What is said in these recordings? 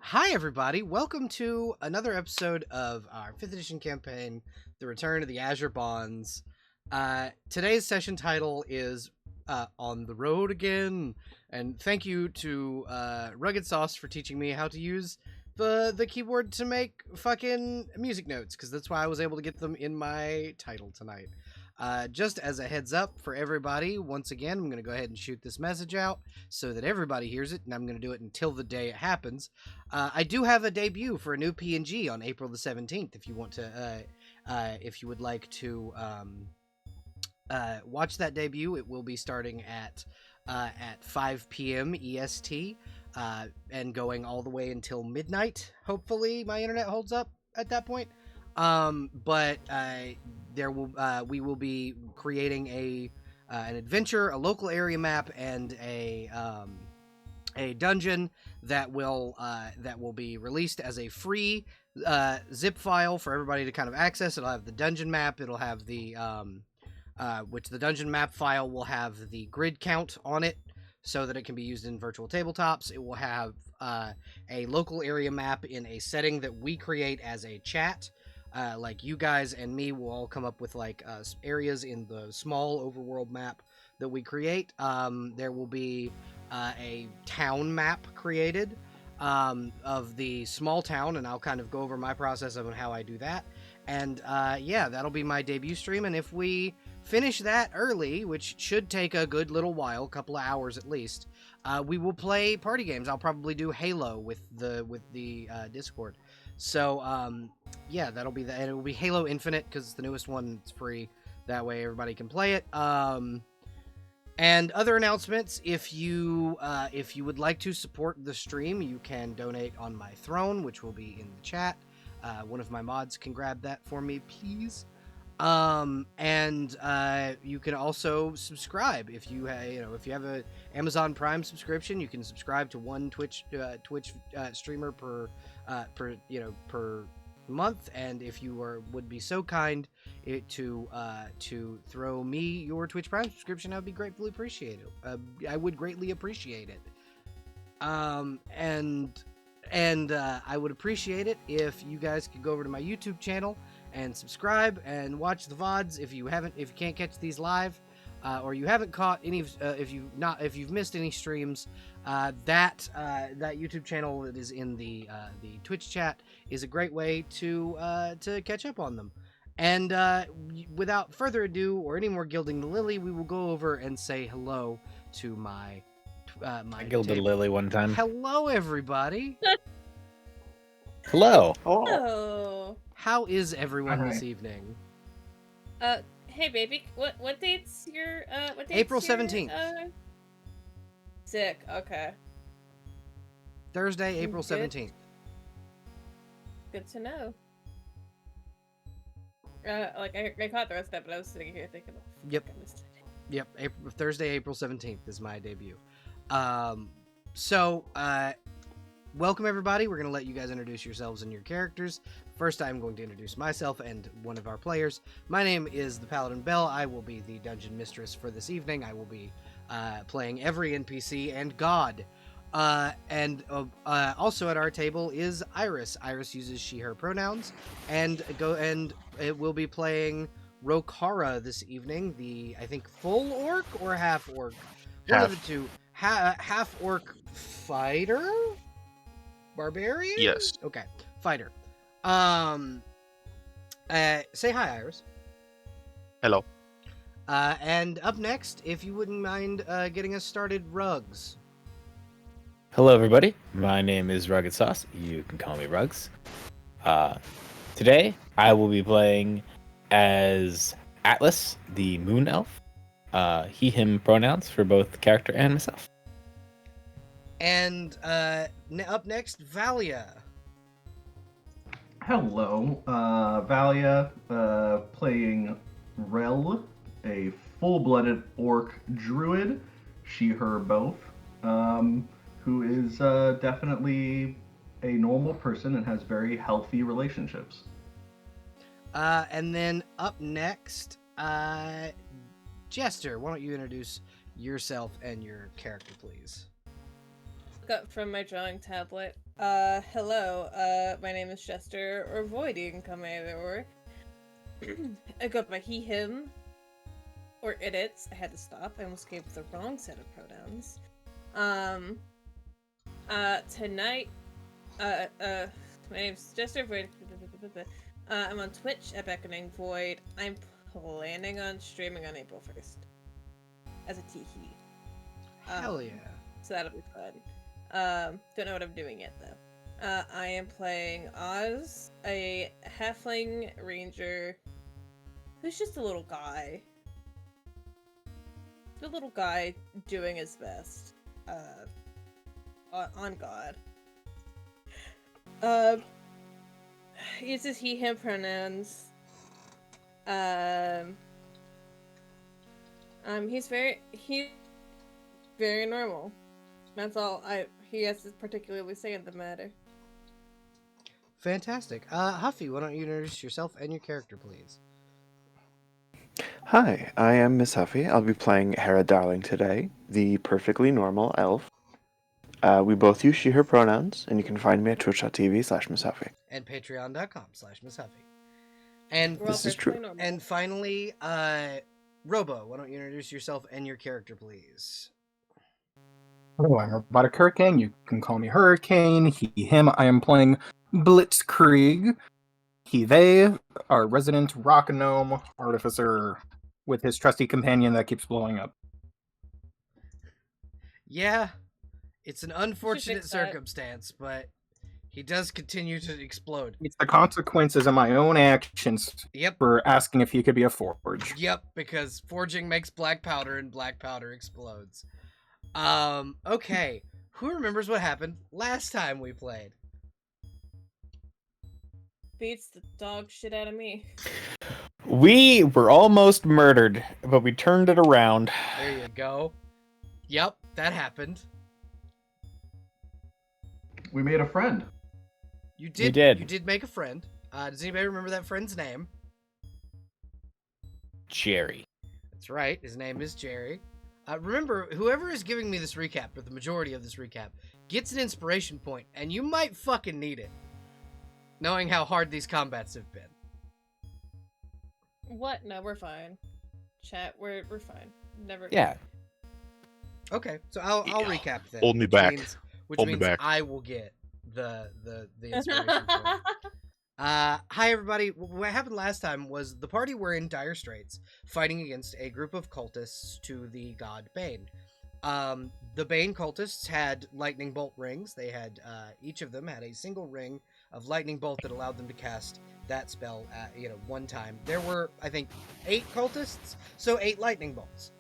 Hi, everybody. Welcome to another episode of our 5th edition campaign, The Return of the Azure Bonds. Today's session title is On the Road Again, and thank you to Rugged Sauce for teaching me how to use the keyboard to make fucking music notes, because that's why I was able to get them in my title tonight. Just as a heads up for everybody, once again, I'm going to go ahead and shoot this message out so that everybody hears it, and I'm going to do it until the day it happens. I do have a debut for a new PNG on April the 17th. If you want to, if you would like to watch that debut, it will be starting at 5 p.m. EST and going all the way until midnight. Hopefully, my internet holds up at that point. But we will be creating an adventure, a local area map, and a dungeon that will be released as a free zip file for everybody to kind of access. It'll have the dungeon map. It'll have the which the dungeon map file will have the grid count on it, so that it can be used in virtual tabletops. It will have a local area map in a setting that we create as a chat. Like you guys and me will all come up with like areas in the small overworld map that we create. There will be a town map created of the small town, and I'll kind of go over my process of how I do that. And yeah, that'll be my debut stream. And if we finish that early, which should take a good little while, a couple of hours at least, we will play party games. I'll probably do Halo with the Discord. So yeah, that'll be that. And it will be Halo Infinite because it's the newest one. It's free. That way everybody can play it. And other announcements, if you would like to support the stream, you can donate on my throne, which will be in the chat. One of my mods can grab that for me, please. And you can also subscribe if you if you have a Amazon Prime subscription. You can subscribe to one Twitch streamer per month, and if you would be so kind to throw me your Twitch Prime subscription, I would be gratefully appreciated. I would greatly appreciate it. And I would appreciate it if you guys could go over to my YouTube channel and subscribe and watch the VODs if you can't catch these live, or you haven't caught any, if you've missed any streams, that YouTube channel that is in the Twitch chat is a great way to catch up on them. And without further ado, or any more gilding the lily, we will go over and say hello to my I gilded a lily one time. Hello, everybody. Hello. Oh. How is everyone this evening? Hey baby, what date's your April 17th. Sick. Okay. Thursday, April 17th. Good to know. I caught the rest of that, but I was sitting here thinking. Yep. Thursday, April 17th is my debut. Welcome everybody. We're going to let you guys introduce yourselves and your characters. First, I'm going to introduce myself and one of our players. My name is ThePaladinBelle. I will be the dungeon mistress for this evening. I will be playing every NPC and God. Also at our table is Iris. Iris uses she/her pronouns, and it will be playing Rokara this evening. The, I think, full orc or half orc. One of the two. Half orc fighter. Barbarian? Yes. Okay. Fighter. Say hi, Iris. Hello. And up next, if you wouldn't mind getting us started, Rugs. Hello, everybody. My name is Rugged Sauce. You can call me Rugs. Today, I will be playing as Atlas, the Moon Elf. He, him pronouns for both the character and myself. And up next, Valia. Hello, Valia, playing Rel, a full-blooded orc druid, she/her both, who is definitely a normal person and has very healthy relationships. And then up next, Jester. Why don't you introduce yourself and your character, please? up from my drawing tablet. Hello. My name is Chester, or Void, you can call me either or. I go by he, him, or it. I had to stop. I almost gave the wrong set of pronouns. Tonight, my name's Chester Void. I'm on Twitch at Beckoning Void. I'm planning on streaming on April 1st as a teehee. Hell yeah. So that'll be fun. Don't know what I'm doing yet though. I am playing Oz, a halfling ranger who's just a little guy. A little guy doing his best. On God. Uses he, him pronouns. He's very normal. That's all he has to particularly say in the matter. Fantastic. Huffy, why don't you introduce yourself and your character, please? Hi, I am Miss Huffy. I'll be playing Hera Darling today, the perfectly normal elf. We both use she, her pronouns, and you can find me at twitch.tv/Miss Huffy. And patreon.com/Miss Huffy. And We're all This is true. perfectly normal. And finally, Robo, why don't you introduce yourself and your character, please? Hello, I'm Robotic Hurricane. You can call me Hurricane. He, him. I am playing Blitzkrieg. He, they, our resident rock gnome artificer with his trusty companion that keeps blowing up. Yeah, it's an unfortunate fix that. circumstance, but he does continue to explode. It's the consequences of my own actions Yep. for asking if he could be a forge. Yep, because forging makes black powder and black powder explodes. Okay. Who remembers what happened last time we played? Beats the dog shit out of me. We were almost murdered, but we turned it around. There you go. Yep, that happened. We made a friend. You did. did. You did make a friend. Does anybody remember that friend's name? Jerry. That's right. His name is Jerry. Remember, whoever is giving me this recap, or the majority of this recap, gets an inspiration point, and you might fucking need it, knowing how hard these combats have been. What? No, we're fine. Chat, we're fine. Never. Yeah. Okay, so I'll Yeah. recap then. Hold me which back. Which Hold me means back. I will get the inspiration point. Hi everybody. What happened last time was the party were in dire straits, fighting against a group of cultists to the god Bane. The Bane cultists had lightning bolt rings. They had each of them had a single ring of lightning bolt that allowed them to cast that spell at one time. There were, I think, 8 cultists, so 8 lightning bolts.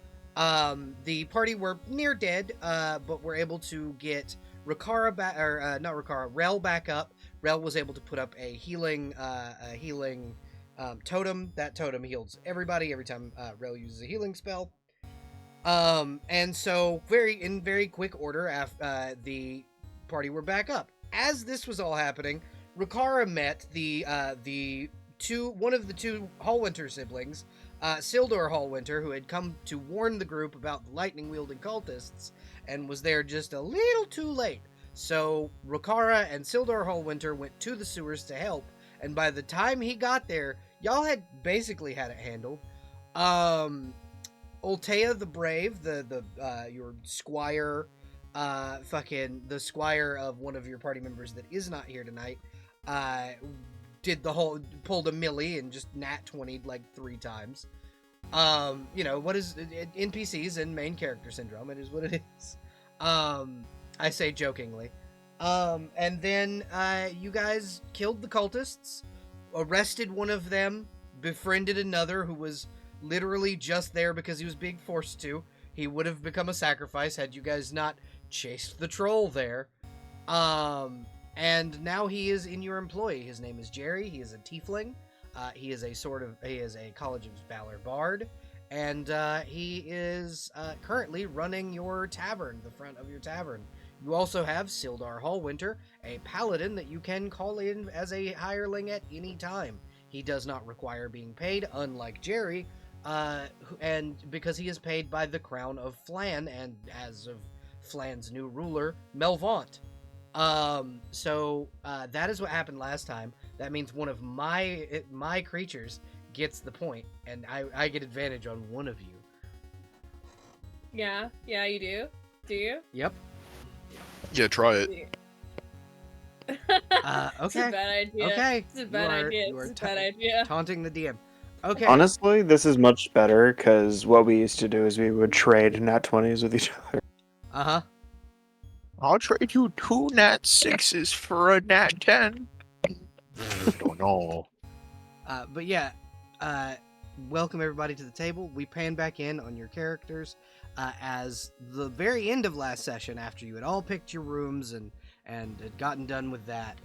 The party were near dead, but were able to get Rikara back, or not Rikara, Rel back up. Rel was able to put up a healing totem. That totem heals everybody every time Rel uses a healing spell. And so in very quick order, after the party were back up. As this was all happening, Rikara met one of the two Hallwinter siblings, Sildor Hallwinter, who had come to warn the group about the lightning-wielding cultists, and was there just a little too late. So Rikara and Sildor Hallwinter went to the sewers to help, and by the time he got there, y'all had basically had it handled. Ultea the Brave, your squire, the squire of one of your party members that is not here tonight, pulled a millie and just nat 20'd like 3 times. What is NPCs and main character syndrome? It is what it is. I say jokingly. And then you guys killed the cultists, arrested one of them, befriended another who was literally just there because he was being forced to. He would have become a sacrifice had you guys not chased the troll there. And now he is in your employ. His name is Jerry. He is a tiefling. He is a College of Valor bard, and he is currently running your tavern, the front of your tavern. You also have Sildar Hallwinter, a paladin that you can call in as a hireling at any time. He does not require being paid, unlike Jerry, and because he is paid by the Crown of Flan, and as of Flan's new ruler, Melvaunt. So that is what happened last time. That means one of my creatures gets the point, and I get advantage on one of you. Yeah, you do. Do you? Yep. Yeah, try it. Okay. It's a bad idea. Okay. It's a bad idea. You are It's a bad idea. taunting the DM. Okay. Honestly, this is much better because what we used to do is we would trade nat 20s with each other. Uh-huh. I'll trade you 2 nat 6s for a nat 10. Oh no. But yeah, welcome everybody to the table. We pan back in on your characters as the very end of last session, after you had all picked your rooms and had gotten done with that.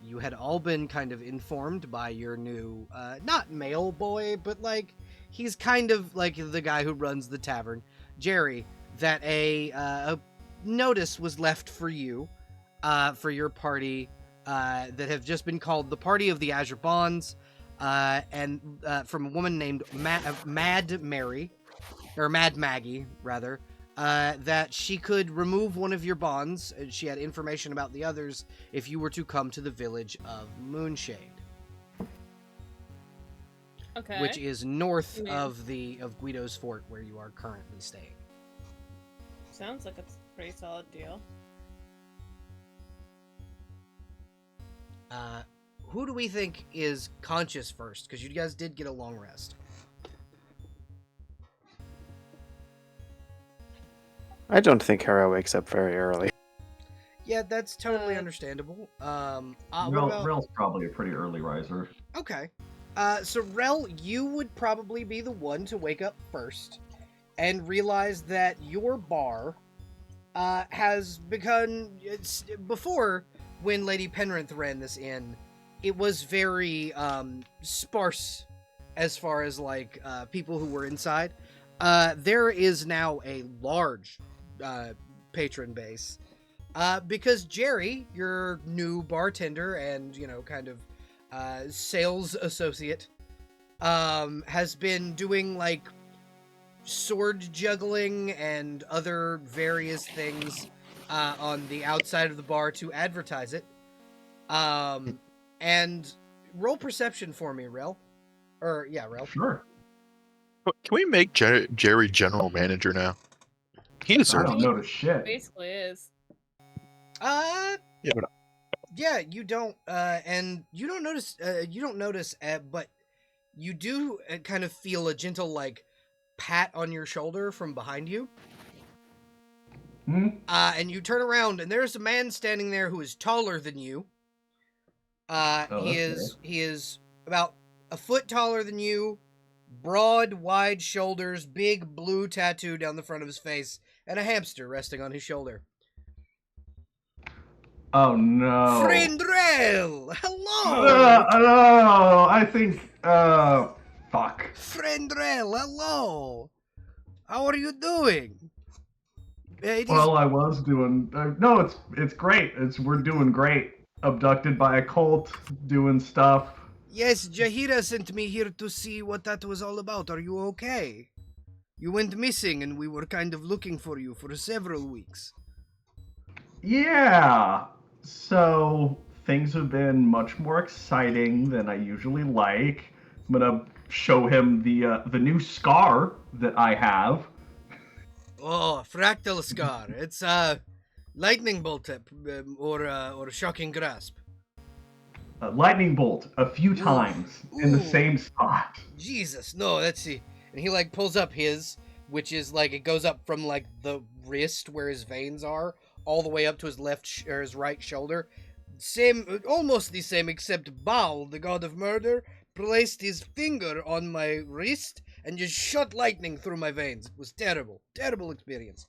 You had all been kind of informed by your new, not mail boy, but like, he's kind of like the guy who runs the tavern, Jerry, that a notice was left for you, for your party, that have just been called the Party of the Azure Bonds, and from a woman named Mad Mary, or Mad Maggie, rather, that she could remove one of your bonds, and she had information about the others if you were to come to the village of Moonshade, Okay. which is north Yeah. of Guido's fort, where you are currently staying. Sounds like it's a pretty solid deal. Who do we think is conscious first? Because you guys did get a long rest. I don't think Hera wakes up very early. Yeah, that's totally understandable. What about... Rel's probably a pretty early riser. Okay. So Rel, you would probably be the one to wake up first and realize that your bar has begun... Before, when Lady Penrith ran this inn, it was very sparse as far as like people who were inside. There is now a large patron base because Jerry, your new bartender and kind of sales associate, has been doing like sword juggling and other various things on the outside of the bar to advertise it. And roll perception for me, Rel. Rel. Sure. Can we make Jerry general manager now? He I deserves don't it. notice shit. Basically is. Yeah. Yeah, you don't, and you don't notice, but you do kind of feel a gentle, like, pat on your shoulder from behind you. Hmm? And you turn around, and there's a man standing there who is taller than you. He is about a foot taller than you, broad, wide shoulders, big blue tattoo down the front of his face, and a hamster resting on his shoulder. Oh no. Friendrel! Hello! No, I think, fuck. Friendrel, hello! How are you doing? Well, I was doing, no, it's great. We're doing great. Abducted by a cult, doing stuff. Yes, Jahira sent me here to see what that was all about. Are you okay? You went missing and we were kind of looking for you for several weeks. Yeah. So things have been much more exciting than I usually like. I'm gonna show him the new scar that I have. Oh, fractal scar. It's lightning bolt or shocking grasp. Lightning bolt a few times in the Ooh. same spot. Jesus, no, let's see. And he like pulls up his, which is like it goes up from like the wrist where his veins are all the way up to his left or his right shoulder. Same, almost the same, except Baal, the god of murder, placed his finger on my wrist and just shot lightning through my veins. It was terrible, terrible experience.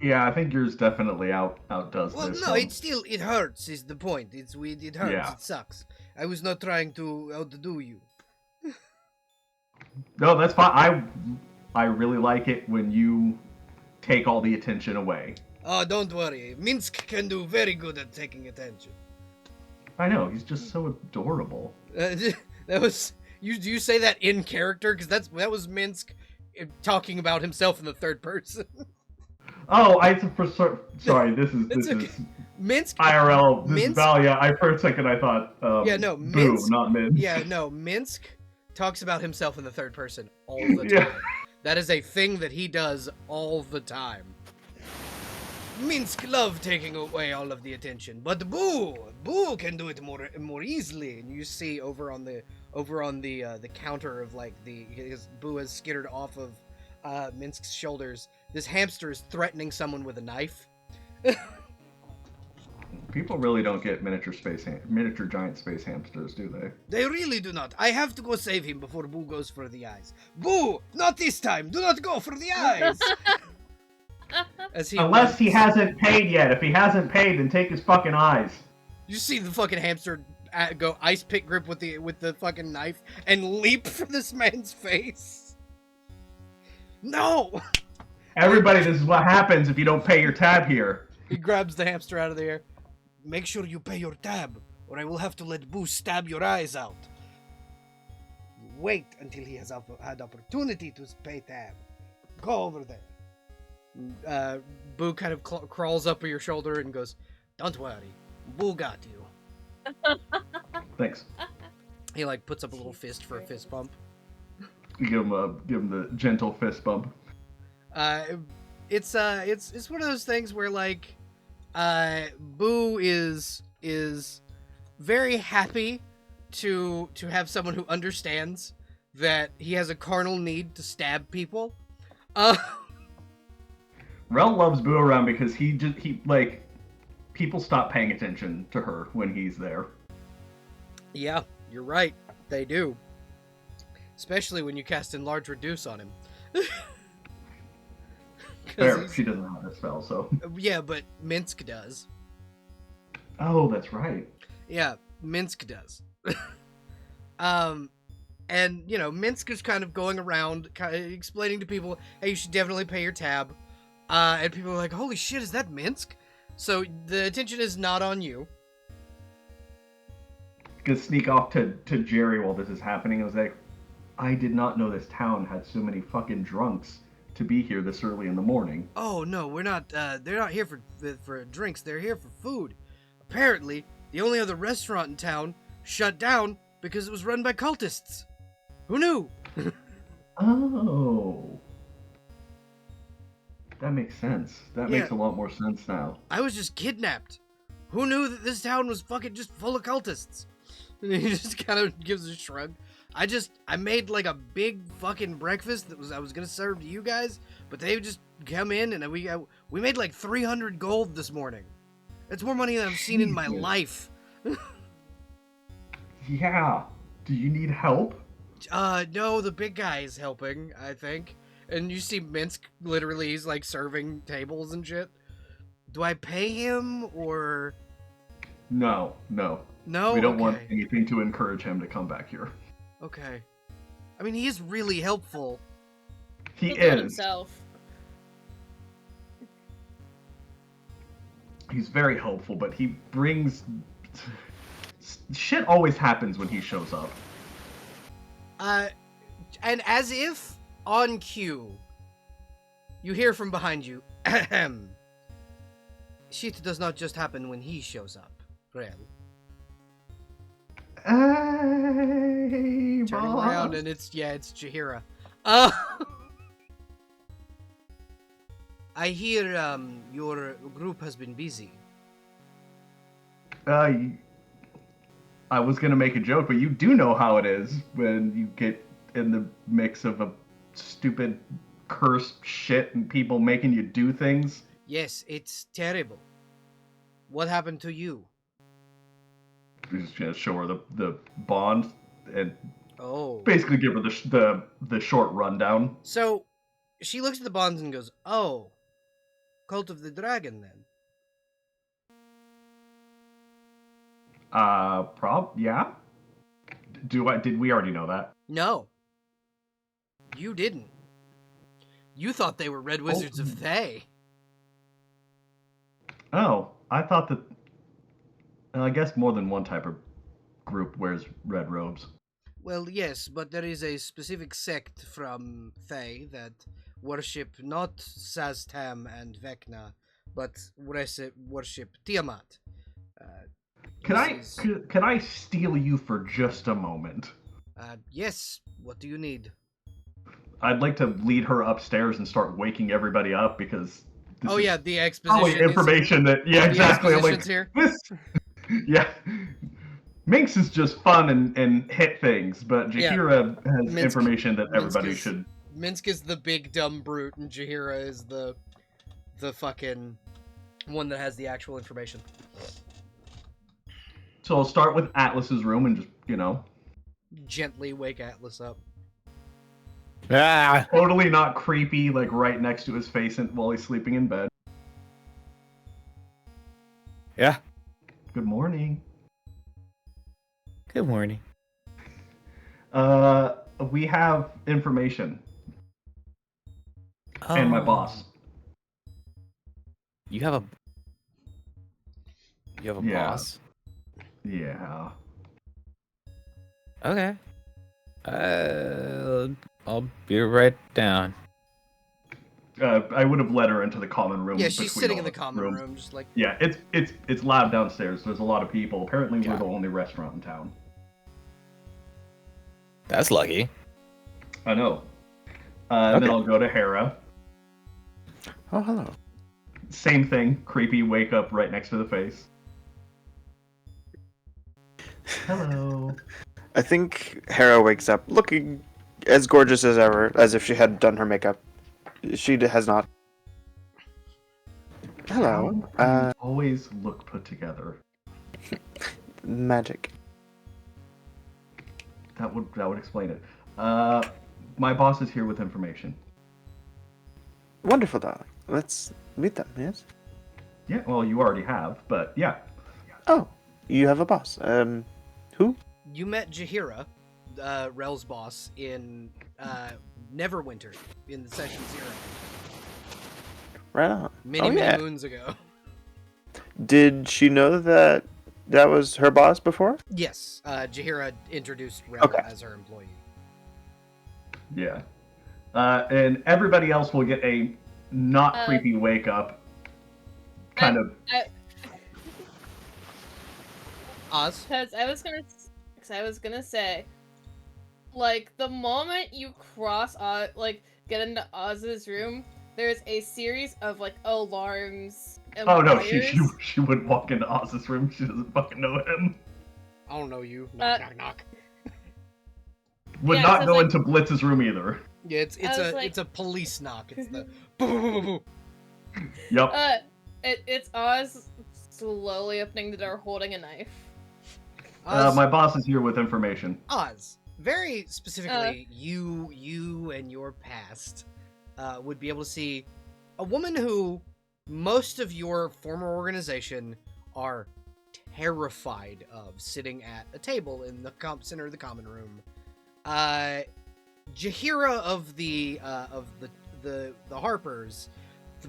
Yeah, I think yours definitely outdoes Well, this no, one. it hurts is the point. It hurts. Yeah. It sucks. I was not trying to outdo you. No, that's fine. I really like it when you take all the attention away. Oh, don't worry. Minsk can do very good at taking attention. I know, he's just so adorable. That was you. Do you say that in character? Because that was Minsk talking about himself in the third person. Oh, sorry. This It's okay. is Minsk. IRL. This is Minsk. Valia. For a second, I thought. Yeah, no, Boo, Minsk. not Minsk. Yeah, no, Minsk talks about himself in the third person all the time. Yeah. That is a thing that he does all the time. Minsk love taking away all of the attention, but Boo can do it more easily. And you see over on the counter of like because Boo has skittered off of Minsk's shoulders. This hamster is threatening someone with a knife. People really don't get miniature giant space hamsters, do they? They really do not. I have to go save him before Boo goes for the eyes. Boo! Not this time! Do not go for the eyes! Unless he hasn't paid yet. If he hasn't paid, then take his fucking eyes. You see the fucking hamster go ice pick grip with the fucking knife and leap for this man's face. No! Everybody, this is what happens if you don't pay your tab here. He grabs the hamster out of the air. Make sure you pay your tab, or I will have to let Boo stab your eyes out. Wait until he has had opportunity to pay tab. Go over there. Boo kind of crawls up your shoulder and goes, "Don't worry, Boo got you." Thanks. He like puts up a little fist for a fist bump. Give him the gentle fist bump. It's one of those things where like Boo is very happy to have someone who understands that he has a carnal need to stab people. Rel loves Boo around because people stop paying attention to her when he's there. Yeah, you're right. They do. Especially when you cast Enlarge Reduce on him. Fair, she doesn't have that spell, so. Yeah, but Minsk does. Oh, that's right. Yeah, Minsk does. And, you know, Minsk is kind of going around explaining to people, hey, you should definitely pay your tab. And people are like, holy shit, is that Minsk? So the attention is not on you. Gonna sneak off to Jerry while this is happening. I was like, I did not know this town had so many fucking drunks to be here this early in the morning. Oh, no, we're not, they're not here for drinks, they're here for food. Apparently, the only other restaurant in town shut down because it was run by cultists. Who knew? Oh. That makes sense. That Yeah. makes a lot more sense now. I was just kidnapped. Who knew that this town was fucking just full of cultists? And he just kind of gives a shrug. I made like a big fucking breakfast I was gonna serve to you guys, but they just come in and we made like 300 gold this morning. That's more money than I've seen in my Jesus. life. Yeah. Do you need help? No, the big guy is helping, I think. And you see Minsk, literally, he's like serving tables and shit. Do I pay him, or...? No. No? We don't want Okay. anything to encourage him to come back here. Okay. I mean, he is really helpful. He He'll do it is. himself. He's very helpful, but he brings... Shit always happens when he shows up. And as if on cue, you hear from behind you, ahem. Shit does not just happen when he shows up, Rel. Hey, Turning boss. around and it's Jaheira. I hear, your group has been busy. I was gonna make a joke, but you do know how it is when you get in the mix of a stupid cursed shit and people making you do things. Yes, it's terrible. What happened to you? You're just gonna show her the bond and Oh. basically give her the short rundown. So, she looks at the bonds and goes, oh, Cult of the Dragon then. Yeah. Did we already know that? No. You didn't. You thought they were Red Wizards of Thay. Oh, I thought that. I guess more than one type of group wears red robes. Well, yes, but there is a specific sect from Thay that worship not Saztam and Vecna, but worship Tiamat. Can I steal you for just a moment? Yes, what do you need? I'd like to lead her upstairs and start waking everybody up because this is The probably exposition information that exactly. I'm like here. this. Yeah, Minx is just fun and hit things, but Jahira has information that everybody should. Minsk is the big dumb brute, and Jahira is the fucking one that has the actual information. So I'll start with Atlas's room and just gently wake Atlas up. Ah! Totally not creepy, like right next to his face while he's sleeping in bed. Yeah. Good morning. Good morning. We have information. And my boss. You have a boss? Yeah. Okay. I'll be right down. I would have led her into the common room. Yeah, she's sitting in the common room, just like. Yeah, it's loud downstairs. There's a lot of people. Apparently, we're the only restaurant in town. That's lucky. I know. And then I'll go to Hera. Oh, hello. Same thing. Creepy. Wake up right next to the face. Hello. I think Hera wakes up looking as gorgeous as ever, as if she had done her makeup. She has not. Hello. You always look put together. Magic. That would explain it. My boss is here with information. Wonderful, darling. Let's meet them, yes? Yeah, well, you already have, but yeah. Oh, you have a boss. Who? You met Jahira, Rel's boss, in Neverwinter, in the Session Zero. Right on. Many moons ago. Did she know that was her boss before? Yes, Jahira introduced Rel as her employee. Yeah. And everybody else will get a not creepy wake up. Kind of. Oz? Because I was gonna say, like, the moment you cross, get into Oz's room, there's a series of, like, alarms. Oh no, she wouldn't walk into Oz's room. She doesn't fucking know him. I don't know you. Knock, knock, knock. Would not go into Blitz's room either. Yeah, it's a police knock. It's the boo boo boo boo. Yep. It's Oz slowly opening the door, holding a knife. Oz, my boss is here with information. Oz, very specifically, you and your past would be able to see a woman who most of your former organization are terrified of sitting at a table in the center of the common room. Jahira of the Harpers,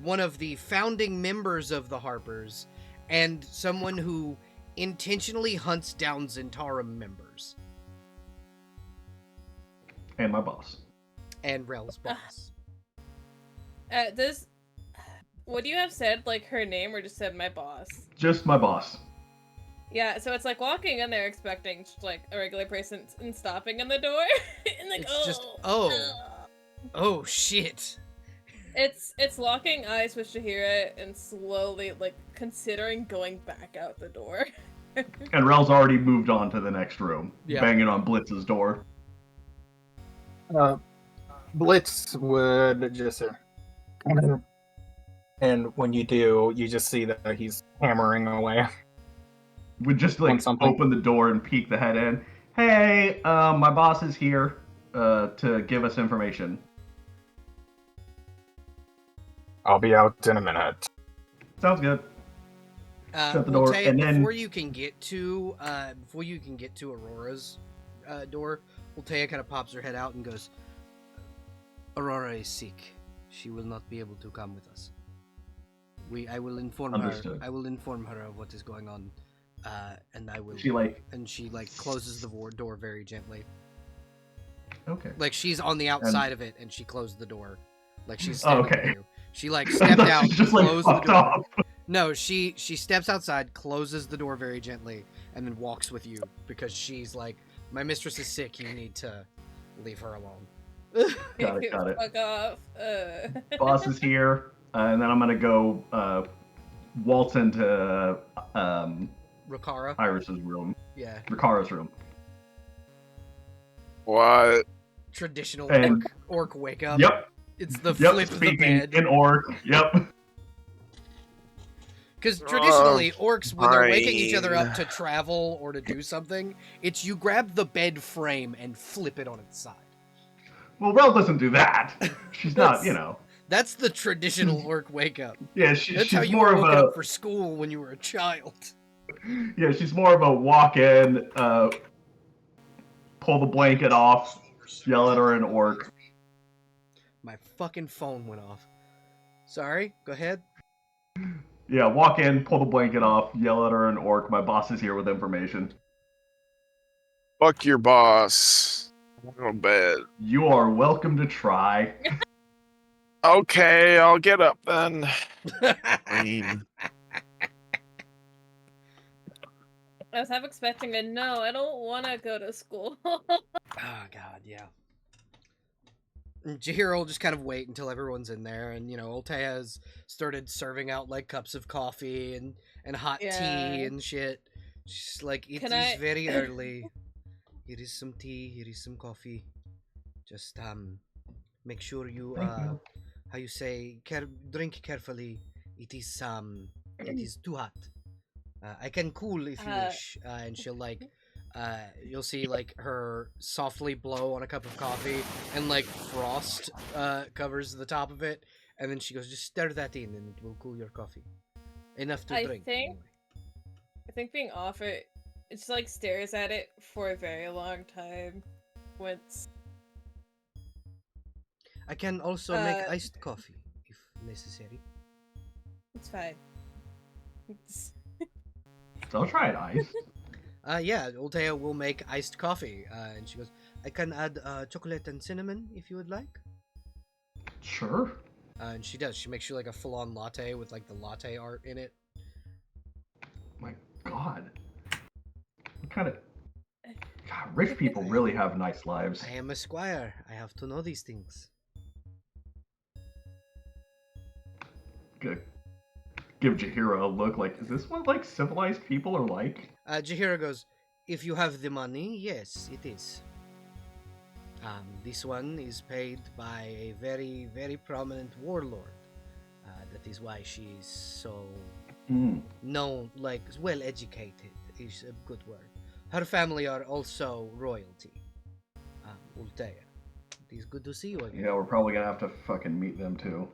one of the founding members of the Harpers, and someone who intentionally hunts down Zentarum members. And my boss. And Rel's boss. Would you have said, like, her name or just said my boss? Just my boss. Yeah, so it's like walking in there expecting, like, a regular person and stopping in the door. And like, oh shit. It's locking eyes with Shahira and slowly, like, considering going back out the door. And Rel's already moved on to the next room, banging on Blitz's door. Blitz would just and when you do, you just see that he's hammering away. Would just like open the door and peek the head in. Hey, my boss is here to give us information. I'll be out in a minute. Sounds good. Shut the door, door, and then before you can get to Aurora's door, Voltea kind of pops her head out and goes, "Aurora is sick. She will not be able to come with us. I will inform Understood. her. I will inform her of what is going on, and I will." She closes the door very gently. Okay. Like she's on the outside of it, and she closed the door, Like she's standing Okay. with you. She like stepped out, She's just like closed the fucked door. off. No, she steps outside, closes the door very gently, and then walks with you because she's like, my mistress is sick. You need to leave her alone. Got it. Fuck off. Boss is here, and then I'm gonna go waltz into Rakara. Iris's room, Yeah. Rikara's room. What? Traditional And- orc wake up. Yep. It's the Yep. flip of the Speaking bed. in orc. Yep. Because traditionally, orcs, when they're waking each other fine. up to travel or to do something, it's you grab the bed frame and flip it on its side. Well, Rel doesn't do that. She's not, you know. That's the traditional orc wake up. Yeah, That's she's how you more were of woken a. up for school when you were a child. Yeah, she's more of a walk-in, pull the blanket off, yell at her in orc. My fucking phone went off. Sorry, go ahead. Yeah, walk in, pull the blanket off, yell at her in orc. My boss is here with information. Fuck your boss. I'm going to bed. You are welcome to try. Okay, I'll get up then. Queen. I was half expecting a no, I don't want to go to school. Oh god, yeah. And Jahir will just kind of wait until everyone's in there, and Altea has started serving out like cups of coffee and hot tea Yeah. and shit. She's like, it is Can I- very early. Here is some tea. Here is some coffee. Just make sure you Thank you. how you say drink carefully. It is too hot. I can cool if you wish. And she'll like. You'll see like her softly blow on a cup of coffee and like frost covers the top of it, and then she goes, just stir that in and it will cool your coffee enough to I drink. think- anyway. I think being off it just like stares at it for a very long time. Once I can also make Uh, iced coffee if necessary. it's fine. So I'll try it ice. Yeah, Altea will make iced coffee, and she goes, I can add chocolate and cinnamon if you would like. Sure. And she does. She makes you like a full-on latte with like the latte art in it. My God. What kind of. God, rich people really have nice lives. I am a squire. I have to know these things. Good. Give Jahira a look like, is this what like civilized people are like? Jahira goes, if you have the money, yes, it is. This one is paid by a very, very prominent warlord. That is why she is so known, like, well educated is a good word. Her family are also royalty. Altea. It is good to see you again. Yeah, we're probably gonna have to fucking meet them too.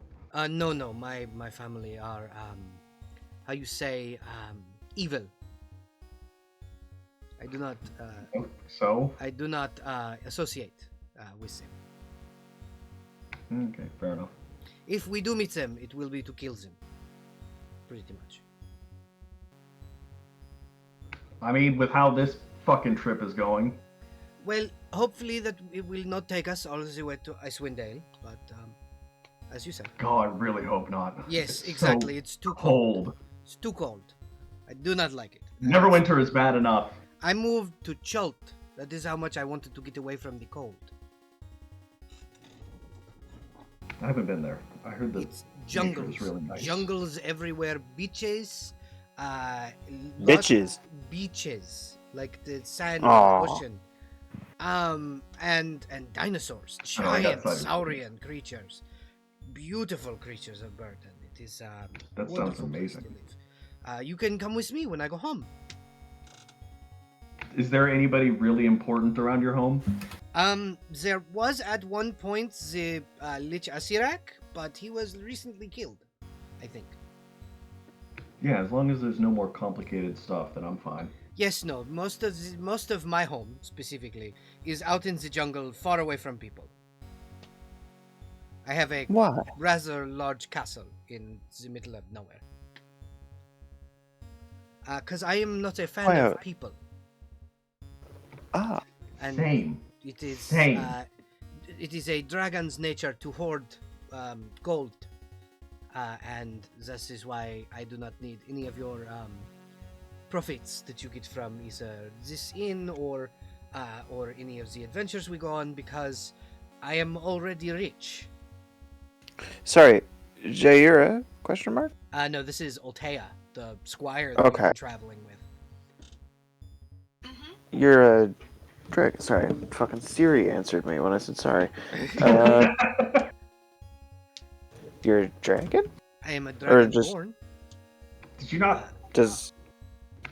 No, my family are, how you say, evil. I do not, So? I do not associate with them. Okay, fair enough. If we do meet them, it will be to kill them. Pretty much. I mean, with how this fucking trip is going, Well, hopefully that it will not take us all the way to Icewind Dale, but as you said. God, I really hope not. Yes, It's exactly. so It's too cold. cold. It's too cold. I do not like it. Neverwinter is bad enough. I moved to Chult. That is how much I wanted to get away from the cold. I haven't been there. I heard the It's nature jungles. is really nice. Jungles everywhere. Beaches. Bitches. Beaches. Like the sand Aw. of the ocean. And dinosaurs. Oh, I got Giant excited. saurian creatures. Beautiful creatures of burden. It is That sounds wonderful place to amazing. live. You can come with me when I go home. Is there anybody really important around your home? There was at one point the Lich Asirak, but he was recently killed, I think. Yeah, as long as there's no more complicated stuff, then I'm fine. Yes, no. Most of my home specifically is out in the jungle, far away from people. I have a Why? rather large castle in the middle of nowhere. Because I am not a fan Why, of people, Ah, and Same. it is Same. it is a dragon's nature to hoard gold, and this is why I do not need any of your profits that you get from either this inn or any of the adventures we go on, because I am already rich. Sorry, Jaira? Question mark. No, this is Altea, the squire that Okay. you've been traveling with. You're a dragon. Sorry, fucking Siri answered me when I said sorry. You're a dragon? I am a Or just- dragonborn. Did you not? Does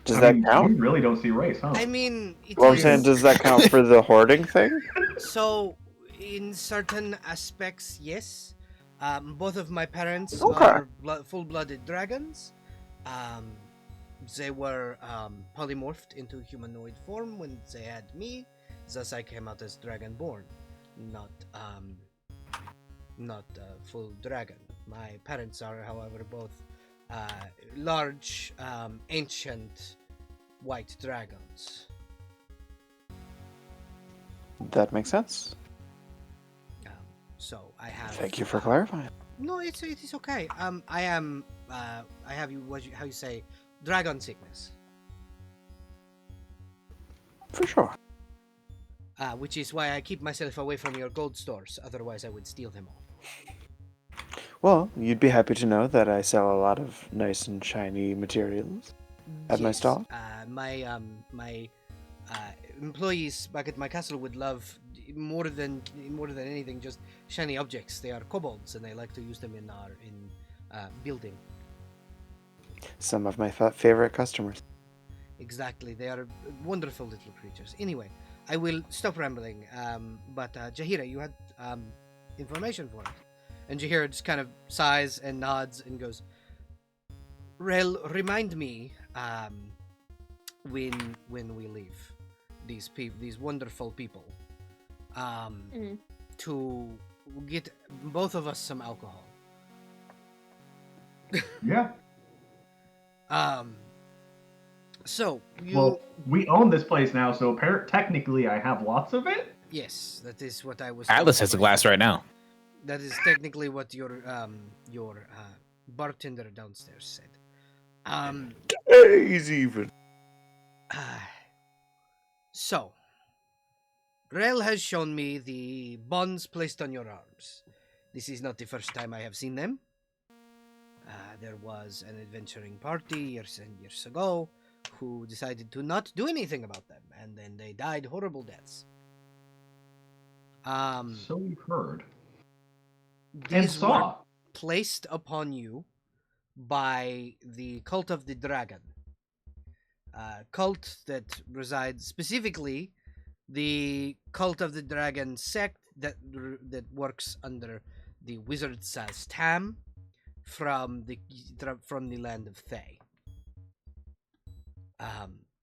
I that mean, count? You really don't see race, huh? I mean, it Well, I'm is- saying, does that count for the hoarding thing? So, in certain aspects, yes. Both of my parents Okay. are full-blooded dragons. They were polymorphed into humanoid form when they had me. Thus, I came out as dragonborn, not full dragon. My parents are, however, both large, ancient white dragons. That makes sense. So I have. Thank you for clarifying. No, it is okay. I am. I have how you say, dragon sickness. For sure. Which is why I keep myself away from your gold stores. Otherwise, I would steal them all. Well, you'd be happy to know that I sell a lot of nice and shiny materials at my Yes, stall. My employees back at my castle would love more than anything just shiny objects. They are kobolds, and they like to use them in building. Some of my favorite customers. Exactly, they are wonderful little creatures. Anyway, I will stop rambling. But Jahira, you had information for us, and Jahira just kind of sighs and nods and goes, "Rel, remind me when we leave these wonderful people to get both of us some alcohol." Yeah. So you Well, we own this place now, so technically I have lots of it. yes, that is what I was. Atlas has a glass right now. That is technically what your bartender downstairs said. Days even. So, Rel has shown me the bonds placed on your arms. This is not the first time I have seen them. There was an adventuring party years and years ago who decided to not do anything about them, and then they died horrible deaths. So we've heard and These were saw. placed upon you by the cult of the dragon. Cult that resides specifically the cult of the dragon sect that works under the wizard Tam from the land of Thay.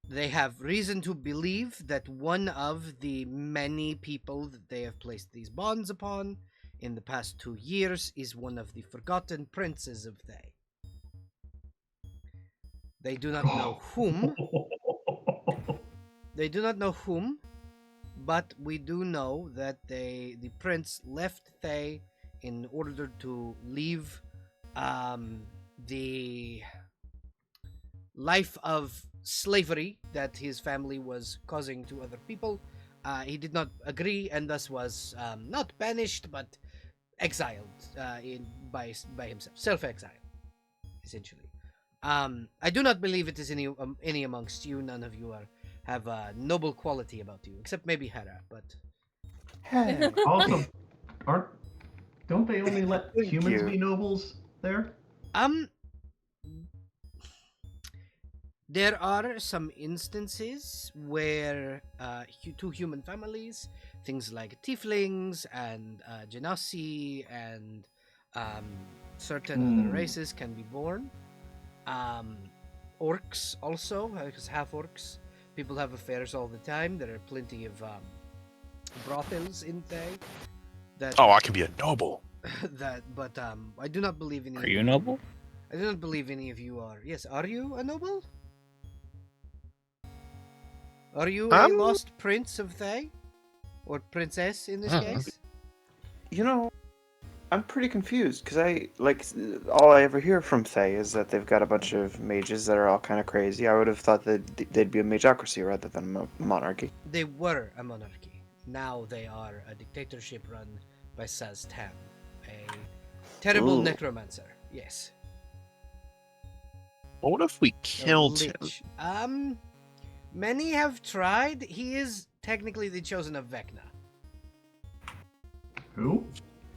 They have reason to believe that one of the many people that they have placed these bonds upon in the past 2 years is one of the forgotten princes of Thay. They do not know whom. They do not know whom, but we do know that the prince left Thay in order to leave the life of slavery that his family was causing to other people. He did not agree, and thus was not banished, but exiled by himself, self-exiled, essentially. I do not believe it is any amongst you. None of you have a noble quality about you, except maybe Hera. But Also, don't they only let Thank humans you. be nobles there? There are some instances where two human families, things like tieflings and genasi and certain other races, can be born. Orcs also, because half orcs, people have affairs all the time. There are plenty of brothels in Thay. Oh, I can be a noble. But I do not believe any. Are you noble? I do not believe any of you are. Yes, are you a noble? Are you a lost prince of Thay? Or princess in this case? You know, I'm pretty confused because all I ever hear from Thay is that they've got a bunch of mages that are all kind of crazy. I would have thought that they'd be a magocracy rather than a monarchy. They were a monarchy. Now they are a dictatorship run by Saz Tam, a terrible Ooh. necromancer. Yes. What if we A killed him? lich. Many have tried. He is technically the chosen of Vecna. Who?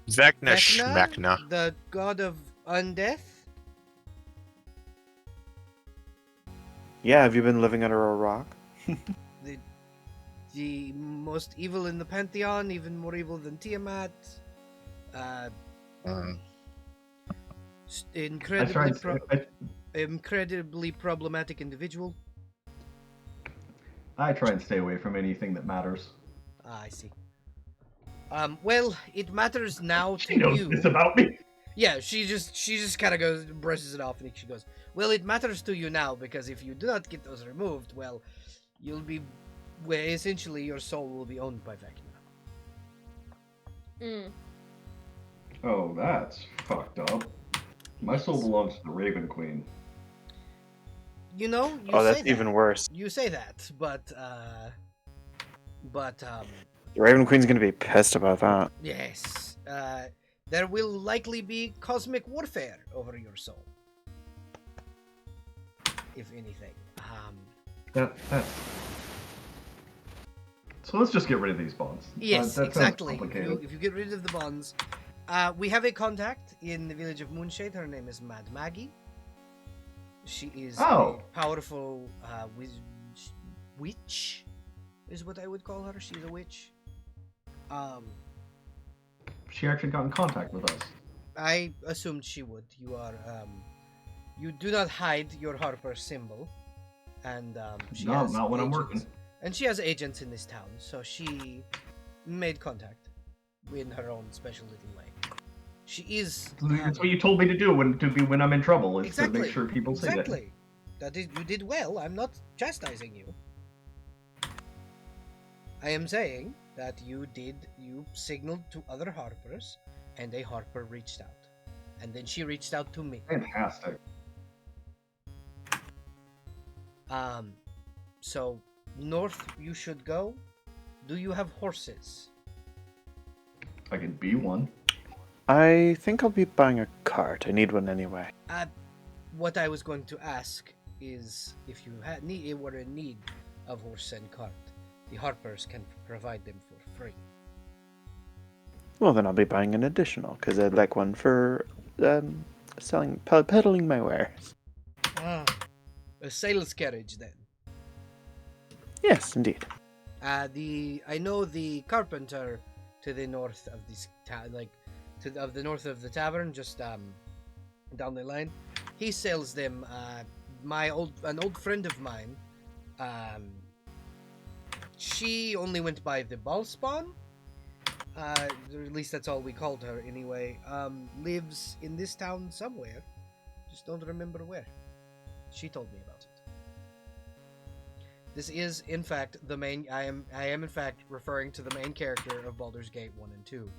Vecna Schmecna. the god of undeath. Yeah, have you been living under a rock? The most evil in the pantheon, even more evil than Tiamat. Incredibly problematic individual. I try and stay away from anything that matters. I see. Well, it matters now to She knows you. this about me. Yeah, she just kind of goes, brushes it off, and she goes, "Well, it matters to you now because if you do not get those removed, well, you'll be, well, essentially your soul will be owned by Vecna." Mm. Oh, that's fucked up. My soul belongs to the Raven Queen. You know, you Oh, say that's that. even worse. You say that, but The Raven Queen's gonna be pissed about that. yes, there will likely be cosmic warfare over your soul, if anything. So let's just get rid of these bonds. Yes, That sounds exactly. complicated. If you get rid of the bonds, we have a contact in the village of Moonshade. Her name is Mad Maggie. She is a powerful witch, is what I would call her. She's a witch. She actually got in contact with us. I assumed she would. You are, you do not hide your Harper symbol, and she No, has not when I'm agents- working. And she has agents in this town, so she made contact in her own special little way. She is. That's what you told me to do when I'm in trouble, is Exactly. to make sure people see that. Exactly. That is, you did well. I'm not chastising you. I am saying that you signaled to other Harpers, and a Harper reached out. And then she reached out to me. Fantastic. So, north you should go. Do you have horses? I can be one. I think I'll be buying a cart. I need one anyway. What I was going to ask is if you were in need of horse and cart, the Harpers can provide them for free. Well, then I'll be buying an additional, because I'd like one for peddling my wares. A sales carriage, then. Yes, indeed. I know the carpenter to the north of this town, of the north of the tavern, just down the line. He sells them. An old friend of mine. She only went by the ball spawn. At least that's all we called her anyway. Lives in this town somewhere. Just don't remember where. She told me about it. This is, in fact, the main. I am in fact referring to the main character of Baldur's Gate 1 and 2.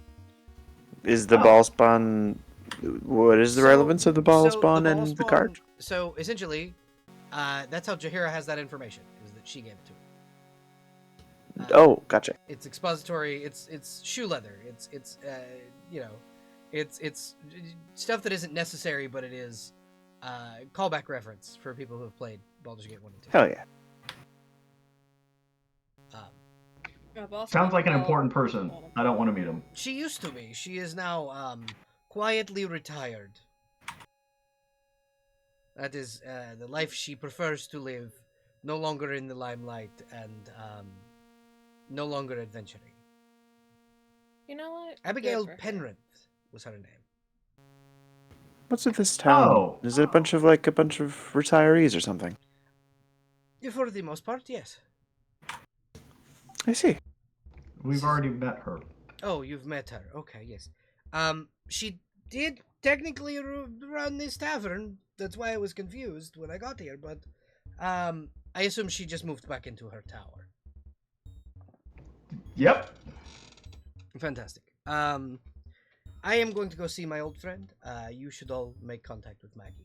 Is the ball spawn? What is the relevance of the ball spawn the ball and the spawn- cart? So essentially, that's how Jaheira has that information. Is that she gave it to him. Oh, gotcha. It's expository. It's shoe leather. It's stuff that isn't necessary, but it is callback reference for people who have played Baldur's Gate 1 and 2. Hell yeah. Sounds like an important person. I don't want to meet him. She used to be. She is now quietly retired. That is the life she prefers to live. No longer in the limelight and no longer adventuring. You know what? Abigail Good for her. Penrith was her name. What's with this town? Oh. Is it a bunch of retirees or something? For the most part, yes. I see. We've already met her. Oh, you've met her. Okay, yes. She did technically run this tavern. That's why I was confused when I got here, but I assume she just moved back into her tower. Yep. Fantastic. I am going to go see my old friend. You should all make contact with Maggie.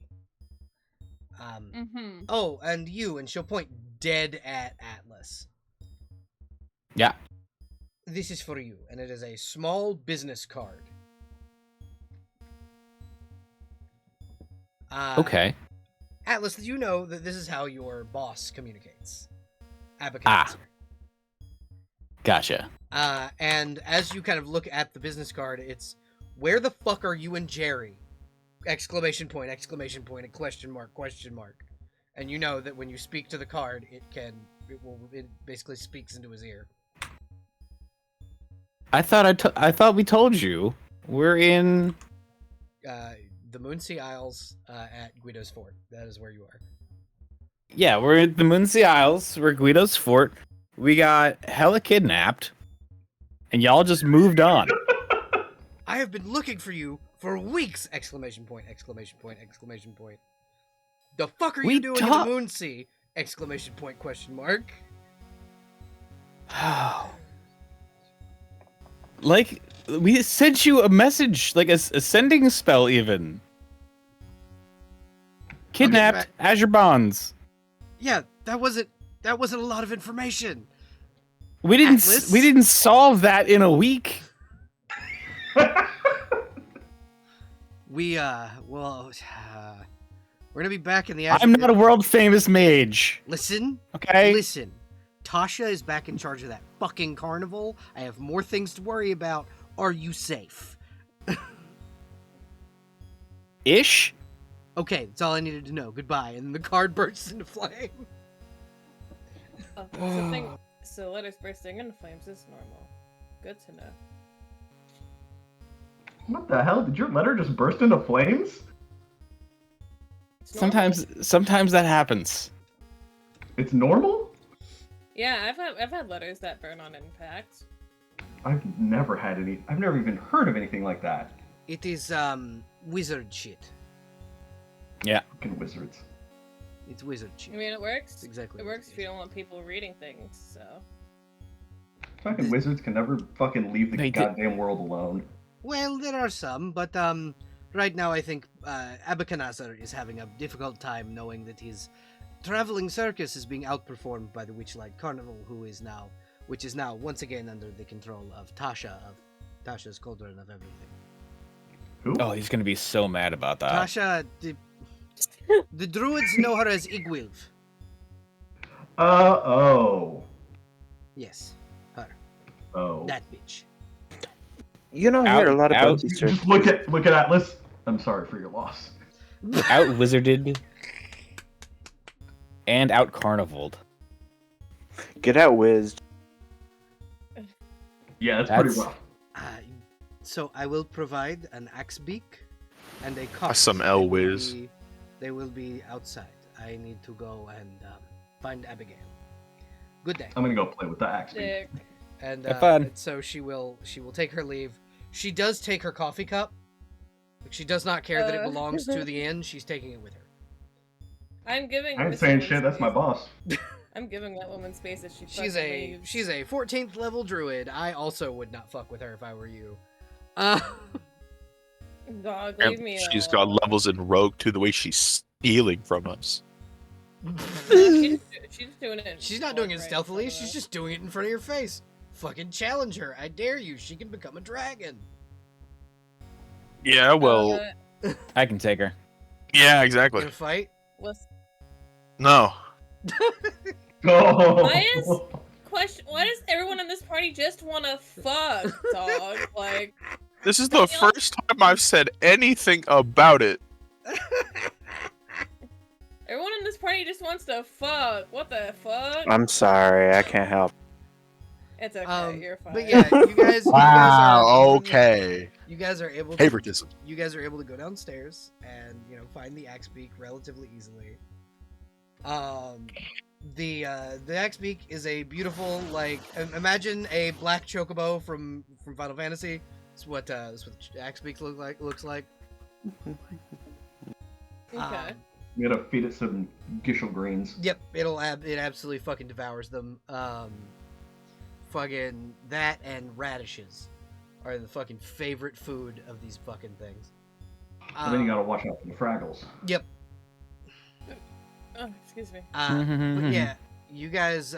Oh, and you, and she'll point dead at Atlas. Yeah. This is for you, and it is a small business card. Okay. Atlas, did you know that this is how your boss communicates? Abacancer. Gotcha. And as you kind of look at the business card, it's, where the fuck are you and Jerry? Exclamation point, exclamation point, question mark, question mark. And you know that when you speak to the card, it basically speaks into his ear. I thought we told you we're in The Moonsea Isles at Guido's Fort. That is where you are. Yeah, we're at the Moonsea Isles. We're at Guido's Fort. We got hella kidnapped, and y'all just moved on. I have been looking for you for weeks! Exclamation point, exclamation point, exclamation point. The fuck are you doing in the Moonsea? Exclamation point, question mark. Like, we sent you a message, like a sending spell even. Kidnapped Azure Bonds. Yeah, that wasn't a lot of information. We didn't solve that in a week. We're gonna be back in the Azure. I'm not a world famous mage. Listen. Okay. Listen. Tasha is back in charge of that fucking carnival. I have more things to worry about. Are you safe? Ish? Okay, that's all I needed to know. Goodbye. And the card bursts into flame. So letters bursting into flames is normal. Good to know. What the hell? Did your letter just burst into flames? Sometimes that happens. It's normal? Yeah, I've had letters that burn on impact. I've never even heard of anything like that. It is wizard shit. Yeah. Fucking wizards. It's wizard shit. I mean, it works. That's exactly. It works if you don't want people reading things. So. Fucking wizards can never fucking leave the goddamn world alone. Well, there are some, but right now I think Abacanazar is having a difficult time knowing that his traveling circus is being outperformed by the Witchlight Carnival, which is now once again under the control of Tasha's Cauldron of Everything. Who? Oh, he's gonna be so mad about that. Tasha, the druids know her as Igwilv. Oh. Yes, her. Oh. That bitch. You don't hear a lot about these certain Just look at Atlas. I'm sorry for your loss. Out wizarded and out carnivaled. Get out whizzed. Yeah, that's pretty rough. So I will provide an axe beak and a cart. Some L-Wiz. They will be outside. I need to go and find Abigail. Good day. I'm gonna go play with the axe. Dick. And Have fun. so she will take her leave. She does take her coffee cup. She does not care that it belongs to the inn. She's taking it with her. I'm giving. I ain't this saying woman shit. That's my space. boss. I'm giving that woman space as she. She's leaves. a 14th level druid. I also would not fuck with her if I were you. Dog, leave me She's alone. got levels in Rogue too, the way she's stealing from us. No, she's doing it. She's not doing it right stealthily. in front of She's us. just doing it in front of your face. Fucking challenge her. I dare you. She can become a dragon. Yeah, well, I can take her. yeah, In exactly. a fight. Listen, No. Oh. why does everyone in this party just want to fuck, dog? Like, This is the first time I've said anything about it. everyone in this party just wants to fuck. What the fuck? I'm sorry, I can't help. It's okay, you're fine. But yeah, you guys. Wow, okay. You guys are able to. Favoritism. You guys are able to go downstairs and find the axe beak relatively easily. The axe beak is a beautiful, like, imagine a black chocobo from Final Fantasy. That's what axe beak looks like. Okay. You gotta feed it some Gishel greens. Yep, it absolutely fucking devours them. Fucking that and radishes are the fucking favorite food of these fucking things. But then you gotta watch out for the Fraggles. Yep. Oh, excuse me. But yeah, you guys.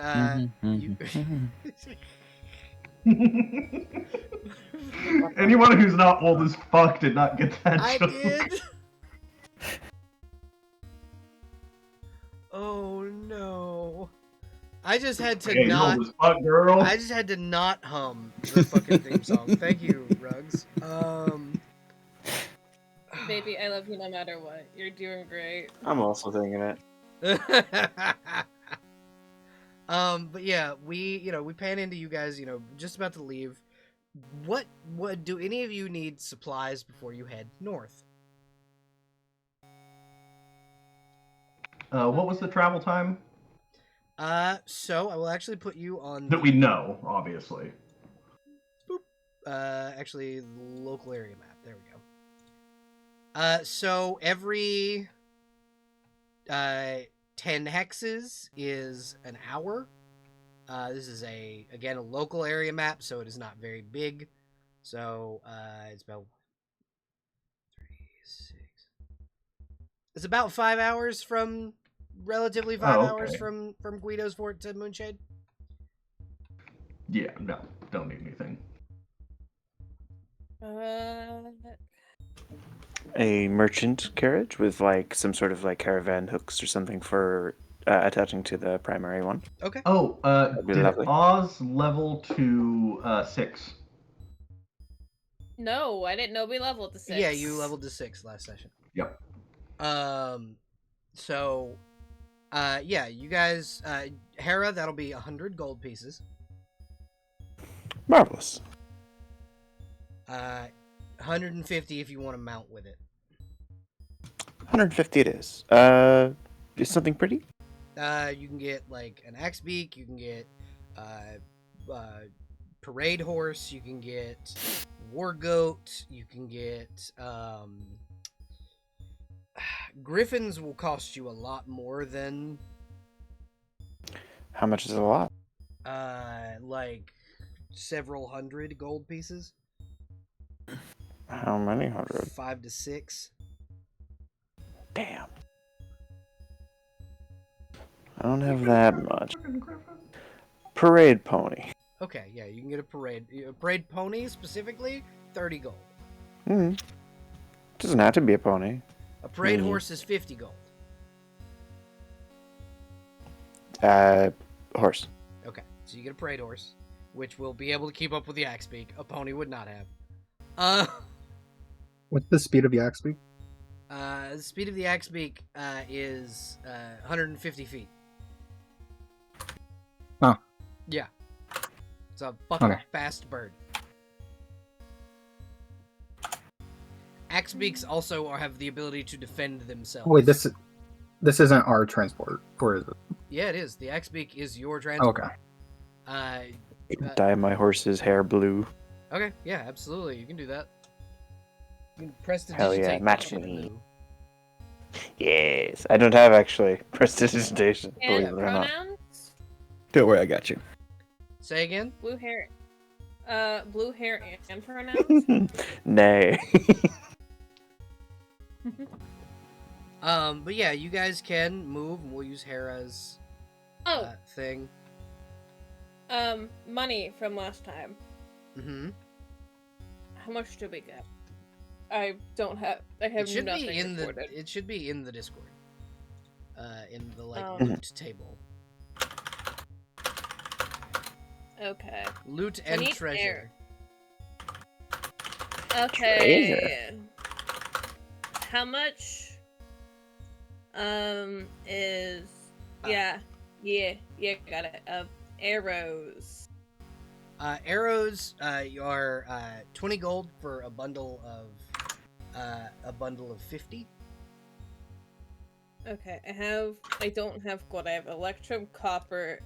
Anyone who's not old as fuck did not get that I joke. did. Oh no! I just had to Hey, not. old as fuck, girl. I just had to not hum the fucking theme song. Thank you, Rugs. Baby, I love you no matter what. You're doing great. I'm also thinking it. But yeah, we pan into you guys, just about to leave. What do any of you need supplies before you head north? What was the travel time? So I will actually put you on That we know, obviously. actually local area map. There we go. So every 10 hexes is an hour. This is again a local area map, so it is not very big. So it's about 3, 6. It's about 5 hours from relatively 5 hours from Guido's fort to Moonshade. Yeah, no, don't need anything. A merchant carriage with like some sort of like caravan hooks or something for attaching to the primary one. Okay. Oh, be did lovely. Oz level to 6? No, I didn't know we leveled to 6. Yeah, you leveled to 6 last session. Yep. So, yeah, you guys, Hera, that'll be 100 gold pieces. Marvelous. 150 if you want to mount with it. 150 it is. Is something pretty? You can get like an axe beak. You can get parade horse. You can get war goat. You can get griffins. Will cost you a lot more than How much is a lot? like several hundred gold pieces. How many hundred? 5 to 6. Damn. I don't have that much. Parade pony. Okay, yeah, you can get a parade pony specifically, 30 gold. Doesn't have to be a pony. A parade horse is 50 gold. Horse. Okay, so you get a parade horse, which will be able to keep up with the axe beak. A pony would not have. What's the speed of the axe beak? The speed of the axe beak is 150 feet. Oh. Yeah. It's a fucking Okay. fast bird. Axe beaks also have the ability to defend themselves. Wait, this isn't our transport, or is it? Yeah, it is. The axe beak is your transport. Okay. Dye my horse's hair blue. Okay, yeah, absolutely. You can do that. You can press the Hell yeah, digitate match button me. blue. Yes. I don't have actually prestidigitation, And believe it or not. pronouns? Don't worry, I got you. Say again? Blue hair and pronouns? Nay. But yeah, you guys can move, and we'll use Hera's thing. Money from last time. Mm-hmm. How much did we get? I have It should nothing be in recorded. it should be in the Discord. In the Oh. loot table. Okay. Loot I and need treasure. air. Okay. Treasure. How much is yeah, got it. Arrows. Arrows are 20 gold for a bundle of 50. Okay, I don't have gold. I have electrum, copper,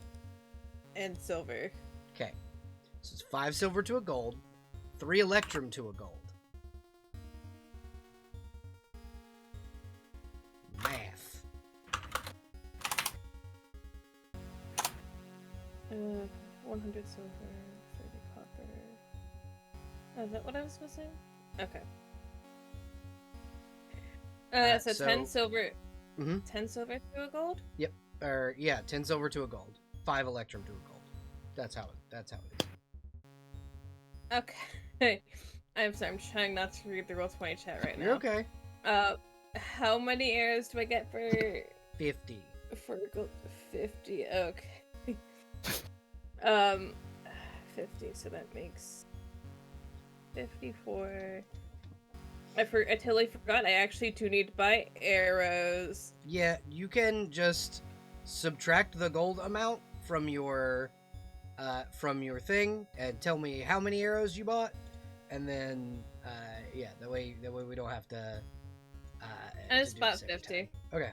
and silver. Okay. So it's 5 silver to a gold, 3 electrum to a gold. Math. 100 silver, 30 copper. Oh, is that what I was missing? Okay. So so- 10 silver. Mhm. 10 silver to a gold? Or yeah, 10 silver to a gold, 5 electrum to a gold. That's how it is. Okay. I'm sorry, I'm trying not to read the Roll20 chat right You're now. okay. How many arrows do I get for 50. gold? 50, okay. 50, so that makes 54. I totally forgot I actually do need to buy arrows. Yeah, you can just subtract the gold amount from your thing and tell me how many arrows you bought, and then yeah, that way we don't have to. I to just do bought this every 50. time. Okay.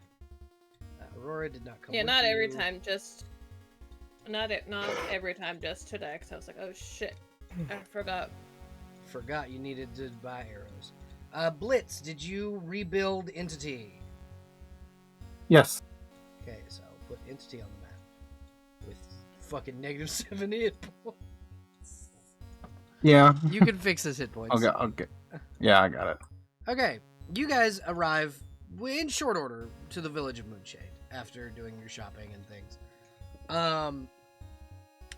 Aurora did not come. Yeah, with not every you. time, just not every time, just today. Cause I was like, oh shit, I forgot. Forgot you needed to buy arrows. Blitz, did you rebuild entity? Yes. Okay, so I'll put entity on the map with fucking negative 70 hit points. Yeah. You can fix this hit points. Okay. Yeah, I got it. Okay, you guys arrive in short order to the village of Moonshade after doing your shopping and things.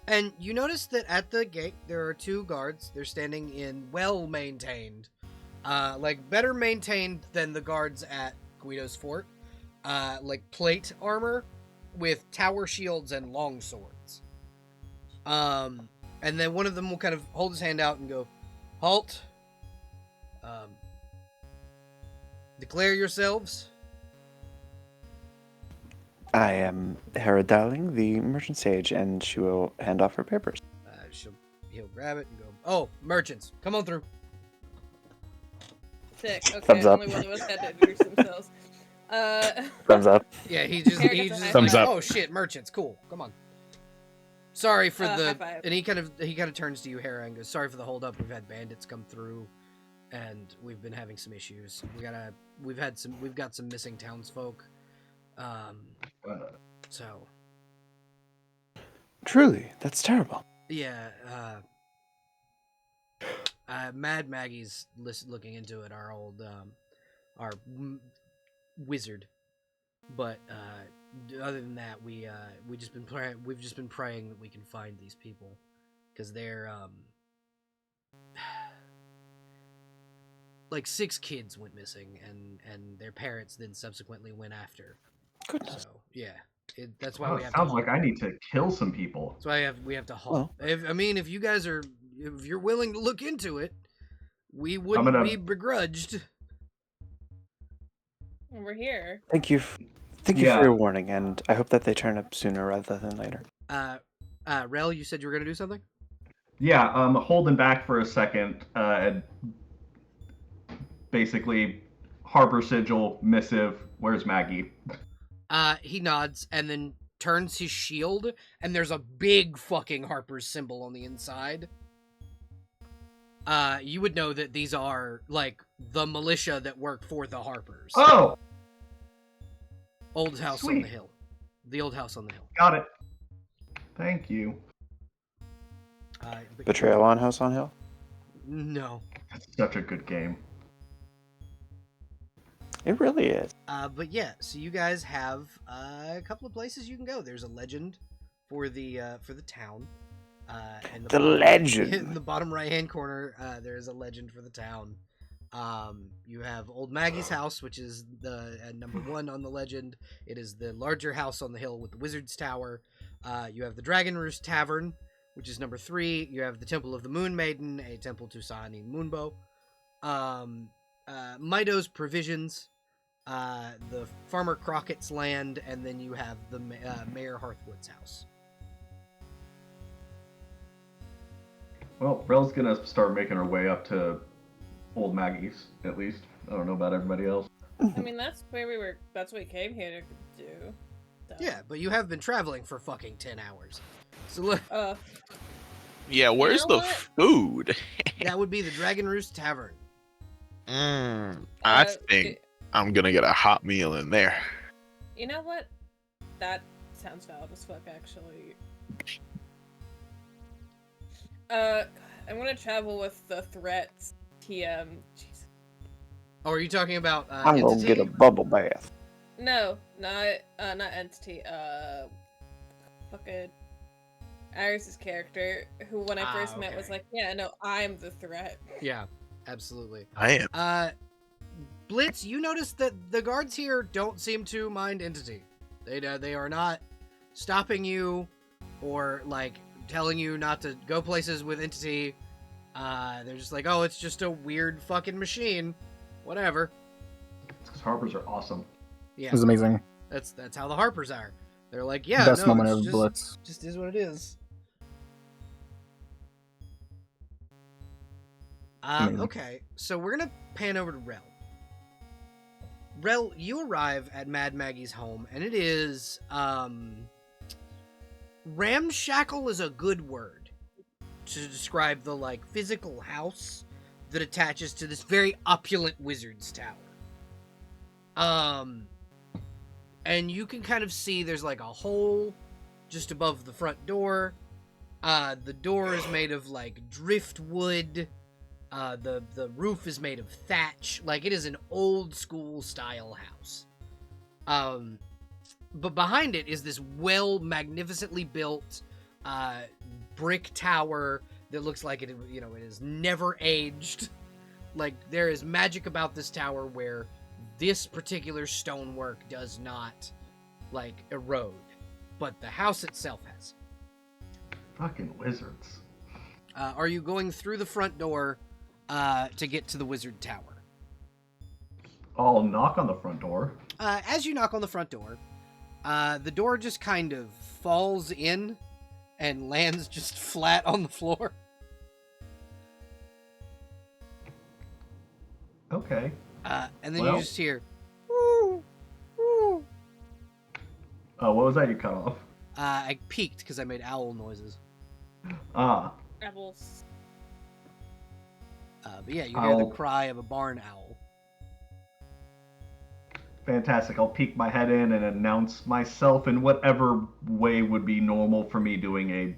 And you notice that at the gate there are 2 guards. They're standing in well-maintained, like better maintained than the guards at Guido's fort, like plate armor with tower shields and long swords. And then one of them will kind of hold his hand out and go, "Halt. Declare yourselves." I am Hera Darling, the merchant sage, and she will hand off her papers. He'll grab it and go, "Oh, merchants, come on through." Sick. Okay, Thumbs up. only one of us had to introduce themselves. Thumbs up. Yeah, he just Hera gets a high Thumbs five. up. Oh shit, merchants, cool. Come on. Sorry for High the five. and he kind of turns to you, Hera, and goes, "Sorry for the holdup. We've had bandits come through, and we've been having some issues. We've got some missing townsfolk. So Truly, that's terrible. yeah, Mad Maggie's looking into it. Our old wizard, but other than that, we've just been praying that we can find these people, because they're like 6 kids went missing, and their parents then subsequently went after. Goodness. So yeah, that's why Wow, we it have. sounds to like I need to kill some people. That's why we have to halt. Well. If you guys are, if you're willing to look into it, we wouldn't be begrudged. We're here. Thank you for your warning, and I hope that they turn up sooner rather than later. Rel, you said you were gonna do something. Yeah, holding back for a second, and basically, harbor sigil, missive, where's Maggie? He nods and then turns his shield, and there's a big fucking Harper's symbol on the inside. You would know that these are, like, the militia that work for the Harpers. Oh! Old house on Sweet. the hill. The old house on the hill. Got it. Thank you. But- Betrayal on House on Hill? No. That's such a good game. It really is. But yeah, so you guys have a couple of places you can go. There's a legend for the town. And The legend. In the bottom right-hand corner, there is a legend for the town. You have Old Maggie's house, which is the number 1 on the legend. It is the larger house on the hill with the Wizard's Tower. You have the Dragon Roost Tavern, which is number 3. You have the Temple of the Moon Maiden, a temple to Sani Moonbow. Mido's Provisions, the Farmer Crockett's land, and then you have the Mayor Hearthwood's house. Well, Rel's gonna start making her way up to Old Maggie's, at least. I don't know about everybody else. I mean, that's what we came here to do. So. Yeah, but you have been traveling for fucking 10 hours. So look, Yeah, where's know the what? food? that would be the Dragon Roost Tavern. I think I'm gonna get a hot meal in there. You know what? That sounds valid as fuck, actually. I'm gonna travel with the threats. TM. Jeez. Oh, are you talking about I'm gonna entity? get a bubble bath. No, not entity. Fucking Iris's character, who when I first met was okay. like, yeah, no, I'm the threat. Yeah, absolutely. I am. Blitz, you notice that the guards here don't seem to mind entity. They are not stopping you or like telling you not to go places with entity. They're just like, oh, it's just a weird fucking machine. Whatever. It's because harbors are awesome. Yeah, It was amazing. that's how the Harpers are. They're like, yeah, Best no, moment it's of just, Blitz. just is what it is. Amazing. Okay, so we're gonna pan over to Rel. Rel, you arrive at Mad Maggie's home, and it is, ramshackle is a good word to describe the, like, physical house that attaches to this very opulent wizard's tower. And you can kind of see there's, like, a hole just above the front door. The door is made of, like, driftwood. The roof is made of thatch. Like, it is an old school style house. But behind it is this magnificently built, brick tower that looks like it is never aged. Like, there is magic about this tower where this particular stonework does not, like, erode. But the house itself has. Fucking wizards. Are you going through the front door to get to the wizard tower? I'll knock on the front door. As you knock on the front door, the door just kind of falls in and lands just flat on the floor. Okay. And then Well. you just hear, "Woo, woo." What was that you cut off? I peeked because I made owl noises. Ah. Rebels. But yeah, you hear the Owl. cry of a barn owl. Fantastic. I'll peek my head in and announce myself in whatever way would be normal for me doing a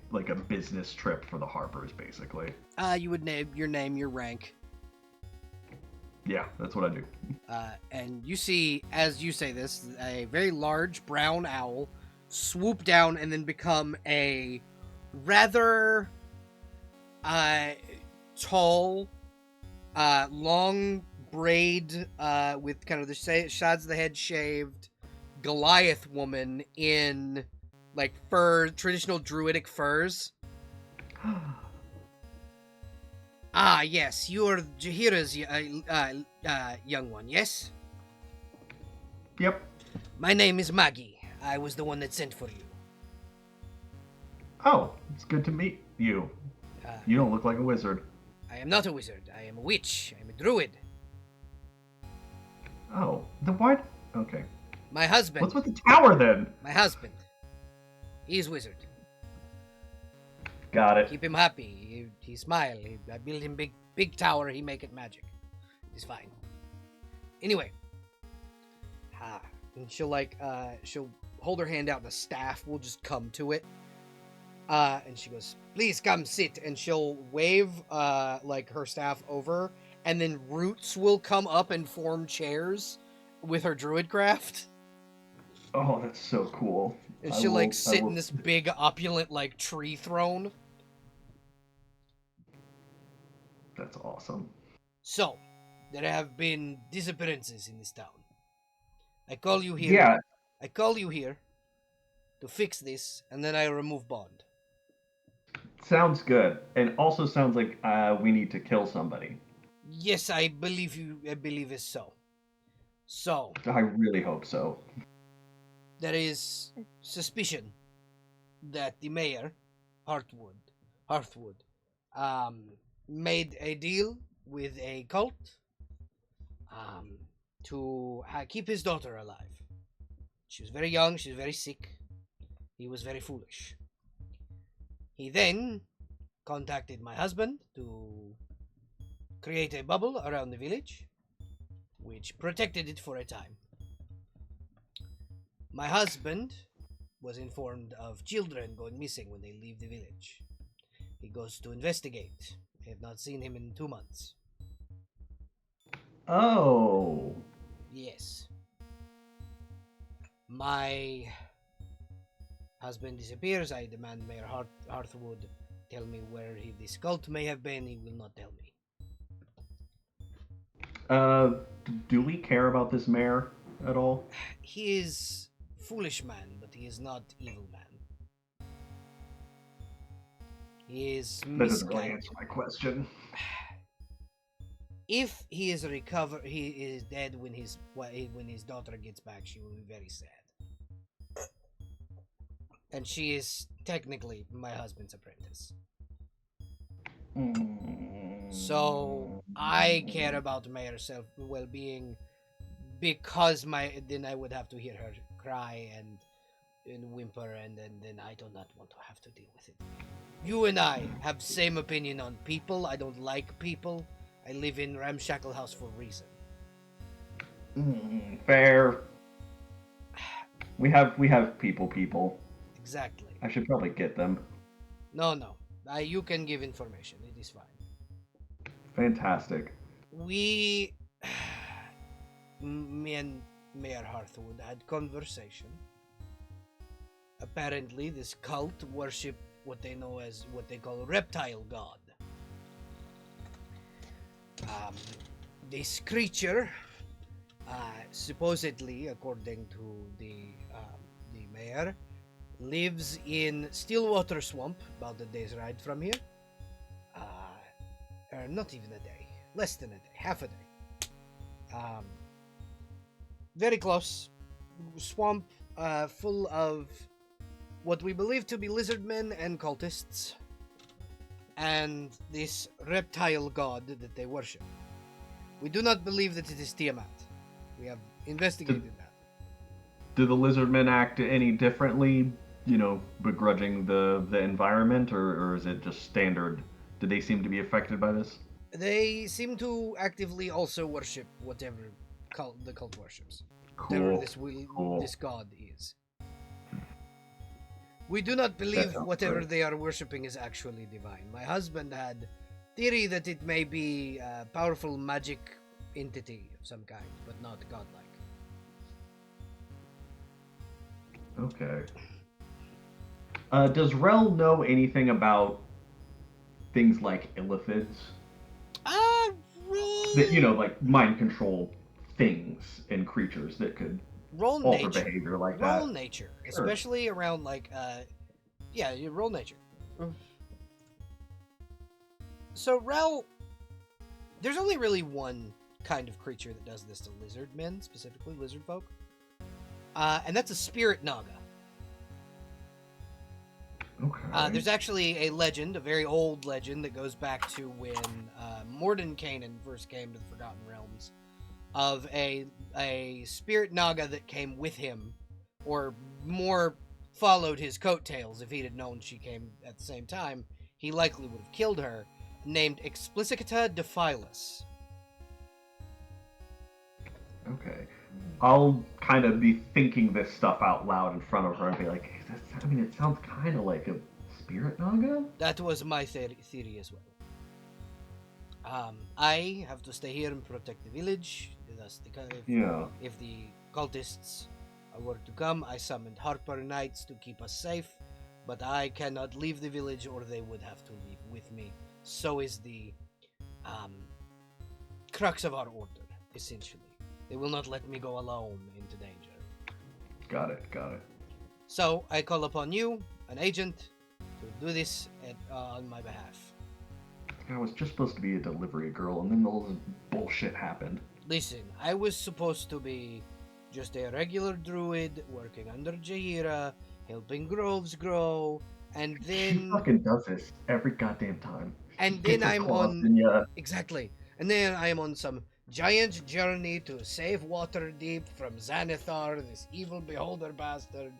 business trip for the Harpers, basically. You would name your rank. Yeah, that's what I do. And you see, as you say this, a very large brown owl swoop down and then become a rather tall, long braid with kind of the sides of the head shaved Goliath woman in like traditional druidic furs. Ah, yes, you're Jahira's young one, yes? Yep. My name is Maggie. I was the one that sent for you. Oh, it's good to meet you. You don't look like a wizard. I am not a wizard. I am a witch. I am a druid. Oh, then why? Okay. My husband. What's with the tower then? My husband. He's wizard. Got it. Keep him happy. He smile. I build him big tower. He make it magic. He's fine. Anyway. And she'll hold her hand out and the staff will just come to it. And she goes, please come sit. And she'll wave, her staff over. And then roots will come up and form chairs with her druid craft. Oh, that's so cool. And she'll, sit in this big, opulent, tree throne. That's awesome. So, there have been disappearances in this town. I call you here. Yeah. I call you here to fix this, and then I remove Bond. Sounds good. And also sounds like we need to kill somebody. Yes, I believe it's so. So, I really hope so. there is suspicion that the mayor, Hearthwood, made a deal with a cult to keep his daughter alive. She was very young, she was very sick. He was very foolish. He then contacted my husband to create a bubble around the village, which protected it for a time. My husband was informed of children going missing when they leave the village. He goes to investigate. I have not seen him in 2 months. Oh. Yes. My husband disappears. I demand Mayor Hearthwood tell me where this cult may have been. He will not tell me. Do we care about this mayor at all? He is foolish man, but he is not evil man. He is That doesn't really misguided. answer my question. If he is recovered, he is dead when his daughter gets back. She will be very sad. And she is technically my husband's apprentice. So I care about Mayor's well-being because then I would have to hear her cry and whimper, and then I do not want to have to deal with it. You and I have same opinion on people. I don't like people. I live in Ramshackle House for a reason. Fair. We have people. Exactly. I should probably get them. No. You can give information. It is fine. Fantastic. Me and Mayor Hearthwood had conversation. Apparently, this cult worship what they call reptile god. This creature, supposedly, according to the mayor, lives in Stillwater Swamp, about a day's ride from here. Or not even a day, less than a day, half a day. Very close. Swamp full of what we believe to be lizard men and cultists, and this reptile god that they worship. We do not believe that it is Tiamat. We have investigated that. Do the lizard men act any differently, begrudging the environment, or is it just standard? Do they seem to be affected by this? They seem to actively also worship whatever the cult worships. Cool. Whatever this god is. We do not believe whatever they are worshipping is actually divine. My husband had theory that it may be a powerful magic entity of some kind, but not godlike. Okay. Does Rel know anything about things like illithids? That, like mind control things and creatures that could roll alter nature. behavior like that. Roll nature, especially around you roll nature. So Rel, there's only really one kind of creature that does this to lizard men, specifically lizard folk, and that's a spirit naga. Okay. There's actually a legend, a very old legend that goes back to when Mordenkainen first came to the Forgotten Realms, of a spirit naga that came with him, or more followed his coattails. If he'd have known she came at the same time, he likely would have killed her, named Explicita Defilus. Okay. I'll kind of be thinking this stuff out loud in front of her and be like, it sounds kind of like a spirit naga? That was my theory as well. I have to stay here and protect the village. If the cultists were to come, I summoned Harper Knights to keep us safe, but I cannot leave the village or they would have to leave with me. So is the crux of our order, essentially. They will not let me go alone into danger. Got it. So I call upon you, an agent, to do this on my behalf. I was just supposed to be a delivery girl, and then all this bullshit happened. Listen, I was supposed to be just a regular druid working under Jaira, helping groves grow, and then She fucking does this every goddamn time. And then I'm on exactly, and then I am on some giant journey to save Waterdeep from Xanathar, this evil beholder bastard.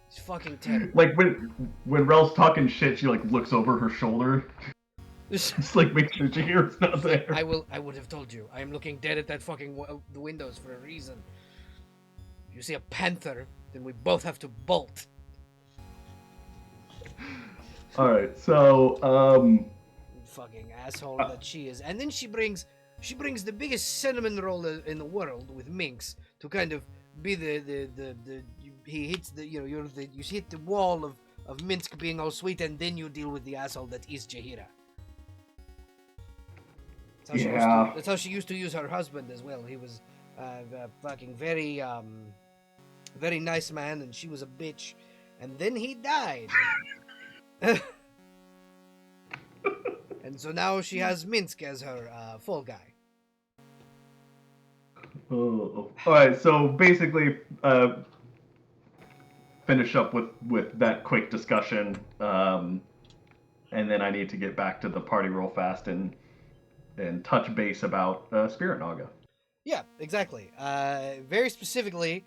It's fucking terrible. Like when Rel's talking shit, she looks over her shoulder. Just make sure Jahir's not there. I would have told you. I am looking dead at that fucking the windows for a reason. If you see a panther, then we both have to bolt. Alright, so, fucking asshole that she is. And then she brings the biggest cinnamon roll in the world with minks to kind of be he hits the you hit the wall of Minsk being all sweet, and then you deal with the asshole that is Jahira. That's how she used to use her husband as well. He was fucking very very nice man, and she was a bitch, and then he died. And so now she has Minsk as her fall guy. Oh. All right, so basically, finish up with that quick discussion, and then I need to get back to the party real fast and touch base about Spirit Naga. Yeah, exactly. Very specifically,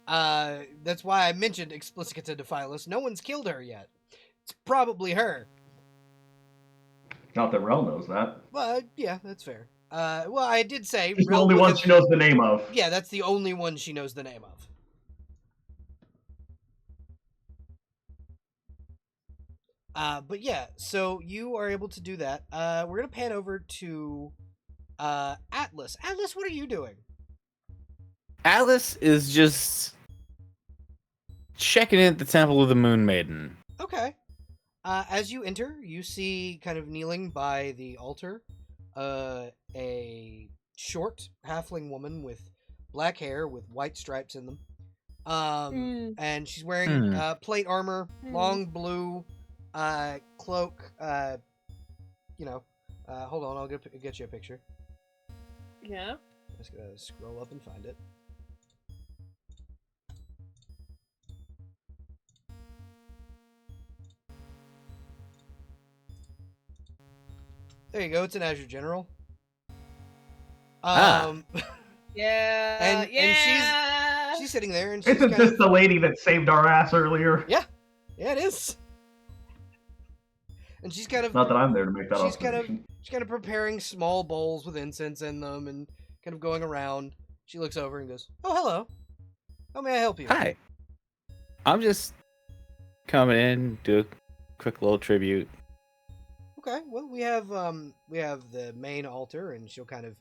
that's why I mentioned Explicita Defilis. No one's killed her yet. It's probably her. Not that Rel knows that. Well, yeah, that's fair. Well, I did say It's the only one she knows the name of. Yeah, that's the only one she knows the name of. But yeah, so you are able to do that. We're gonna pan over to Atlas. Atlas, what are you doing? Atlas is just checking in at the Temple of the Moon Maiden. Okay. As you enter, you see kind of kneeling by the altar, a short halfling woman with black hair with white stripes in them. And she's wearing plate armor, long blue cloak. Hold on, I'll get you a picture. Yeah. I'm just gonna scroll up and find it. There you go. It's an Azure General. Yeah. And she's sitting there, and she's Isn't this the lady that saved our ass earlier? Yeah, it is. And she's kind of Not that I'm there to make that observation. she's kind of preparing small bowls with incense in them, and kind of going around. She looks over and goes, "Oh, hello. How may I help you?" Hi. I'm just coming in, do a quick little tribute. Okay, well, we have the main altar, and she'll kind of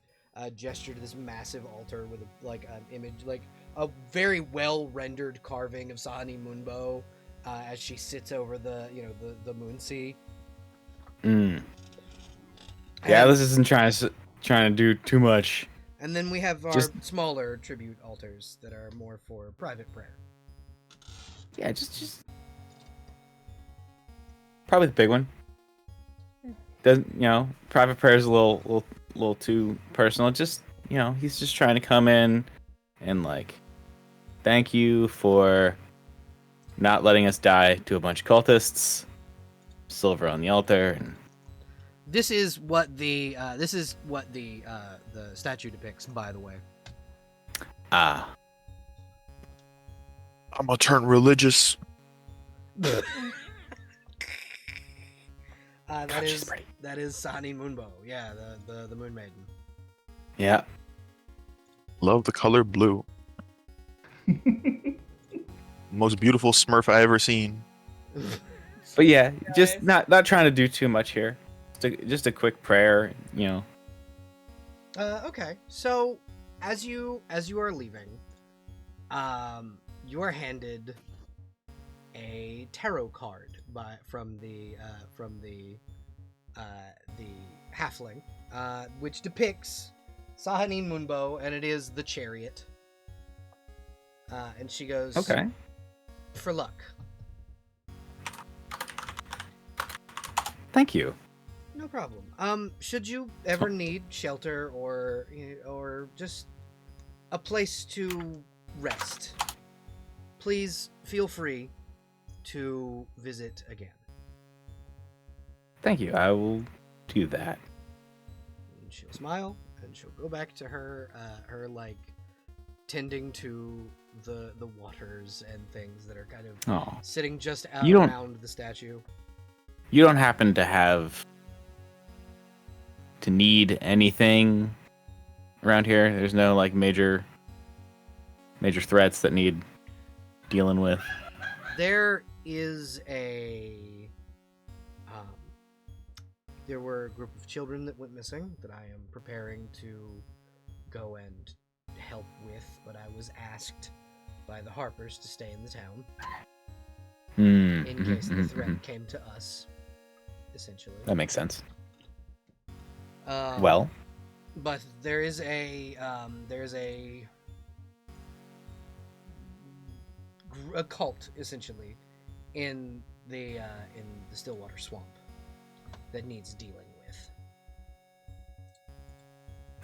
gesture to this massive altar with an image, like a very well rendered carving of Sahani Moonbow as she sits over the moon sea. Yeah, this isn't trying to do too much. And then we have our smaller tribute altars that are more for private prayer. Yeah, just probably the big one. Doesn't private prayer is a little too personal. Just he's just trying to come in and thank you for not letting us die to a bunch of cultists. Silver on the altar. And this is what the statue depicts, by the way. I'm gonna turn religious. That is Sahani Moonbow. Yeah, the Moon Maiden. Yeah. Love the color blue. Most beautiful Smurf I ever seen. But yeah, just not trying to do too much here. Just a quick prayer, Okay, so as you are leaving, you are handed a tarot card from the halfling, which depicts Sahanin Moonbow, and it is the Chariot. And she goes, "Okay, for luck." Thank you. No problem. Should you ever need shelter or just a place to rest, please feel free to visit again. Thank you. I will do that. And she'll smile, and she'll go back to her tending to the waters and things that are kind of sitting just around the statue. You don't happen to need anything around here? There's no major threats that need dealing with? There is a there were a group of children that went missing that I am preparing to go and help with, but I was asked by the Harpers to stay in the town in case the threat came to us, essentially. That makes sense. Well, but there's a cult essentially in the Stillwater Swamp that needs dealing with.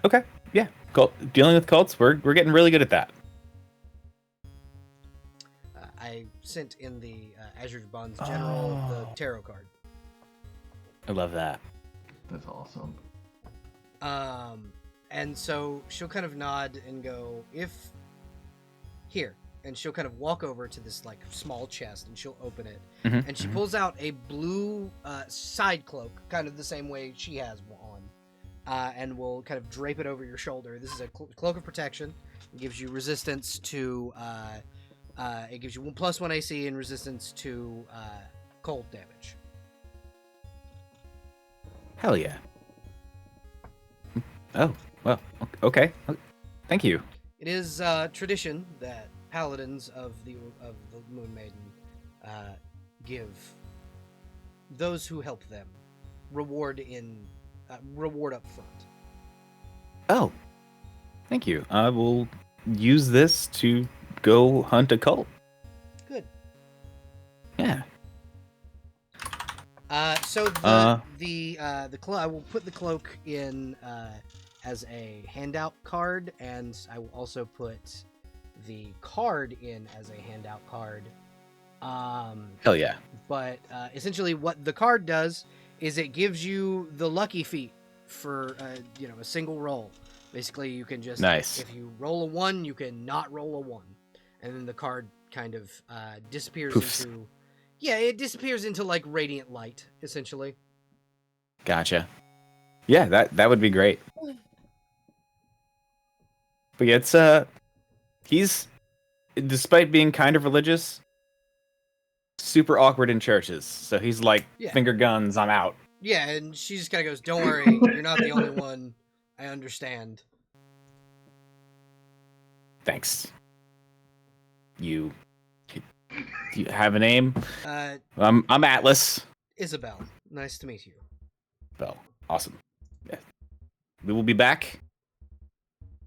Okay, yeah, dealing with cults, we're getting really good at that. I sent in the Azure Bonds General the tarot card. I love that. That's awesome. And so she'll kind of nod and go, here, and she'll kind of walk over to this like small chest and she'll open it, and she pulls out a blue side cloak, kind of the same way she has on, and will kind of drape it over your shoulder. This is a cloak of protection. It gives you resistance to it gives you +1 AC and resistance to cold damage. Hell yeah. Oh, well, okay. Thank you. It is tradition that paladins of the Moon Maiden give those who help them reward up front. Oh, thank you. I will use this to go hunt a cult. Good. Yeah. So I will put the cloak in as a handout card, and I will also put the card in as a handout card. Hell yeah. But essentially, what the card does is it gives you the lucky feat for a single roll. Basically, you can just if you roll a 1, you can not roll a 1, and then the card kind of disappears into. Yeah, it disappears into like radiant light, essentially. Gotcha. Yeah, that would be great. But yeah, it's he's, despite being kind of religious, super awkward in churches. So he's like, finger guns, I'm out. Yeah, and she just kind of goes, "Don't worry, you're not the only one. I understand." Thanks. You have a name? I'm Atlas. Isabel. Nice to meet you. Belle. Awesome. Yeah. We will be back.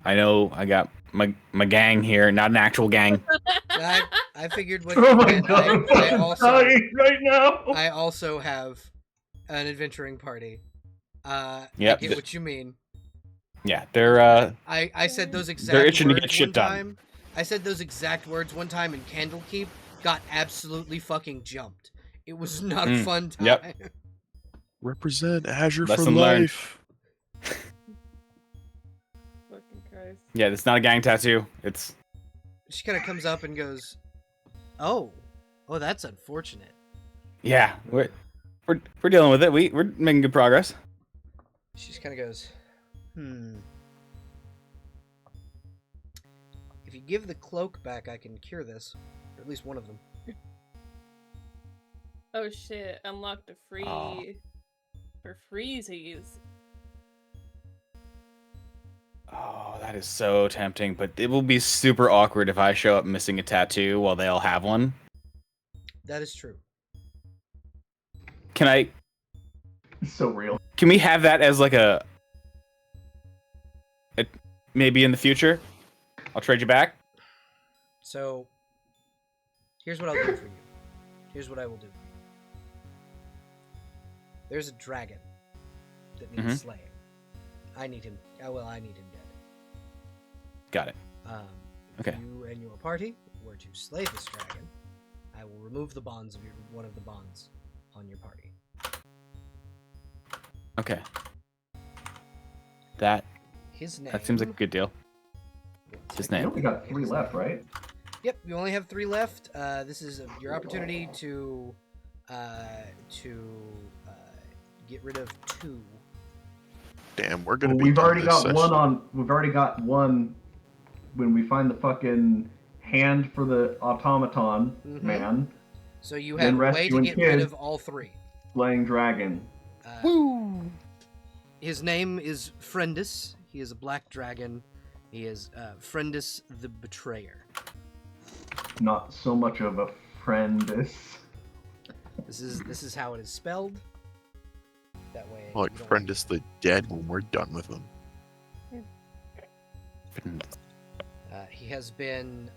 I know I got my gang here, not an actual gang. I figured what Oh my god, I'm dying right now. I also have an adventuring party. I get what you mean. Yeah, they're I said those exact they're itching words to get shit one done. time. I said those exact words one time, and Candlekeep got absolutely fucking jumped. It was not a fun time. Yep. Represent Azure Lesson for learned. life. Fucking Christ. Yeah, it's not a gang tattoo. It's. She kind of comes up and goes, "Oh, that's unfortunate." Yeah, we're dealing with it. We're making good progress. She just kind of goes, If you give the cloak back, I can cure this, or at least one of them." Oh shit! Unlocked a free for freezies. Oh, that is so tempting, but it will be super awkward if I show up missing a tattoo while they all have one. That is true. Can I? It's so real. Can we have that as like a maybe in the future? I'll trade you back. So, here's what I'll do for you. Here's what I will do. There's a dragon that needs slaying. I need him. I need him dead. Got it. Okay. If you and your party were to slay this dragon, I will remove the bonds of one of the bonds on your party. Okay. That His name. that seems like a good deal. His We name. only got 3 left, right? Yep, you only have 3 left. This is your opportunity to get rid of 2. Damn, we're gonna Well, be. we've done already this got session. one on. We've already got one. When we find the fucking hand for the automaton man, So you Then have a way to rescuing get rid kids. of all 3. slaying dragon. Woo! His name is Friendus. He is a black dragon. He is Friendus the Betrayer. Not so much of a friend. This is how it is spelled. That way. Like, you don't- friend is the dead when we're done with them. He has been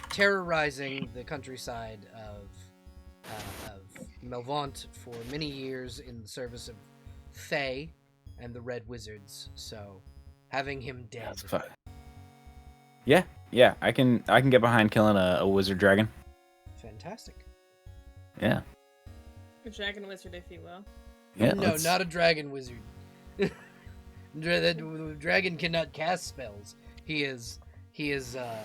terrorizing the countryside of Melvant for many years in the service of Fae and the Red Wizards. So, having him dead. That's fine. Yeah, I can get behind killing a wizard dragon. Fantastic. Yeah. A dragon wizard, if you will. Yeah. No, not a dragon wizard. The dragon cannot cast spells. He is a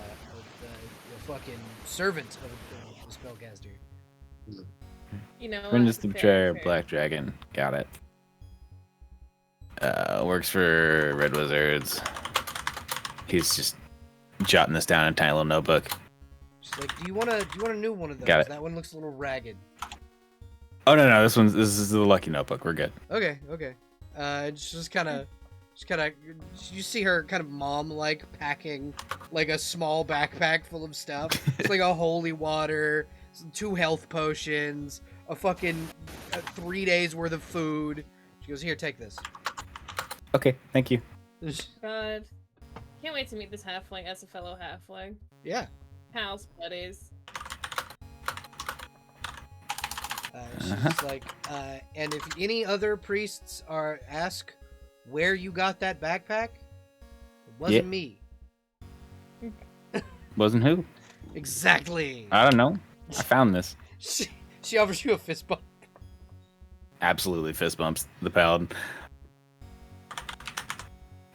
fucking servant of a spellcaster. You know, Friendus the fair, Betrayer, fair. black dragon. Got it. Works for Red Wizards. He's just jotting this down in a tiny little notebook. Just like, do you want a new one of those? Got it. That one looks a little ragged. Oh no, this is the lucky notebook. We're good. Okay. Just kind of, you see her kind of mom-like packing like a small backpack full of stuff. It's like a holy water, 2 health potions, a fucking 3 days worth of food. She goes, "Here, take this." Okay, thank you. God. Can't wait to meet this halfling as a fellow halfling. Yeah. House buddies. She's just like, and if any other priests ask where you got that backpack, it wasn't Yeah. me. Wasn't who? Exactly. I don't know. I found this. She offers you a fist bump. Absolutely fist bumps the paladin.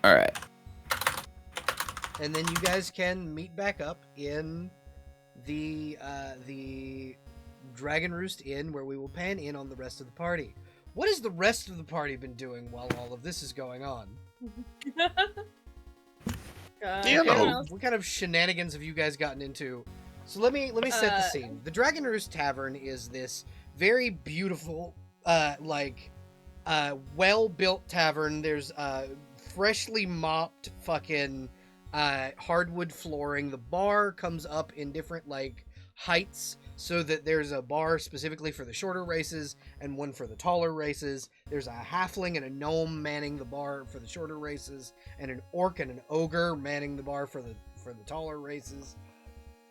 All right. And then you guys can meet back up in the Dragon Roost Inn, where we will pan in on the rest of the party. What has the rest of the party been doing while all of this is going on? God. Yeah, no. What kind of shenanigans have you guys gotten into? So let me set the scene. The Dragon Roost Tavern is this very beautiful, well-built tavern. There's freshly mopped fucking hardwood flooring. The bar comes up in different heights, so that there's a bar specifically for the shorter races and one for the taller races. There's a halfling and a gnome manning the bar for the shorter races, and an orc and an ogre manning the bar for the taller races.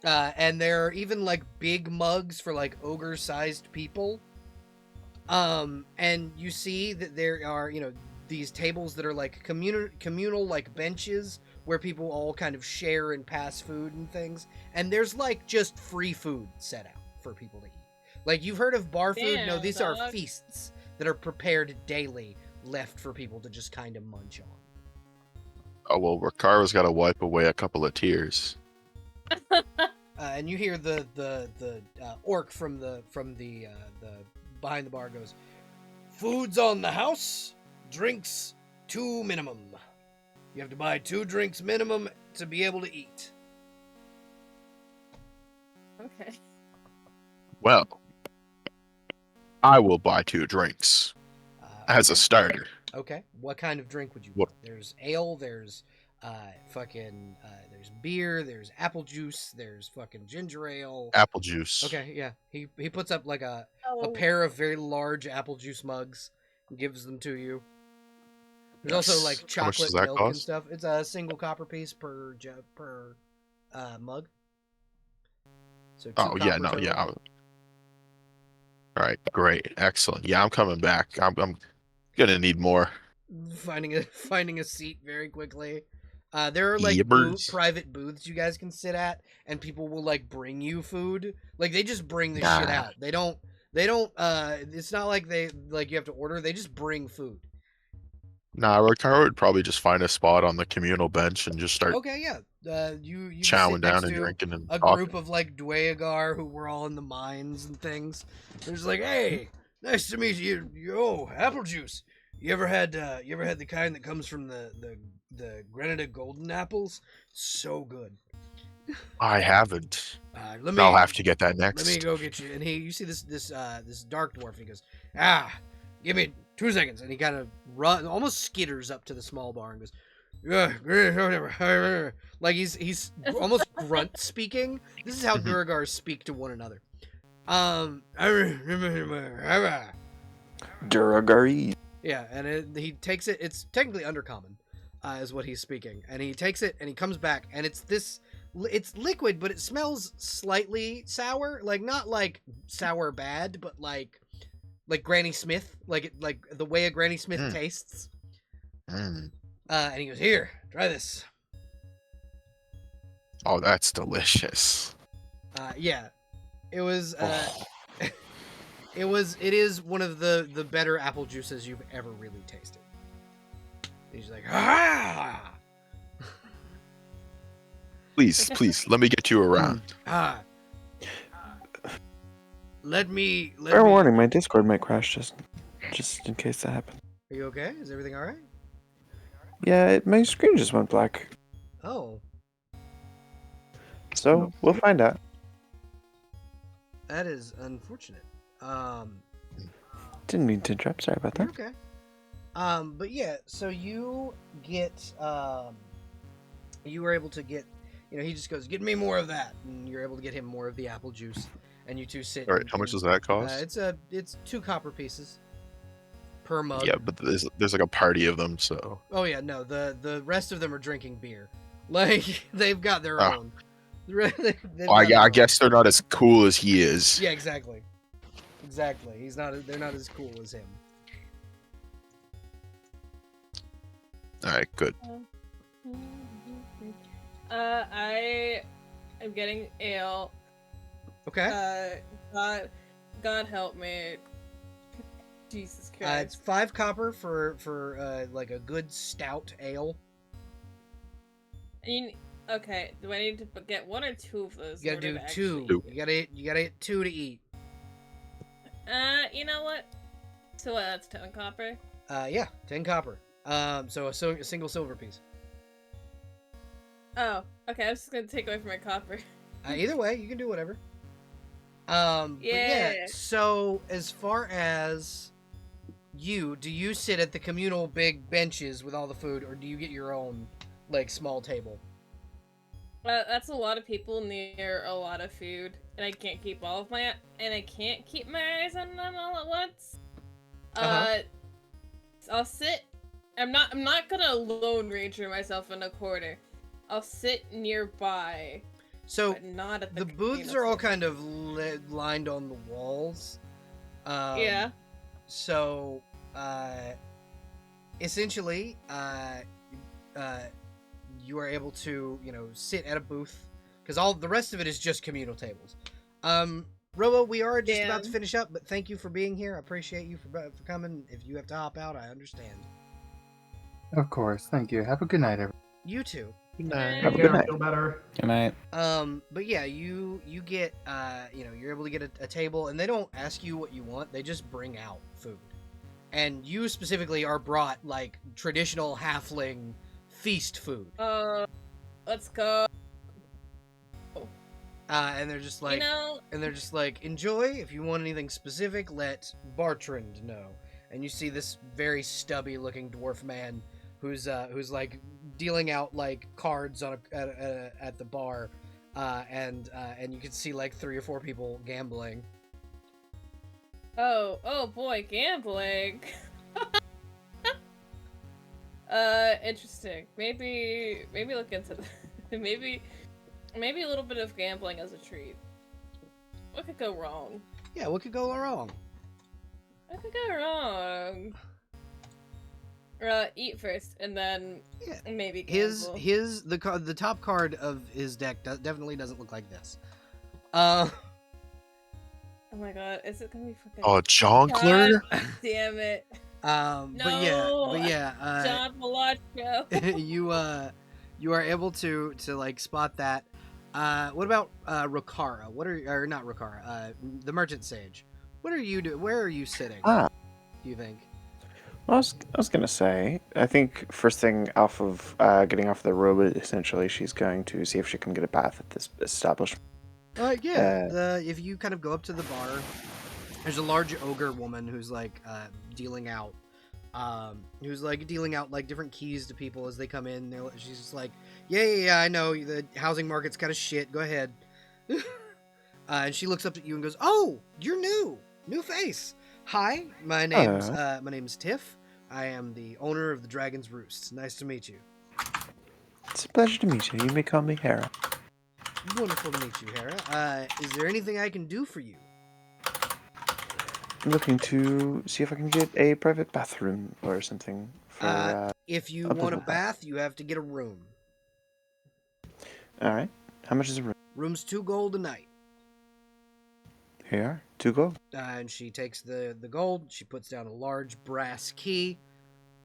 And there are even big mugs for ogre-sized people. And you see that there are these tables that are communal benches where people all kind of share and pass food and things. And there's just free food set out for people to eat. You've heard of bar food? No, Damn, these dog. are feasts that are prepared daily, left for people to just kind of munch on. Oh well, Ricara's got to wipe away a couple of tears. And you hear the orc from the behind the bar goes, "Food's on the house, drinks 2 minimum. You have to buy 2 drinks minimum to be able to eat." Okay. Well, I will buy 2 drinks as a starter. Okay. What kind of drink would you What- want? There's ale, there's there's beer, there's apple juice, there's fucking ginger ale. Apple juice. Okay, yeah. He puts up a Oh, pair of very large apple juice mugs and gives them to you. There's also Yes. How much chocolate does that milk and cost? stuff. It's a single copper piece per mug. So 2 Oh yeah, copper no, total. yeah. All right, great, excellent. Yeah, I'm coming back. I'm gonna need more. Finding a seat very quickly. There are Yeah, birds. private booths you guys can sit at, and people will bring you food. They just bring the shit Nah. out. They don't. It's not like they you have to order. They just bring food. Nah, Ricara would probably just find a spot on the communal bench and just start Okay, yeah. You can sit chowing down next and to drinking and a talking. group of Dweagar who were all in the mines and things. They're just "Hey, nice to meet you. Oh, apple juice. You ever had the kind that comes from the Grenada golden apples? So good." I haven't. Let me. I'll have to get that Let me next. go get you. And you see this dark dwarf, and he goes, give me 2 seconds. And he kind of almost skitters up to the small bar and goes, like he's almost grunt speaking. This is how Duragars speak to one another. Duragari. Yeah, and he takes it. It's technically undercommon, is what he's speaking. And he takes it, and he comes back, and it's liquid, but it smells slightly sour. Like not like sour bad, but like Granny Smith, like the way a Granny Smith tastes. And he goes, "Here, try this." Oh, that's delicious. Yeah, it was. It is one of the better apple juices you've ever really tasted. He's like, ah. Please, let me get you around. Let me. Fair warning, my Discord might crash just in case that happens. Are you okay? Is everything all right? Yeah, my screen just went black. Oh, So we'll find out. that is unfortunate. Didn't mean to interrupt. Sorry about You're that. okay. But yeah, so you get, you were able to get, he just goes, "Get me more of that," and you're able to get him more of the apple juice, and you two sit. All right, how much does that cost? It's 2 copper pieces per mug. Yeah, but there's like a party of them, so. Oh yeah, no, the rest of them are drinking beer. Like they've got their Ah. own. They've Well, got their I own. guess they're not as cool as he is. Yeah, exactly. Exactly. They're not as cool as him. All right, good. I am getting ale. Okay. God help me. Jesus It's Christ. 5 copper for like a good stout ale. Okay, do I need to get 1 or 2 of those? You gotta in do order to 2. actually- You gotta hit 2 to eat. You know what? So what, that's 10 copper? Yeah, 10 copper. So a single silver piece. Oh, okay, I was just gonna take away from my copper. Either way, you can do whatever. But yeah. Yeah. So as far as do you sit at the communal big benches with all the food, or do you get your own like small table? That's a lot of people near a lot of food, and I can't keep my eyes on them all at once. I'll sit. I'm not gonna Lone Ranger myself in a corner. I'll sit nearby. So But not at the the booths communal are all table. kind of lined on the walls. Yeah. So, essentially, you are able to, sit at a booth because all the rest of it is just communal tables. Robo, we are just about to Damn. finish up, but thank you for being here. I appreciate you for coming. If you have to hop out, I understand. Of course. Thank you. Have a good night, everyone. You too. Good Have a Yeah, good night. feel better. Good night. But yeah, you get, you're able to get a table, and they don't ask you what you want. They just bring out food, and you specifically are brought like traditional halfling feast food. Let's go. And they're just like, enjoy. If you want anything specific, let Bartrand know. And you see this very stubby-looking dwarf man who's like dealing out like cards on at the bar, and you can see like 3 or 4 people gambling. Oh boy, gambling. Interesting. Maybe look into that. maybe a little bit of gambling as a treat. What could go wrong? Yeah, what could go wrong? What could go wrong? Eat first, and then maybe gamble. The top card of his deck definitely doesn't look like this. Oh my god, is it gonna be fucking? Oh, Jonkler? God damn it! But yeah, John Malaccio. you are able to like spot that. What about Rokara? Or not Rokara? The Merchant Sage. What are you doing? Where are you sitting? Ah. Do you think? Well, I was gonna say, I think first thing off of getting off the robot, essentially, she's going to see if she can get a bath at this establishment. If you kind of go up to the bar, there's a large ogre woman who's like dealing out like different keys to people as they come in. She's just like, yeah, I know the housing market's kind of shit. Go ahead. And she looks up at you and goes, "Oh, you're new face. Hi, my name's Tiff. I am the owner of the Dragon's Roost. Nice to meet you." It's a pleasure to meet you. You may call me Hera. Wonderful to meet you, Hera. Is there anything I can do for you? I'm looking to see if I can get a private bathroom or something for. If you up want a in the house. bath, you have to get a room. All right. How much is a room? Room's 2 gold a night. Here, 2 gold. And she takes the gold. She puts down a large brass key.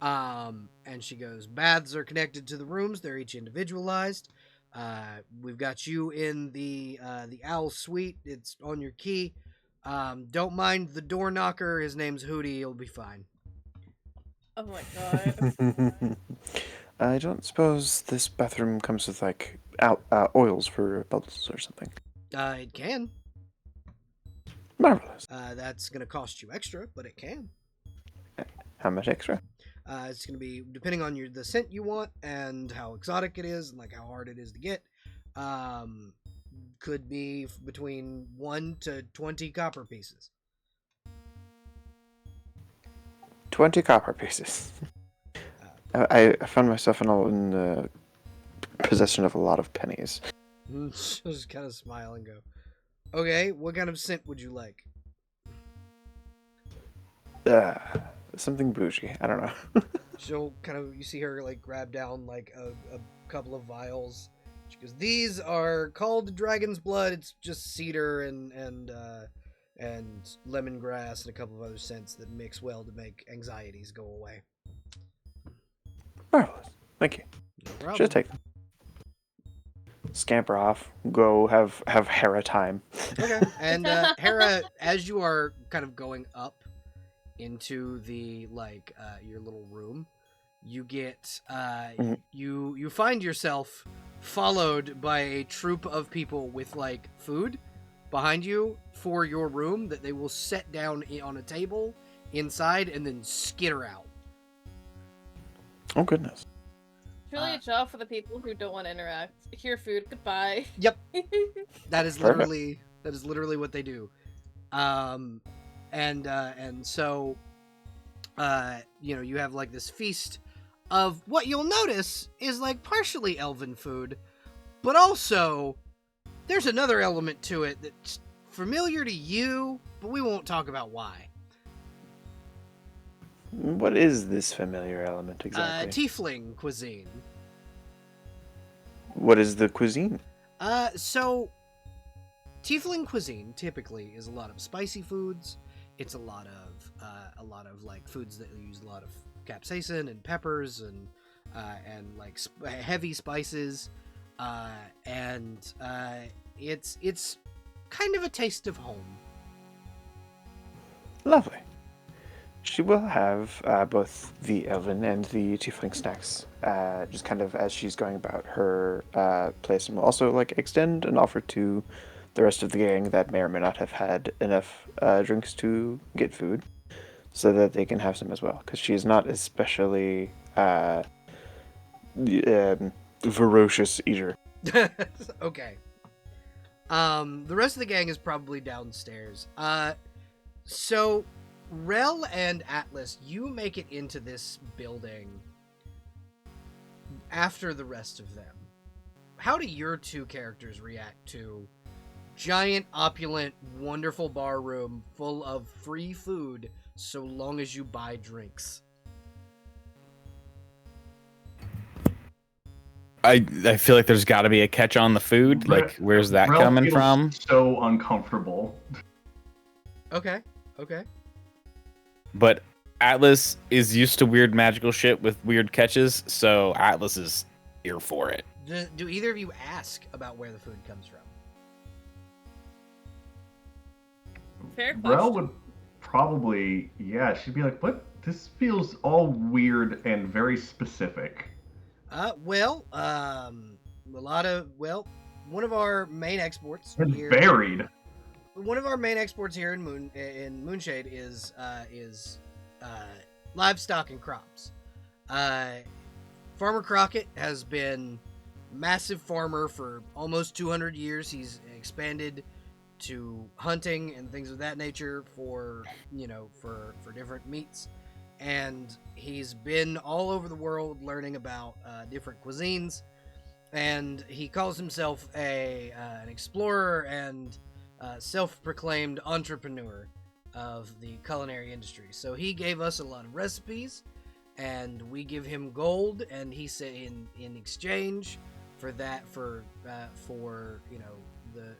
And she goes, "Baths are connected to the rooms. They're each individualized. We've got you in the owl suite. It's on your key. Don't mind the door knocker. His name's Hootie. He'll be fine." Oh my god. I don't suppose this bathroom comes with like oils for bubbles or something. It can. Marvelous. That's gonna cost you extra, but it can. How much extra? It's gonna be depending on the scent you want and how exotic it is and like how hard it is to get. Could be between 1 to 20 copper pieces. 20 copper pieces. I found myself in the possession of a lot of pennies. She'll just kind of smile and go, "Okay, what kind of scent would you like?" Something bougie. I don't know. She'll kind of, you see her like grab down like a couple of vials. She goes, "These are called Dragon's Blood. It's just cedar and lemongrass and a couple of other scents that mix well to make anxieties go away." Marvelous. Thank you. No problem. Should take them. Scamper off. Go have Hera time. Okay. And Hera, as you are kind of going up into the your little room, you get you find yourself followed by a troop of people with like food behind you for your room that they will set down on a table inside and then skitter out. Oh goodness. Truly a job for the people who don't want to interact. Here, food. Goodbye. Yep. That is Perfect. literally what they do. And so you have like this feast of what you'll notice is like partially elven food, but also there's another element to it that's familiar to you, but we won't talk about why. What is this familiar element exactly? Tiefling cuisine. What is the cuisine? So Tiefling cuisine typically is a lot of spicy foods. It's a lot of like foods that use a lot of capsaicin and peppers and like heavy spices, and it's kind of a taste of home. Lovely. She will have both the elven and the tiefling snacks, just kind of as she's going about her place, and will also like extend an offer to the rest of the gang that may or may not have had enough drinks to get food, so that they can have some as well. Because she is not especially ferocious eater. Okay. The rest of the gang is probably downstairs. So Rel and Atlas, you make it into this building after the rest of them. How do your two characters react to giant, opulent, wonderful bar room full of free food so long as you buy drinks? I feel like there's got to be a catch on the food. Like, where's that Rel coming feels from? So uncomfortable. Okay. But Atlas is used to weird magical shit with weird catches, so Atlas is here for it. Do either of you ask about where the food comes from? Fair question. Rel would probably, she'd be like, "What? This feels all weird and very specific." one of our main exports It's here. varied. One of our main exports here in Moonshade is livestock and crops. Farmer Crockett has been massive farmer for almost 200 years. He's expanded to hunting and things of that nature for different meats, and he's been all over the world learning about different cuisines, and he calls himself an explorer and self-proclaimed entrepreneur of the culinary industry. So he gave us a lot of recipes, and we give him gold, and he said in exchange for that, for the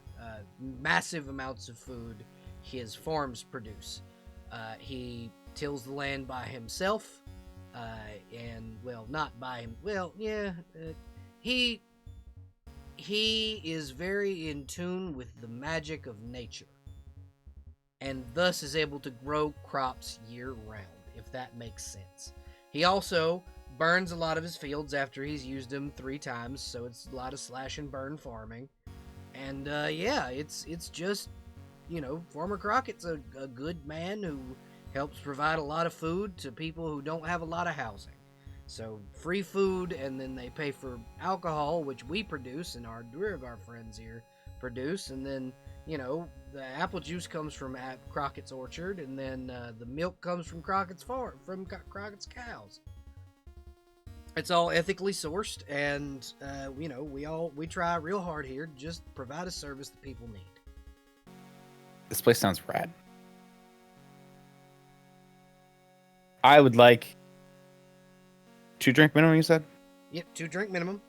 massive amounts of food his farms produce. He tills the land by himself, and not by him. He is very in tune with the magic of nature, and thus is able to grow crops year round, if that makes sense. He also burns a lot of his fields after he's used them 3 times, so it's a lot of slash and burn farming. And it's just, Farmer Crockett's a good man who helps provide a lot of food to people who don't have a lot of housing. So free food, and then they pay for alcohol, which we produce, and our Duergar friends here produce, and then the apple juice comes from Crockett's orchard, and then the milk comes from Crockett's farm, from Crockett's cows. It's all ethically sourced, and we try real hard here to just provide a service that people need. This place sounds rad. I would like 2 drink minimum, you said? Yep, 2 drink minimum.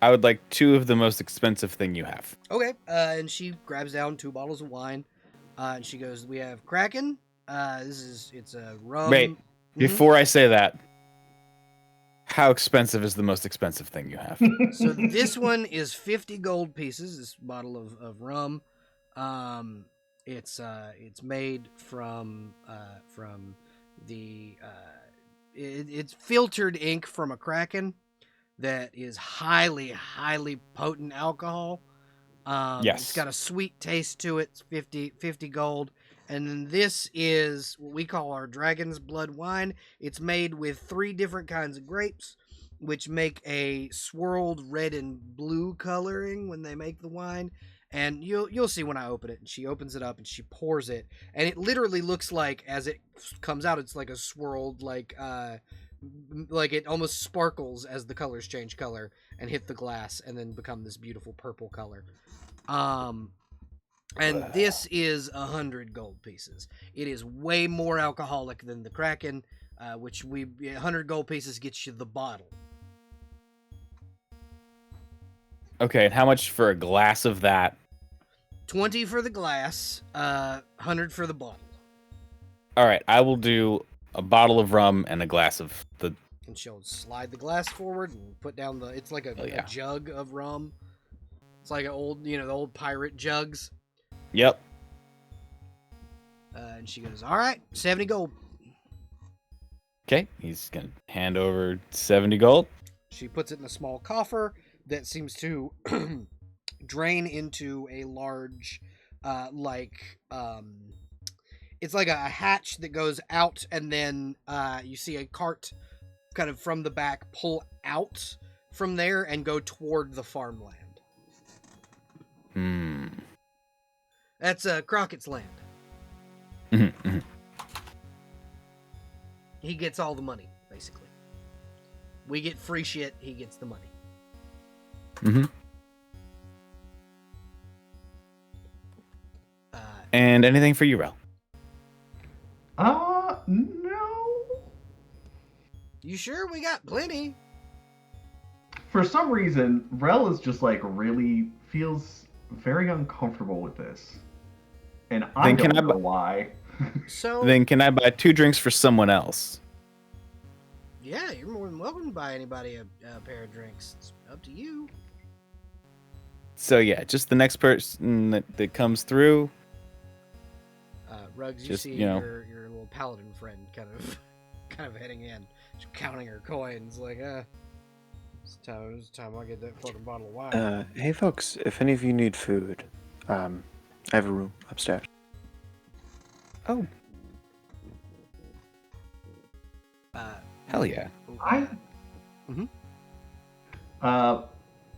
I would like 2 of the most expensive thing you have. Okay, and she grabs down 2 bottles of wine, and she goes, "We have Kraken. It's a rum." Wait, before I say that, how expensive is the most expensive thing you have? So this one is 50 gold pieces. This bottle of rum. It's made from the it's filtered ink from a kraken that is highly, highly potent alcohol. Yes. It's got a sweet taste to it. It's 50 gold. And then this is what we call our Dragon's Blood wine. It's made with 3 different kinds of grapes, which make a swirled red and blue coloring when they make the wine. And you'll see when I open it. And she opens it up and she pours it, and it literally looks like, as it comes out, it's like a swirled, like it almost sparkles as the colors change color and hit the glass, and then become this beautiful purple color. And this is 100 gold pieces. It is way more alcoholic than the Kraken, which 100 gold pieces gets you the bottle. Okay, and how much for a glass of that? 20 for the glass, 100 for the bottle. All right, I will do a bottle of rum and a glass of the... And she'll slide the glass forward and put down it's like a jug of rum. It's like an old, the old pirate jugs. Yep. And she goes, "All right, 70 gold." Okay, he's going to hand over 70 gold. She puts it in a small coffer that seems to drain into a large, it's like a hatch that goes out, and then you see a cart kind of from the back pull out from there and go toward the farmland. That's Crockett's land. Mm-hmm. He gets all the money, basically. We get free shit, he gets the money. Mm-hmm. And anything for you, Rel? No. You sure? We got plenty. For some reason, Rel is just really feels very uncomfortable with this. And I don't know why. So then can I buy 2 drinks for someone else? Yeah, you're more than welcome to buy anybody a pair of drinks. It's up to you. So yeah, just the next person that comes through. Ruggs, you see your little paladin friend kind of heading in, just counting her coins, like It's time I get that fucking bottle of wine. Hey folks, if any of you need food, I have a room upstairs. Oh, hell yeah. I. Mhm.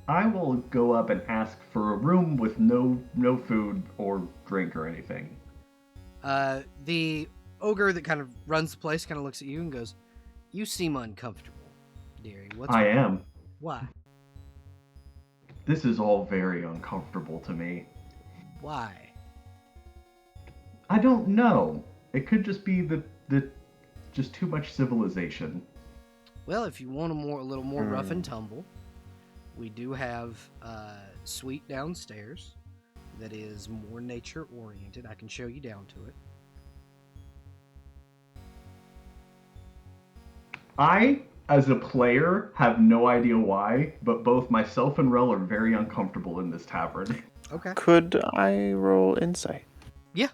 I will go up and ask for a room with no food or drink or anything. The ogre that kind of runs the place kind of looks at you and goes, "You seem uncomfortable, dearie. What's I wrong? am. Why? This is all very uncomfortable to me. Why? I don't know. It could just be the just too much civilization. Well, if you want a little more rough and tumble, we do have a suite downstairs that is more nature oriented. I can show you down to it. I, as a player, have no idea why, but both myself and Rel are very uncomfortable in this tavern. Okay. Could I roll insight? Yeah.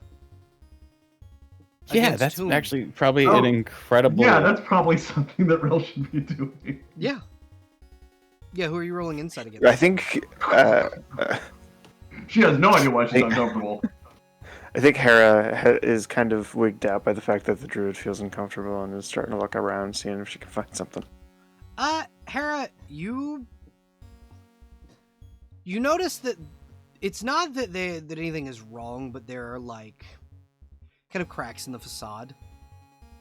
Yeah, Against that's whom? actually probably Oh, an incredible. Yeah, that's probably something that Rel should be doing. Yeah. Yeah, who are you rolling inside against? I think She has no idea why she's Hey. uncomfortable. I think Hera is kind of wigged out by the fact that the druid feels uncomfortable and is starting to look around, seeing if she can find something. Hera, you notice that it's not that that anything is wrong, but there are like kind of cracks in the facade.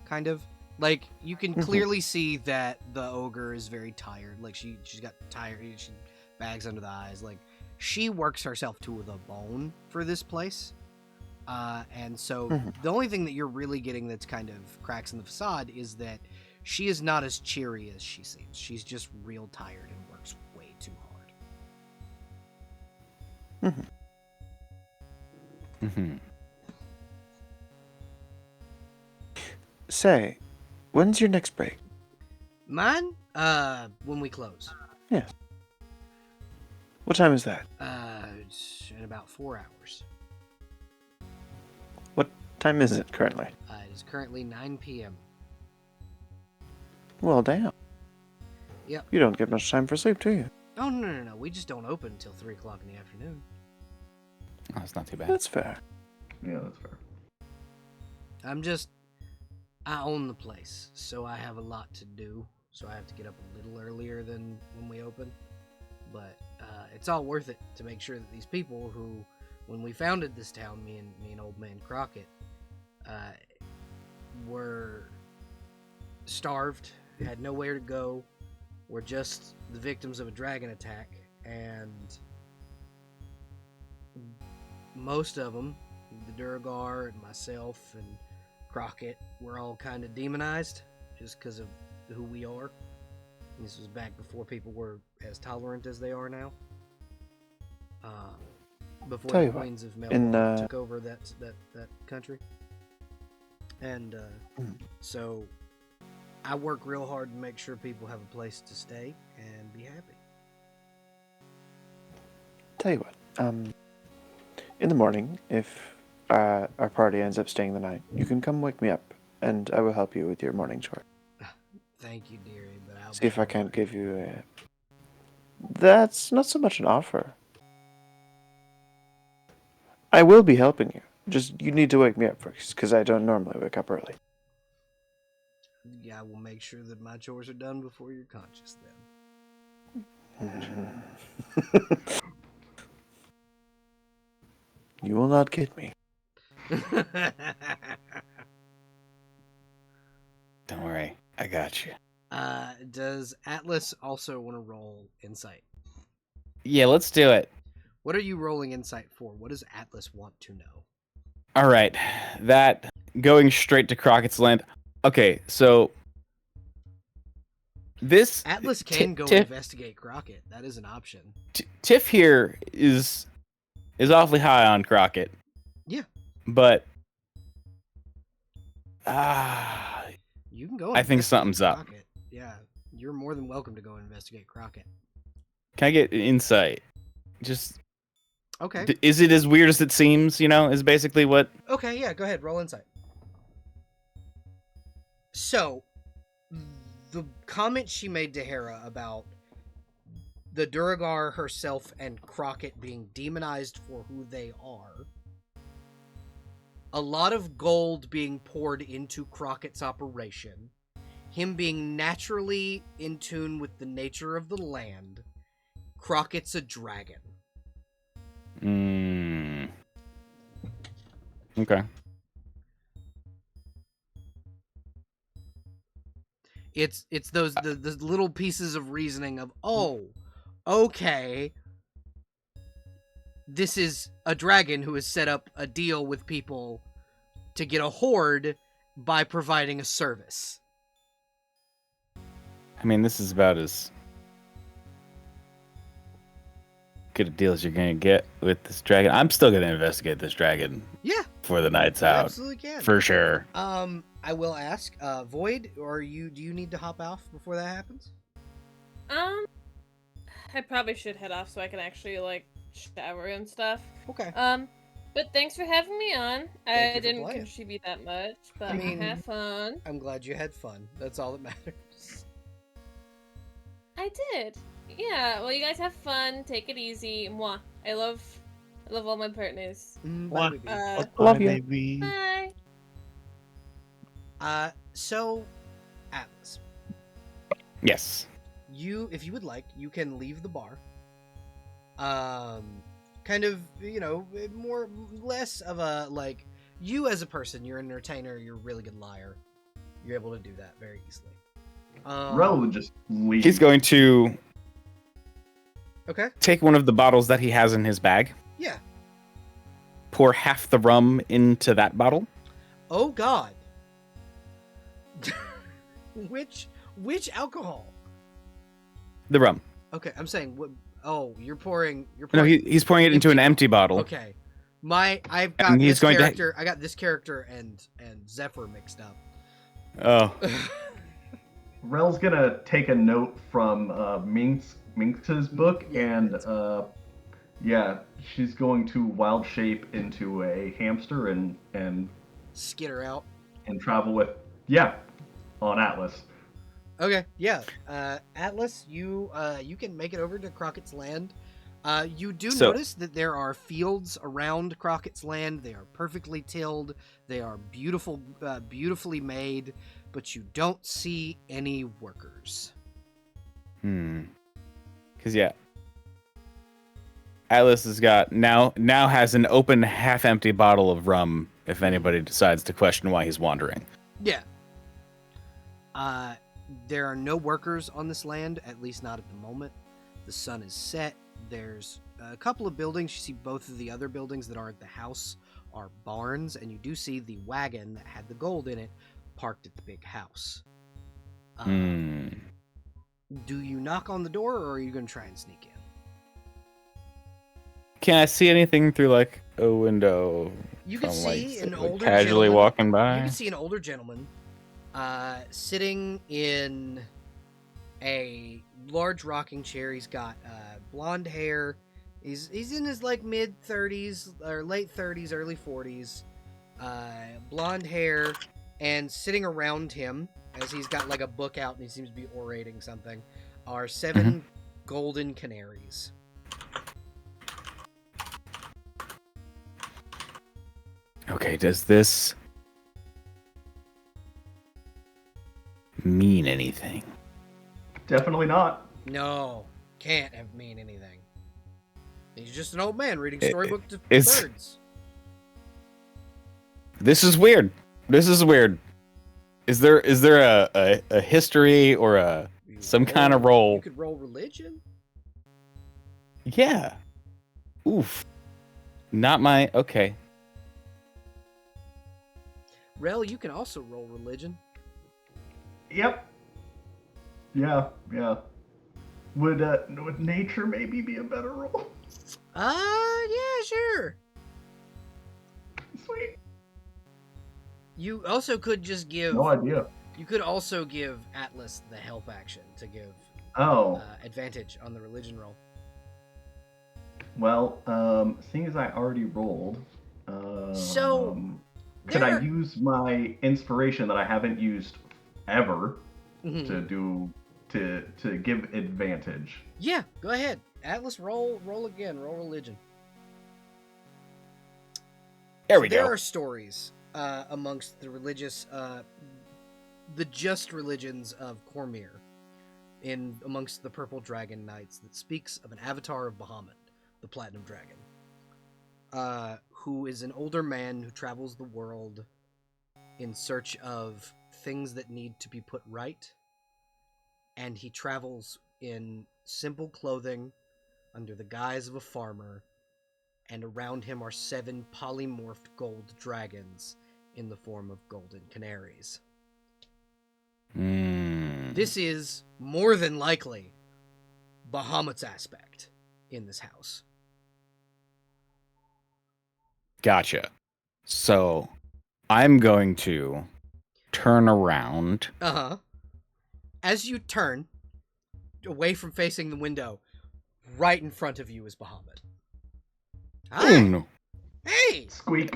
Kind of. Like you can clearly see that the ogre is very tired. Like she's got tired, she bags under the eyes. Like she works herself to the bone for this place. And so the only thing that you're really getting that's kind of cracks in the facade is that she is not as cheery as she seems. She's just real tired and works way too hard. Mhm. Say, when's your next break? Mine? When we close. What time is that? It's in about 4 hours. What time is it currently? It is currently 9 p.m. Well, damn. Yep. You don't get much time for sleep, do you? Oh, no. We just don't open until 3 o'clock in the afternoon. Oh, it's not too bad. That's fair. Yeah, that's fair. I own the place, so I have a lot to do. So I have to get up a little earlier than when we open. But it's all worth it to make sure that these people who, when we founded this town, me and old man Crockett, were starved, had nowhere to go, were just the victims of a dragon attack, and most of them, the Durgar and myself and Crockett, were all kind of demonized just because of who we are. And this was back before people were as tolerant as they are now. Before Tell the you what, Queens of in, Melbourne took over that country. And so I work real hard to make sure people have a place to stay and be happy. Tell you what, in the morning, if our party ends up staying the night, you can come wake me up, and I will help you with your morning chore. Thank you, dearie, but I'll See if I can't give you a... That's not so much an offer. I will be helping you. Just, you need to wake me up first, because I don't normally wake up early. Yeah, I will make sure that my chores are done before you're conscious then. You will not get me. Don't worry, I got you. Does Atlas also want to roll insight? Yeah, let's do it. What are you rolling insight for? What does Atlas want to know? All right, that going straight to Crockett's land. Okay, so this Atlas can go Tiff, investigate Crockett. That is an option. Tiff here is awfully high on Crockett. Yeah. But You can go. I think something's up. Crockett. Yeah, you're more than welcome to go investigate Crockett. Can I get insight? Just Okay. is it as weird as it seems? You know, is basically what. Okay, yeah, go ahead, roll insight. So, the comment she made to Hera about the Duragar herself and Crockett being demonized for who they are, a lot of gold being poured into Crockett's operation, him being naturally in tune with the nature of the land, Crockett's a dragon. Okay. It's those the little pieces of reasoning of, oh, okay, this is a dragon who has set up a deal with people to get a horde by providing a service. I mean, this is about as good a deal as you're gonna get with this dragon. I'm still gonna investigate this dragon. Yeah, For the night's you out, absolutely can. for sure. I will ask, Void, do you need to hop off before that happens? I probably should head off so I can actually like shower and stuff. Okay. But thanks for having me on. Thank you I for didn't playing. contribute that much, but I mean- have fun. I'm glad you had fun. That's all that matters. I did. Yeah. Well, you guys have fun. Take it easy. Mwah. I love all my partners. Bye, What? baby. Love you. Baby. Bye. So, Atlas, Yes. if you would like, you can leave the bar. Kind of, less of a, like, you as a person, you're an entertainer, you're a really good liar. You're able to do that very easily. Rel would just leave. He's going to Okay. take one of the bottles that he has in his bag, Yeah. pour half the rum into that bottle. Oh, God. Which alcohol? The rum. Okay, I'm saying, what? Oh, you're pouring. No, he's pouring it into an empty bottle. Okay, I've got And he's this going to- character. I got this character and Zephyr mixed up. Oh. Rel's gonna take a note from Minx's book, and yeah, she's going to wild shape into a hamster and Skitter out. travel with on Atlas. Okay, yeah. Atlas, you can make it over to Crockett's land. You do So- notice that there are fields around Crockett's land. They are perfectly tilled. They are beautifully made, but you don't see any workers. Because Atlas has got now has an open half-empty bottle of rum. If anybody decides to question why he's wandering. Yeah. There are no workers on this land, at least not at the moment. The sun is set. There's a couple of buildings. You see both of the other buildings that are at the house are barns, and you do see the wagon that had the gold in it parked at the big house. Do you knock on the door, or are you going to try and sneak in? Can I see anything through like a window? You can from, like, see an like, older casually gentleman. walking You by. can see an older gentleman sitting in a large rocking chair. He's got blonde hair. He's in his like mid 30s or late 30s, early 40s. Blonde hair, and sitting around him, as he's got like a book out and he seems to be orating something, are 7 golden canaries. Okay, does this mean anything? Definitely not. No, can't have mean anything. He's just an old man reading storybook to it's- birds. This is weird. Is there a history or You some kind of roll? You could roll religion. Yeah. Oof. Not my okay. Rel, you can also roll religion. Yep. Yeah. Would nature maybe be a better role? Yeah, sure. Sweet. You also could just give. No idea. You could also give Atlas the help action to give Oh. advantage on the religion roll. Well, seeing as I already rolled, So, could I there- use my inspiration that I haven't used ever Mhm. to do to give advantage. Yeah, go ahead. Atlas, roll again. Roll religion. There we There go. are stories amongst the religious, the just religions of Cormyr, amongst the Purple Dragon Knights, that speaks of an avatar of Bahamut, the Platinum Dragon, who is an older man who travels the world in search of things that need to be put right, and he travels in simple clothing under the guise of a farmer, and around him are 7 polymorphed gold dragons in the form of golden canaries. This is more than likely Bahamut's aspect in this house. Gotcha. So I'm going to turn around. Uh-huh. As you turn away from facing the window, right in front of you is Bahamut. Hi. Oh, no. Hey! Squeak.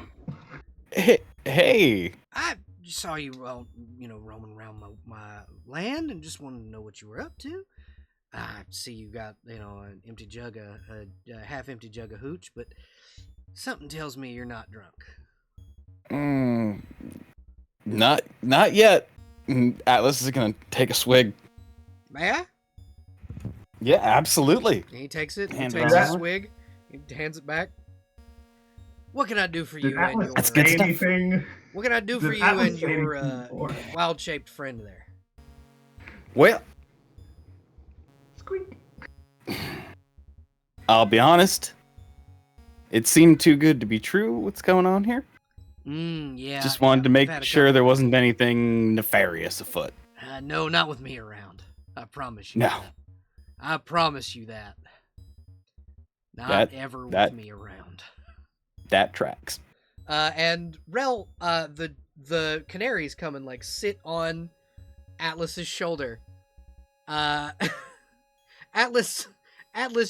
Hey. I saw you, roaming around my land and just wanted to know what you were up to. I see you got, an empty jug a half-empty jug of hooch, but something tells me you're not drunk. Not yet. Atlas is gonna take a swig. May I? Yeah, absolutely. And he takes it, he Hand it takes a over. swig, he hands it back. What can I do for Did you and Atlas your... That's good say stuff. anything? What can I do for Did you Atlas and say your anything before? wild-shaped friend there? Well, Squeak. I'll be honest. It seemed too good to be true. What's going on here? Yeah. Just wanted to we've make had a sure couple- there wasn't anything nefarious afoot. No, not with me around. I promise you. No. that. I promise you that. Not That- ever that- with me around. That tracks. And Rel, the canaries come and sit on Atlas's shoulder. Atlas,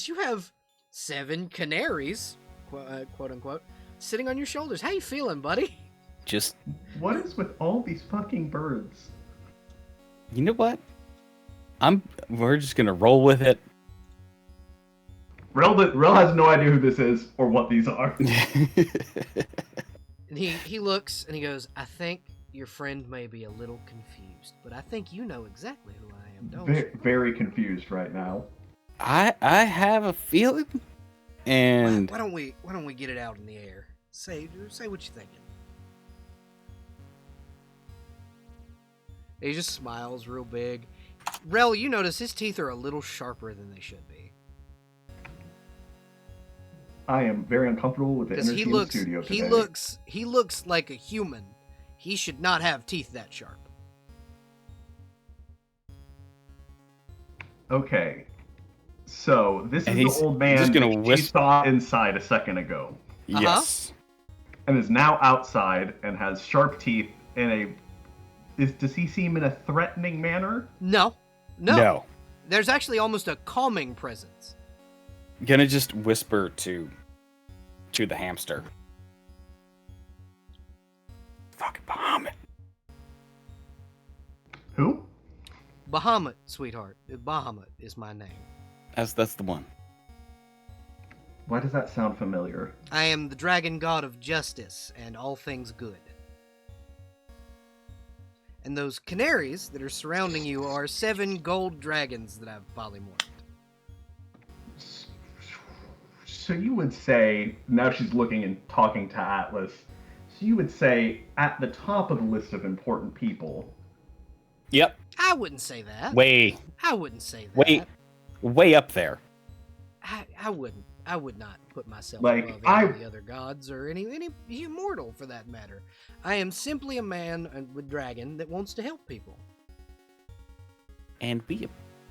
you have 7 canaries, quote unquote, sitting on your shoulders. How you feeling, buddy? Just, What is with all these fucking birds? you know what? We're just gonna roll with it. Rel has no idea who this is or what these are. And he looks and he goes, I think your friend may be a little confused, but I think you know exactly who I am, don't you? Very confused right now. I have a feeling, and Why don't we get it out in the air? Say what you're thinking. He just smiles real big. Rel, you notice his teeth are a little sharper than they should be. I am very uncomfortable with the Because energy in the studio today. he looks like a human. He should not have teeth that sharp. Okay. So, this And is he's the old man just gonna that she whisper- saw inside a second ago. yes, And is now outside and has sharp teeth in does he seem in a threatening manner? No. no. There's actually almost a calming presence. Gonna just whisper to the hamster. Fucking Bahamut. Who? Bahamut, sweetheart. Bahamut is my name. That's the one. Why does that sound familiar? I am the dragon god of justice and all things good. And those canaries that are surrounding you are 7 gold dragons that I've polymorphed. So you would say, now she's looking and talking to Atlas, so you would say at the top of the list of important people, Yep. I wouldn't say that. I wouldn't say that. way up there. I wouldn't. I would not put myself Like, above any of the other gods or any immortal for that matter. I am simply a man with dragon that wants to help people. And we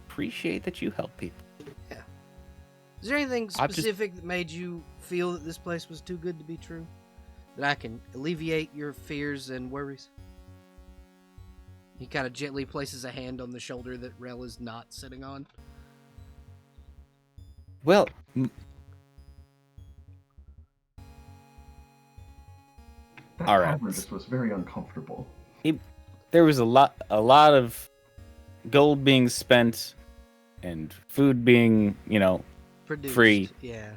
appreciate that you help people. Is there anything I'm just- specific that made you feel that this place was too good to be true? That I can alleviate your fears and worries? He kind of gently places a hand on the shoulder that Rel is not sitting on. Well, that All right. tavern just was very uncomfortable. there was a lot of gold being spent and food being, Produced. free. Yeah.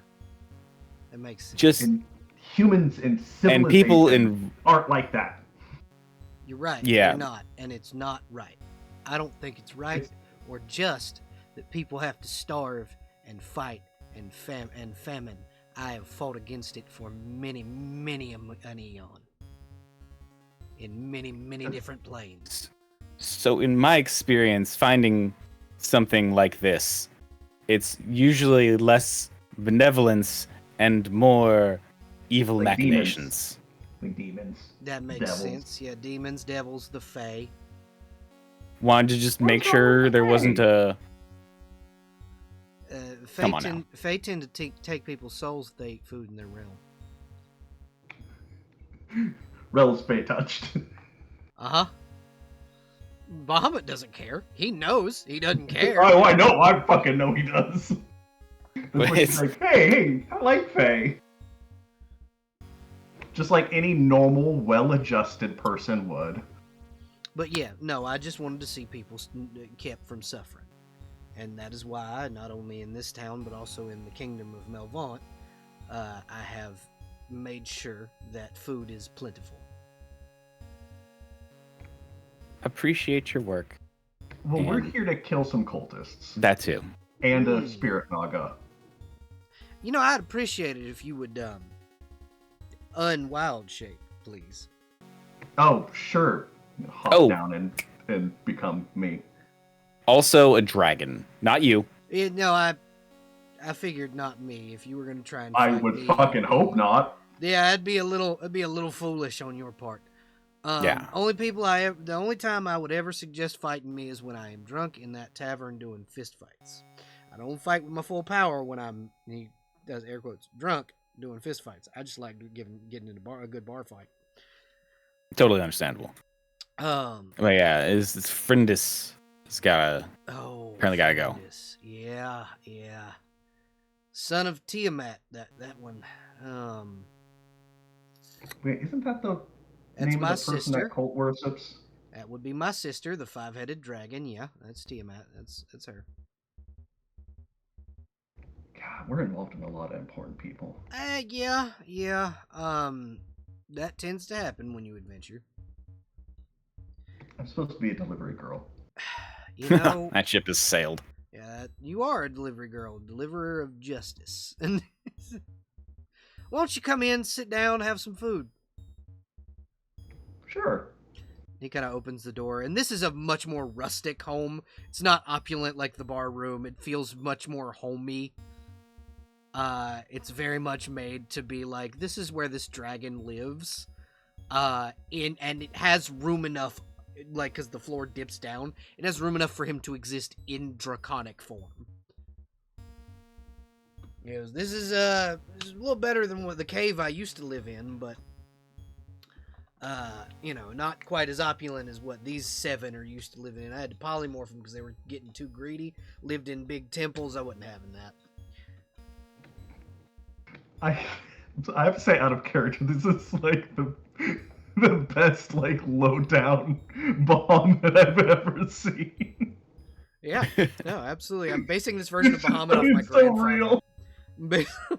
That makes sense. Just And humans in civilization and people in aren't like that. You're right. Yeah. They're not, and it's not right. I don't think it's right or just that people have to starve and fight and famine. I have fought against it for many, many an eon. In many, many different planes. so in my experience, finding something like this, it's usually less benevolence and more evil Like machinations. Like demons. That makes Devils. sense. Yeah, demons, devils, the fae. Wanted to just make What's wrong sure with there the wasn't fae? Come on now. Fae tend to take people's souls if they eat food in their realm. Rel's Fey touched. Uh-huh. Bahamut doesn't care. He knows. He doesn't care. Oh, I know. I fucking know he does. That's But why he's like, hey, I like Faye. Just like any normal, well-adjusted person would. But yeah, no, I just wanted to see people kept from suffering. And that is why, not only in this town, but also in the kingdom of Melvant, I have made sure that food is plentiful. Appreciate your work. Well, we're And- here to kill some cultists. That too. And a spirit naga. You know, I'd appreciate it if you would, unwild shape, please. Oh, sure. Hop Oh. down and become me. Also a dragon. Not you. Yeah, no, I figured not me. If you were gonna try and I fight would me, fucking hope not. Yeah, it'd be a little foolish on your part. Yeah. The only time I would ever suggest fighting me is when I am drunk in that tavern doing fist fights. I don't fight with my full power when I'm, he does air quotes, drunk doing fist fights. I just like getting in a good bar fight. Totally understandable. But yeah, his Frindis has gotta apparently gotta go. goodness. Yeah. Son of Tiamat, that one. Wait, isn't that the That's name my of the person sister. that cult worships? That would be my sister, the 5-headed dragon. Yeah, that's Tiamat. That's her. God, we're involved in a lot of important people. Yeah. That tends to happen when you adventure. I'm supposed to be a delivery girl. You know, That ship has sailed. yeah, you are a delivery girl, deliverer of justice. And why don't you come in, sit down, have some food? Sure. He kind of opens the door, and this is a much more rustic home. It's not opulent like the bar room. It feels much more homey. It's very much made to be like, this is where this dragon lives. And it has room enough, like, because the floor dips down, it has room enough for him to exist in draconic form. He goes, this is a little better than what the cave I used to live in, but not quite as opulent as what these 7 are used to living in. I had to polymorph them because they were getting too greedy. Lived in big temples. I wasn't having that. I have to say, out of character, this is like the best like low down bomb that I've ever seen. Yeah, no, absolutely. I'm basing this version of Bahamut off my It's so grandfather. real.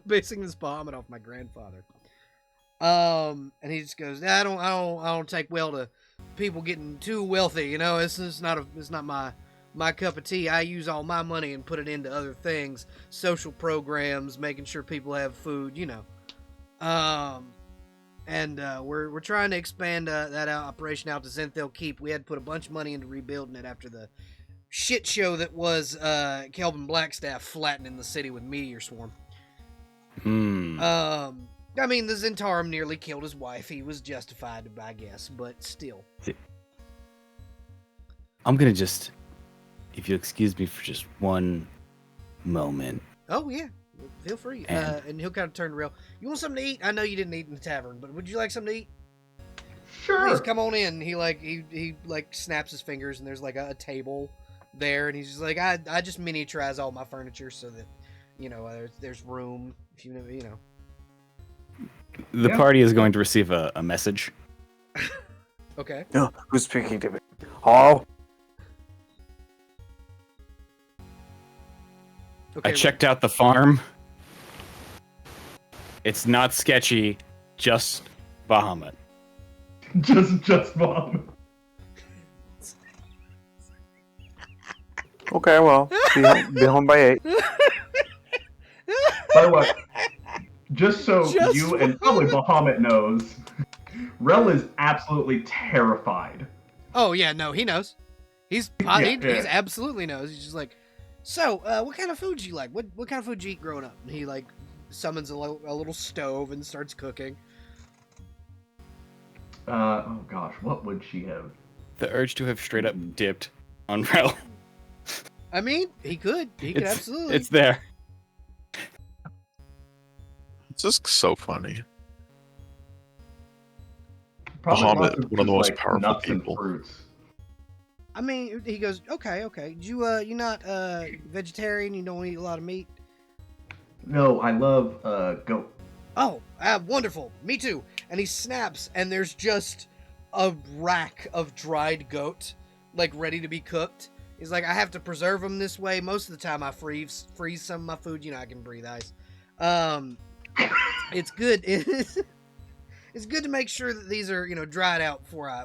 Basing this Bahamut off my grandfather. And he just goes, I don't take well to people getting too wealthy. You know, it's not my cup of tea. I use all my money and put it into other things, social programs, making sure people have food. You know, we're trying to expand that operation out to Zenthil Keep. We had to put a bunch of money into rebuilding it after the shit show that was Kelvin Blackstaff flattening the city with meteor swarm. I mean, the Zentarum nearly killed his wife. He was justified, I guess, but still. I'm gonna just, if you excuse me for just one moment. Oh yeah, feel free. And he'll kind of turn to Rail. You want something to eat? I know you didn't eat in the tavern, but would you like something to eat? Sure. Please come on in. He snaps his fingers, and there's like a table there, and he's just like, I just miniaturize all my furniture so that there's room. If you know. The party is going to receive a message. Okay. No, who's speaking to me? Oh, I checked out the farm. It's not sketchy, just Bahamut. just mom. Okay, well, be home by 8. By the way, just so Just you and probably Bahamut knows, Rel is absolutely terrified. Oh yeah, no, he knows. He's absolutely knows. He's just like, so, what kind of food you like? What kind of food you eat growing up? And he like summons a little stove and starts cooking. Oh gosh, what would she have? The urge to have straight up dipped on Rel. I mean, he could absolutely. It's there. It's just so funny. Probably Bahamut, lots of one of the just, most like, powerful nuts people. And fruits. I mean, he goes, okay. You not vegetarian? You don't eat a lot of meat? No, I love goat. Oh, wonderful. Me too. And he snaps, and there's just a rack of dried goat, like ready to be cooked. He's like, I have to preserve them this way. Most of the time, I freeze some of my food. You know, I can breathe ice. It's good. It's good to make sure that these are, dried out before I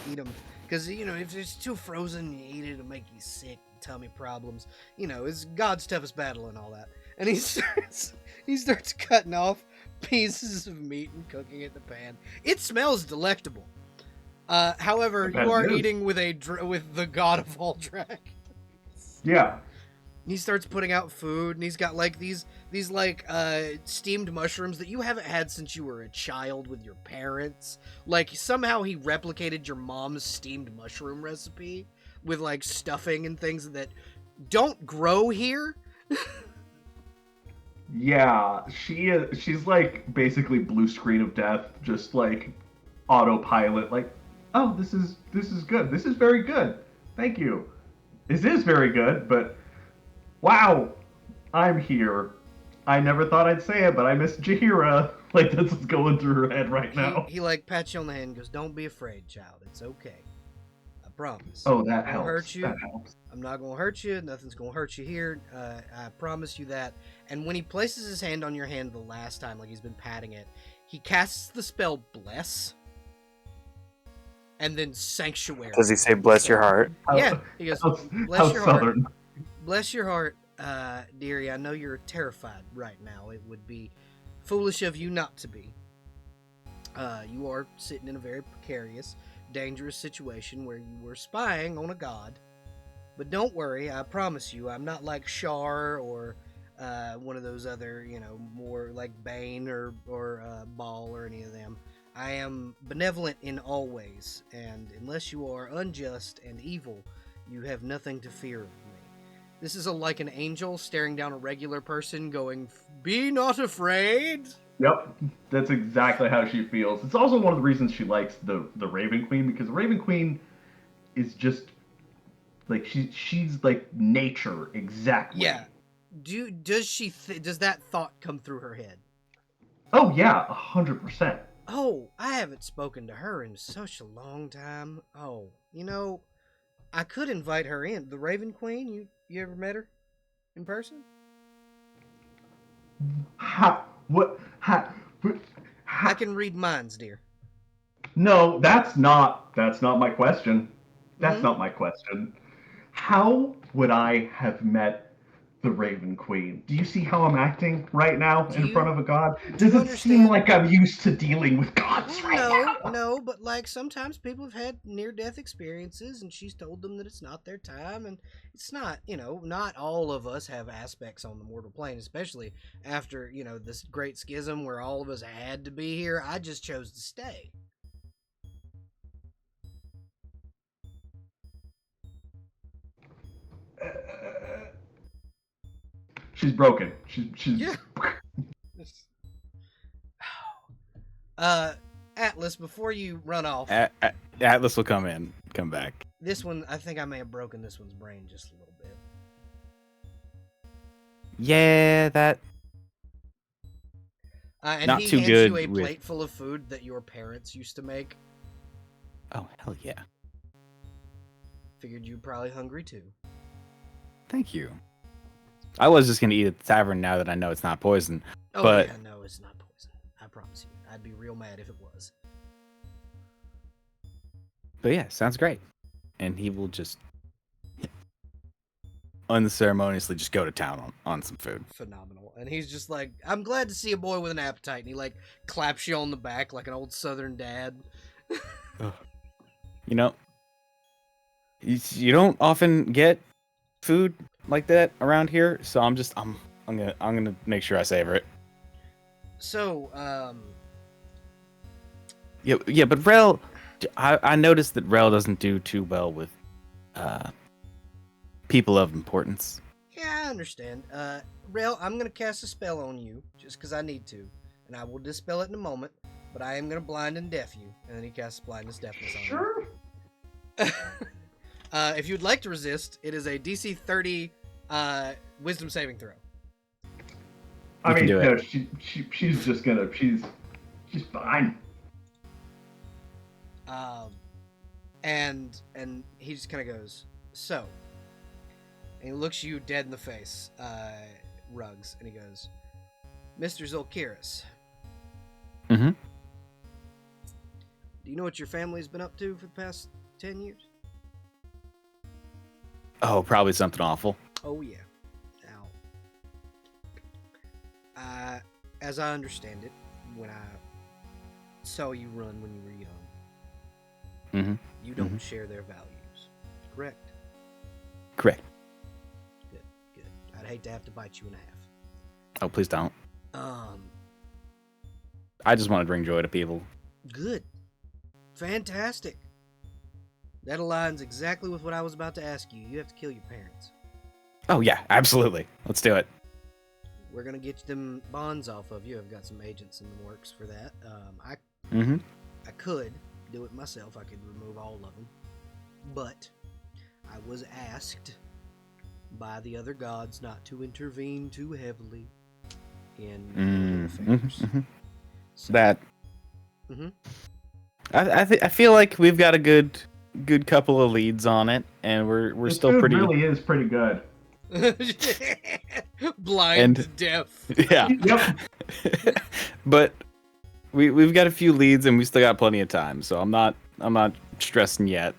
eat them. Because, if it's too frozen, you eat it, it'll make you sick, tummy problems. It's God's toughest battle and all that. And he starts cutting off pieces of meat and cooking it in the pan. It smells delectable. However, you are eating with the god of all drag. Yeah. He starts putting out food, and he's got like these steamed mushrooms that you haven't had since you were a child with your parents. Like somehow he replicated your mom's steamed mushroom recipe with like stuffing and things that don't grow here. Yeah, she's like basically blue screen of death, just like autopilot, like, oh, this is good. This is very good. Thank you. This is very good, but wow, I'm here. I never thought I'd say it, but I miss Jahira. Like, that's what's going through her head right now. He like pats you on the hand and goes, don't be afraid, child. It's okay. I promise. Oh, that I'm helps. gonna hurt you. That helps. I'm not going to hurt you. Nothing's going to hurt you here. I promise you that. And when he places his hand on your hand the last time, like he's been patting it, he casts the spell Bless. And then Sanctuary. Does he say bless your heart? Yeah. He goes, bless How your southern. heart. Bless your heart, dearie. I know you're terrified right now. It would be foolish of you not to be. You are sitting in a very precarious, dangerous situation where you were spying on a god. But don't worry, I promise you, I'm not like Shar or one of those other, more like Bane or Ball or any of them. I am benevolent in all ways, and unless you are unjust and evil, you have nothing to fear of me. This is like an angel staring down a regular person going, be not afraid. Yep, that's exactly how she feels. It's also one of the reasons she likes the Raven Queen, because the Raven Queen is just like she's like nature exactly. Yeah. Does that thought come through her head? Oh yeah, 100%. Oh, I haven't spoken to her in such a long time. Oh, I could invite her in. The Raven Queen, you ever met her in person? I I can read minds, dear. No, that's not my question. That's Mhm. not my question. How would I have met the Raven Queen? Do you see how I'm acting right now in front of a god? Does it seem like I'm used to dealing with gods right now? No, but like sometimes people have had near-death experiences and she's told them that it's not their time, and it's not, not all of us have aspects on the mortal plane, especially after, this great schism where all of us had to be here. I just chose to stay. She's broken. She's Yeah. Atlas, before you run off, Atlas will come back. this one, I think I may have broken this one's brain just a little bit. Yeah, that. And Not he too hands good you a with- plate full of food that your parents used to make. Oh hell yeah! Figured you're probably hungry too. Thank you. I was just gonna eat at the tavern now that I know it's not poison. Oh But- yeah, no, it's not poison. I promise you. I'd be real mad if it was. But yeah, sounds great. And he will just unceremoniously just go to town on some food. Phenomenal. And he's just like, I'm glad to see a boy with an appetite. And he like claps you on the back like an old Southern dad. You know, you don't often get food like that around here, so I'm gonna make sure I savor it. So, Yeah, but Rel, I noticed that Rel doesn't do too well with people of importance. yeah, I understand. Rel, I'm gonna cast a spell on you just because I need to, and I will dispel it in a moment. But I am gonna blind and deaf you, and then he casts blindness deafness on Sure. you. If you'd like to resist, it is a DC 30 Wisdom saving throw. I You can mean, do no, it. she's just gonna she's fine. And he just kind of goes, so, and he looks you dead in the face, Ruggs, and he goes, Mr. Zolkiris. Mm-hmm. Do you know what your family's been up to for the past 10 years? Oh, probably something awful. Oh, yeah. Now, as I understand it, when I saw you run when you were young, Mm-hmm. you don't share their values, correct? Correct. Good. I'd hate to have to bite you in half. Oh, please don't. Um, I just want to bring joy to people. Good. Fantastic. That aligns exactly with what I was about to ask you. You have to kill your parents. Oh yeah, absolutely. Let's do it. We're gonna get them bonds off of you. I've got some agents in the works for that. Mm-hmm. I could do it myself. I could remove all of them, but I was asked by the other gods not to intervene too heavily in affairs. So, That. Mhm. I feel like we've got a good couple of leads on it, and we're This still food pretty. really is pretty good. blind, And- deaf. Yeah. Yep. But we've got a few leads, and we still got plenty of time, so I'm not stressing yet.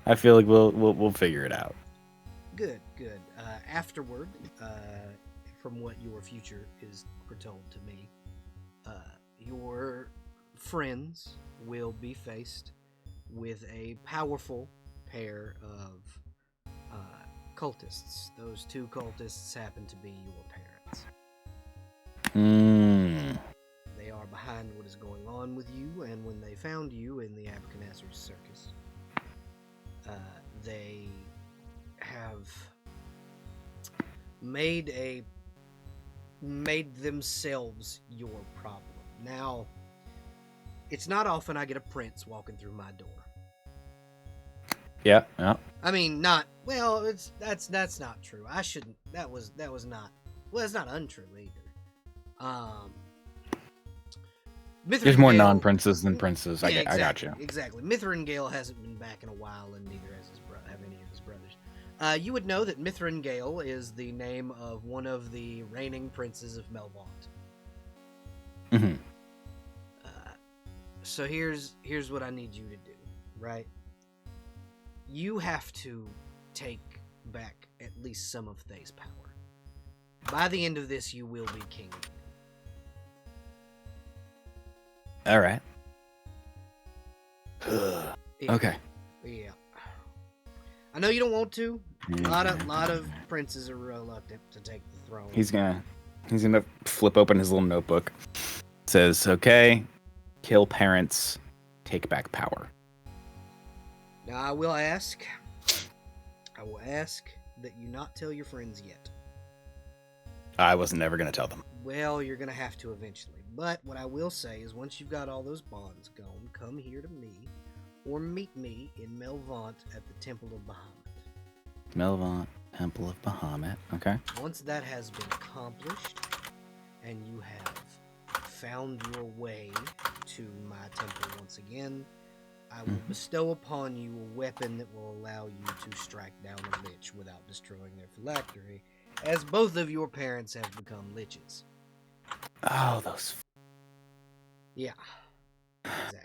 I feel like we'll figure it out. Good. Afterward, from what your future is foretold to me, your friends will be faced with a powerful pair of cultists. Those two cultists happen to be your parents. They are behind what is going on with you, and when they found you in the Aberconasser circus, they have made themselves your problem. Now, it's not often I get a prince walking through my door. Yeah. I mean, not well. That's not true. I shouldn't. That was not. Well, it's not untrue either. There's more Mithrangale- non-princes than princes. Yeah, I got you. Exactly. Mithrangale hasn't been back in a while, and neither has have any of his brothers. You would know that Mithrangale is the name of one of the reigning princes of Melvaunt. Mm-hmm. So here's what I need you to do, right? You have to take back at least some of Thay's power. By the end of this, you will be king. All right. Yeah. Okay. Yeah. I know you don't want to. A lot of princes are reluctant to take the throne. He's gonna flip open his little notebook. It says, "Okay, kill parents, take back power." Now I will ask that you not tell your friends yet. I wasn't ever gonna tell them. Well, you're gonna have to eventually. But what I will say is, once you've got all those bonds gone, come here to me, or meet me in Melvaunt at the Temple of Bahamut. Melvaunt, Temple of Bahamut. Okay. Once that has been accomplished, and you have found your way to my temple once again, I will bestow upon you a weapon that will allow you to strike down a lich without destroying their phylactery, as both of your parents have become liches. Oh, those. Yeah, exactly.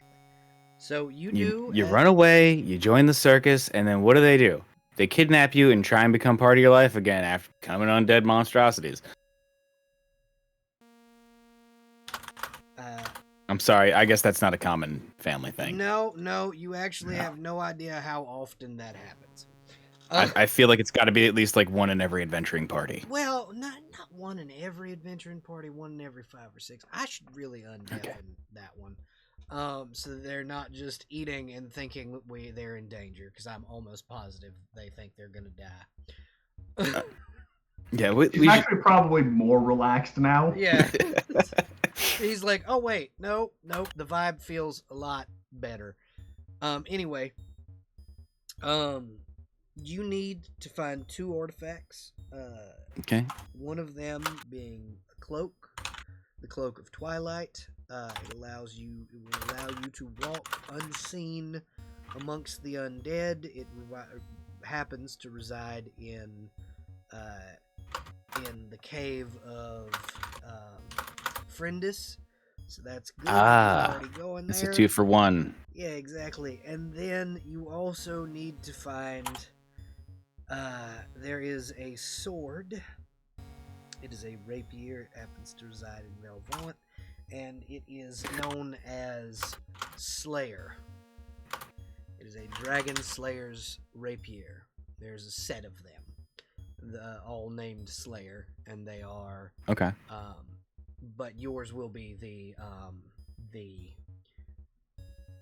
So you You run away, you join the circus, and then what do? They kidnap you and try and become part of your life again after becoming undead monstrosities. I'm sorry, I guess that's not a common family thing. No, you actually have no idea how often that happens. I feel like it's got to be at least like one in every adventuring party. Well, not one in every adventuring party, one in every 5 or 6. I should really undeafen that one. So that they're not just eating and thinking they're in danger, because I'm almost positive they think they're gonna die. Yeah, He's actually probably more relaxed now. Yeah. He's like, oh wait, no, the vibe feels a lot better. Anyway, you need to find 2 artifacts. Okay. One of them being a cloak, the Cloak of Twilight. It will allow you to walk unseen amongst the undead. It happens to reside in the cave of Friendus, so that's good. You're already going there. It's a 2 for 1. Yeah, exactly. And then you also need to find. There is a sword. It is a rapier. It happens to reside in Velvant, and it is known as Slayer. It is a Dragon Slayer's rapier. There's a set of them, all named Slayer, and they are Okay. But yours will be the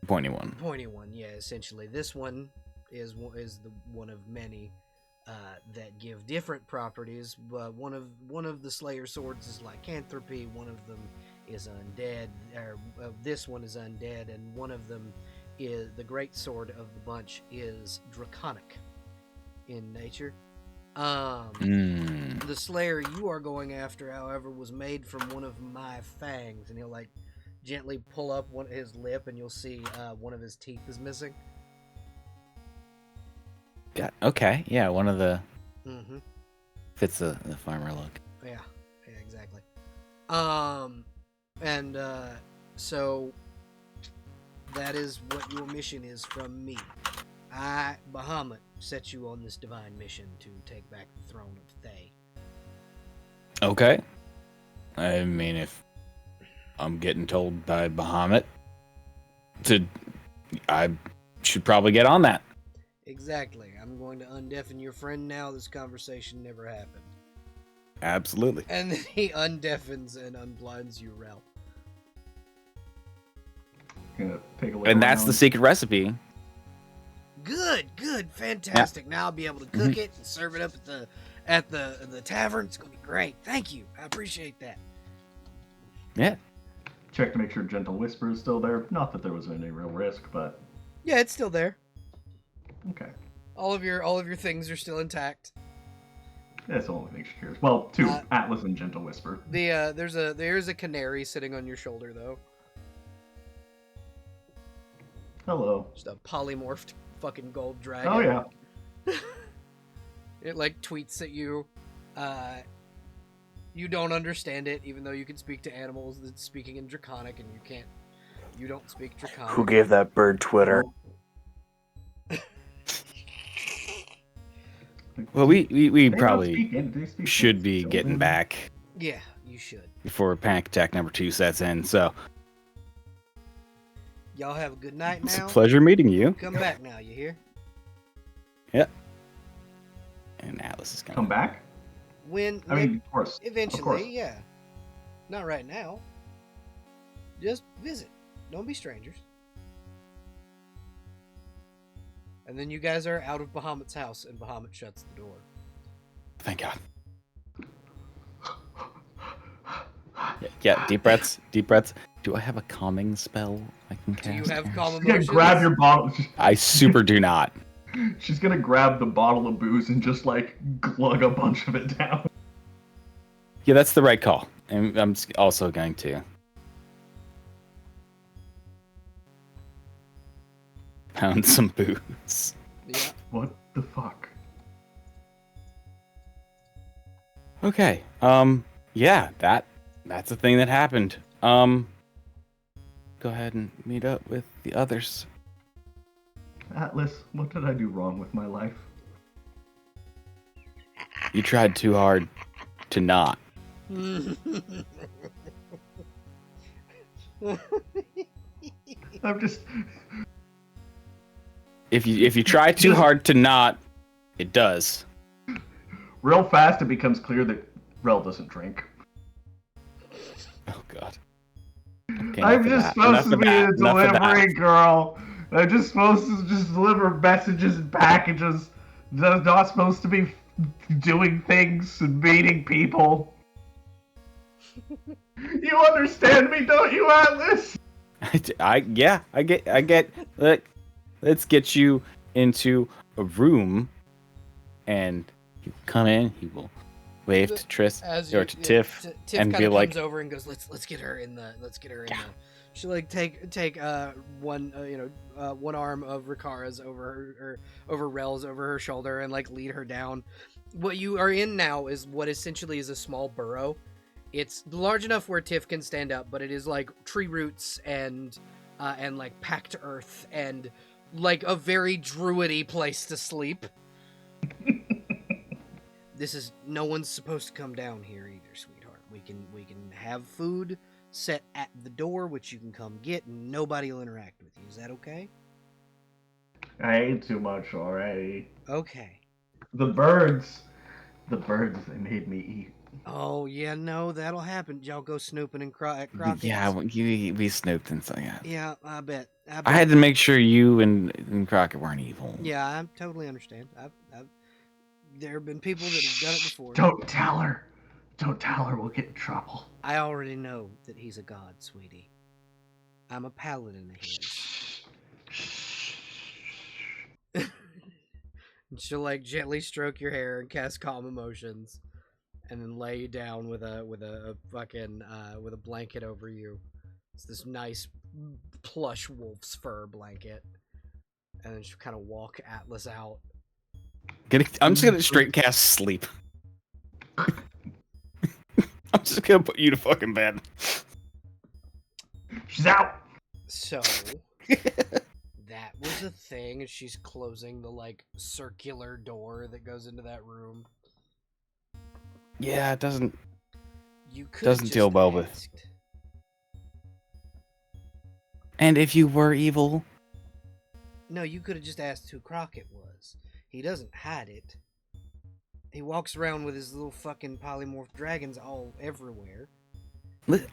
Pointy one. Pointy one, yeah. Essentially, this one is the one of many that give different properties. But one of the Slayer swords is lycanthropy. One of them is undead. This one is undead, and one of them is the great sword of the bunch is draconic in nature. The Slayer you are going after, however, was made from one of my fangs, and he'll gently pull up his lip, and you'll see one of his teeth is missing. Yeah. Okay. Yeah. One of the fits the farmer look. Yeah. Exactly. So that is what your mission is from me. I, Bahamut, set you on this divine mission to take back the throne of Thay. Okay. I mean, if I'm getting told by Bahamut I should probably get on that. Exactly. I'm going to undeafen your friend now. This conversation never happened. Absolutely. And then he undeafens and unblinds you, Rel. And that's the secret recipe. Good, fantastic. Yeah. Now I'll be able to cook it and serve it up at the tavern. It's gonna be great. Thank you. I appreciate that. Yeah. Check to make sure Gentle Whisper is still there. Not that there was any real risk, but yeah, it's still there. Okay. All of your things are still intact. That's the only thing she cares. Well, 2, Atlas and Gentle Whisper. There's a canary sitting on your shoulder though. Hello. Just a polymorphed fucking gold dragon. Oh yeah. It tweets at you. You don't understand it, even though you can speak to animals that's speaking in Draconic, and you don't speak Draconic. Who gave that bird Twitter? Well, we probably should be getting back. Yeah, you should. Before Panic Attack number 2 sets in, so. Y'all have a good night now. It's a pleasure meeting you. Come back now, you hear? Yep. And Atlas is coming. Come back? Of course. Eventually, of course. Yeah. Not right now. Just visit. Don't be strangers. And then you guys are out of Bahamut's house, and Bahamut shuts the door. Thank God. Yeah, deep breaths. Do I have a calming spell I can cast? Do you have calm She's emotions? gonna grab your bottle. I super do not. She's gonna grab the bottle of booze and just glug a bunch of it down. Yeah, that's the right call. And I'm also going to. down some booze. Yeah. What the fuck? Okay. Yeah, that's a thing that happened. Go ahead and meet up with the others. Atlas, what did I do wrong with my life? You tried too hard to not. I'm just. If you try too hard to not, it does. Real fast, it becomes clear that Rel doesn't drink. Oh God. I'm just supposed to be a delivery girl. I'm just supposed to just deliver messages and packages. I'm not supposed to be doing things and meeting people. You understand me, don't you, Atlas? I get. Look, let's get you into a room, and you come in. He will wave to Triss or to Tiff, and be like, comes over and goes, let's get her in the she like take one one arm of Rikara's over Rel's over her shoulder and like lead her down. What you are in now is what essentially is a small burrow. It's large enough where Tiff can stand up, but it is like tree roots and like packed earth and like a very druidy place to sleep. This is no one's supposed to come down here either, sweetheart. We can have food set at the door, which you can come get, and nobody will interact with you. Is that okay? I ate too much already. Okay. The birds, they made me eat. Oh yeah, no, that'll happen. Y'all go snooping and at Crockett's. yeah, we snooped and so yeah. Yeah, I bet. I had to make sure you and Crockett weren't evil. Yeah, I totally understand. There have been people that have done it before. Don't tell her. Don't tell her. We'll get in trouble. I already know that he's a god, sweetie. I'm a paladin of his. She'll like gently stroke your hair and cast calm emotions, and then lay you down with a fucking with a blanket over you. It's this nice plush wolf's fur blanket, and then she'll kind of walk Atlas out. I'm just gonna straight cast sleep. I'm just gonna put you to fucking bed. She's out. So that was a thing. She's closing the like circular door that goes into that room. Yeah, it doesn't Doesn't deal well with. And if you were evil, no, you could have just asked who Crockett was. He doesn't hide it. He walks around with his little fucking polymorph dragons all everywhere.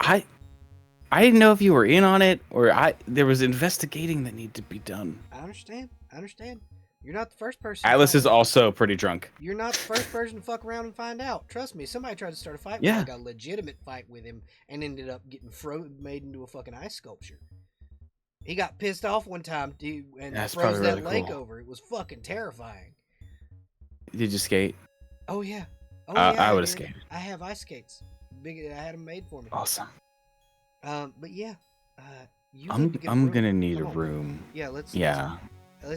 I didn't know if you were in on it or there was investigating that needed to be done. I understand. You're not the first person. Atlas is also pretty drunk. You're not the first person to fuck around and find out. Trust me, somebody tried to start a fight. Yeah. Like a legitimate fight with him and ended up getting made into a fucking ice sculpture. He got pissed off one time and That's froze that really lake cool. over. It was fucking terrifying. Did you skate? Oh yeah. I would have did. skated. I have ice skates. I had them made for me. Awesome. But yeah. I'm gonna need a Come on. room. Yeah, let's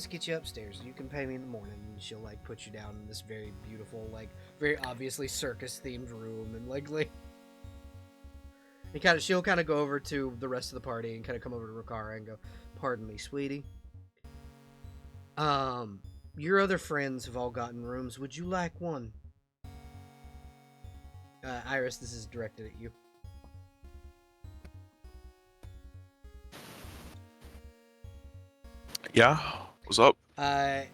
get you upstairs. You can pay me in the morning, and she'll like put you down in this very beautiful, like very obviously circus themed room, and she'll kind of go over to the rest of the party and kind of come over to Rikara and go, "Pardon me, sweetie. Your other friends have all gotten rooms. Would you like one?" Iris, this is directed at you. Yeah. What's up? The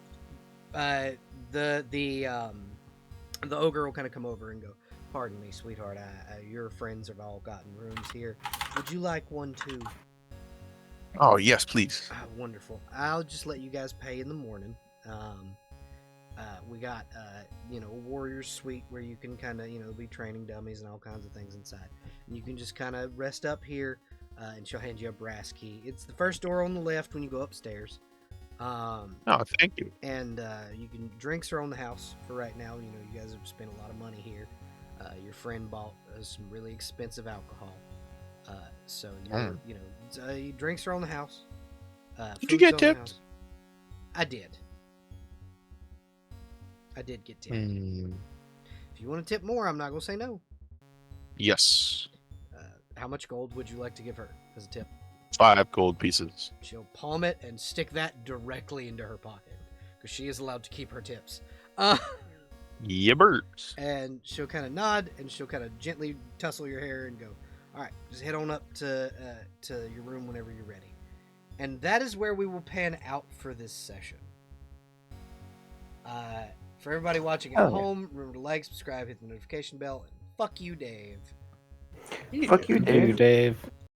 ogre will kind of come over and go, "Pardon me, sweetheart. Your friends have all gotten rooms here. Would you like one too?" Oh yes, please. Wonderful. I'll just let you guys pay in the morning. We got a warrior's suite where you can kind of be training dummies and all kinds of things inside. And you can just kind of rest up here, and she'll hand you a brass key. It's the first door on the left when you go upstairs. Oh, thank you. And drinks are on the house for right now. You guys have spent a lot of money here. Your friend bought some really expensive alcohol. So drinks are on the house. Did you get food's on the tipped? house. I did. I did get tipped. Hmm. If you want to tip more, I'm not gonna say no. Yes. How much gold would you like to give her as a tip? 5 gold pieces. She'll palm it and stick that directly into her pocket because she is allowed to keep her tips. Yibbers. And she'll kind of nod and she'll kind of gently tussle your hair and go, "All right, just head on up to your room whenever you're ready." And that is where we will pan out for this session. For everybody watching at home, remember to like, subscribe, hit the notification bell, and fuck you, Dave. Fuck you, You, Dave. Dave.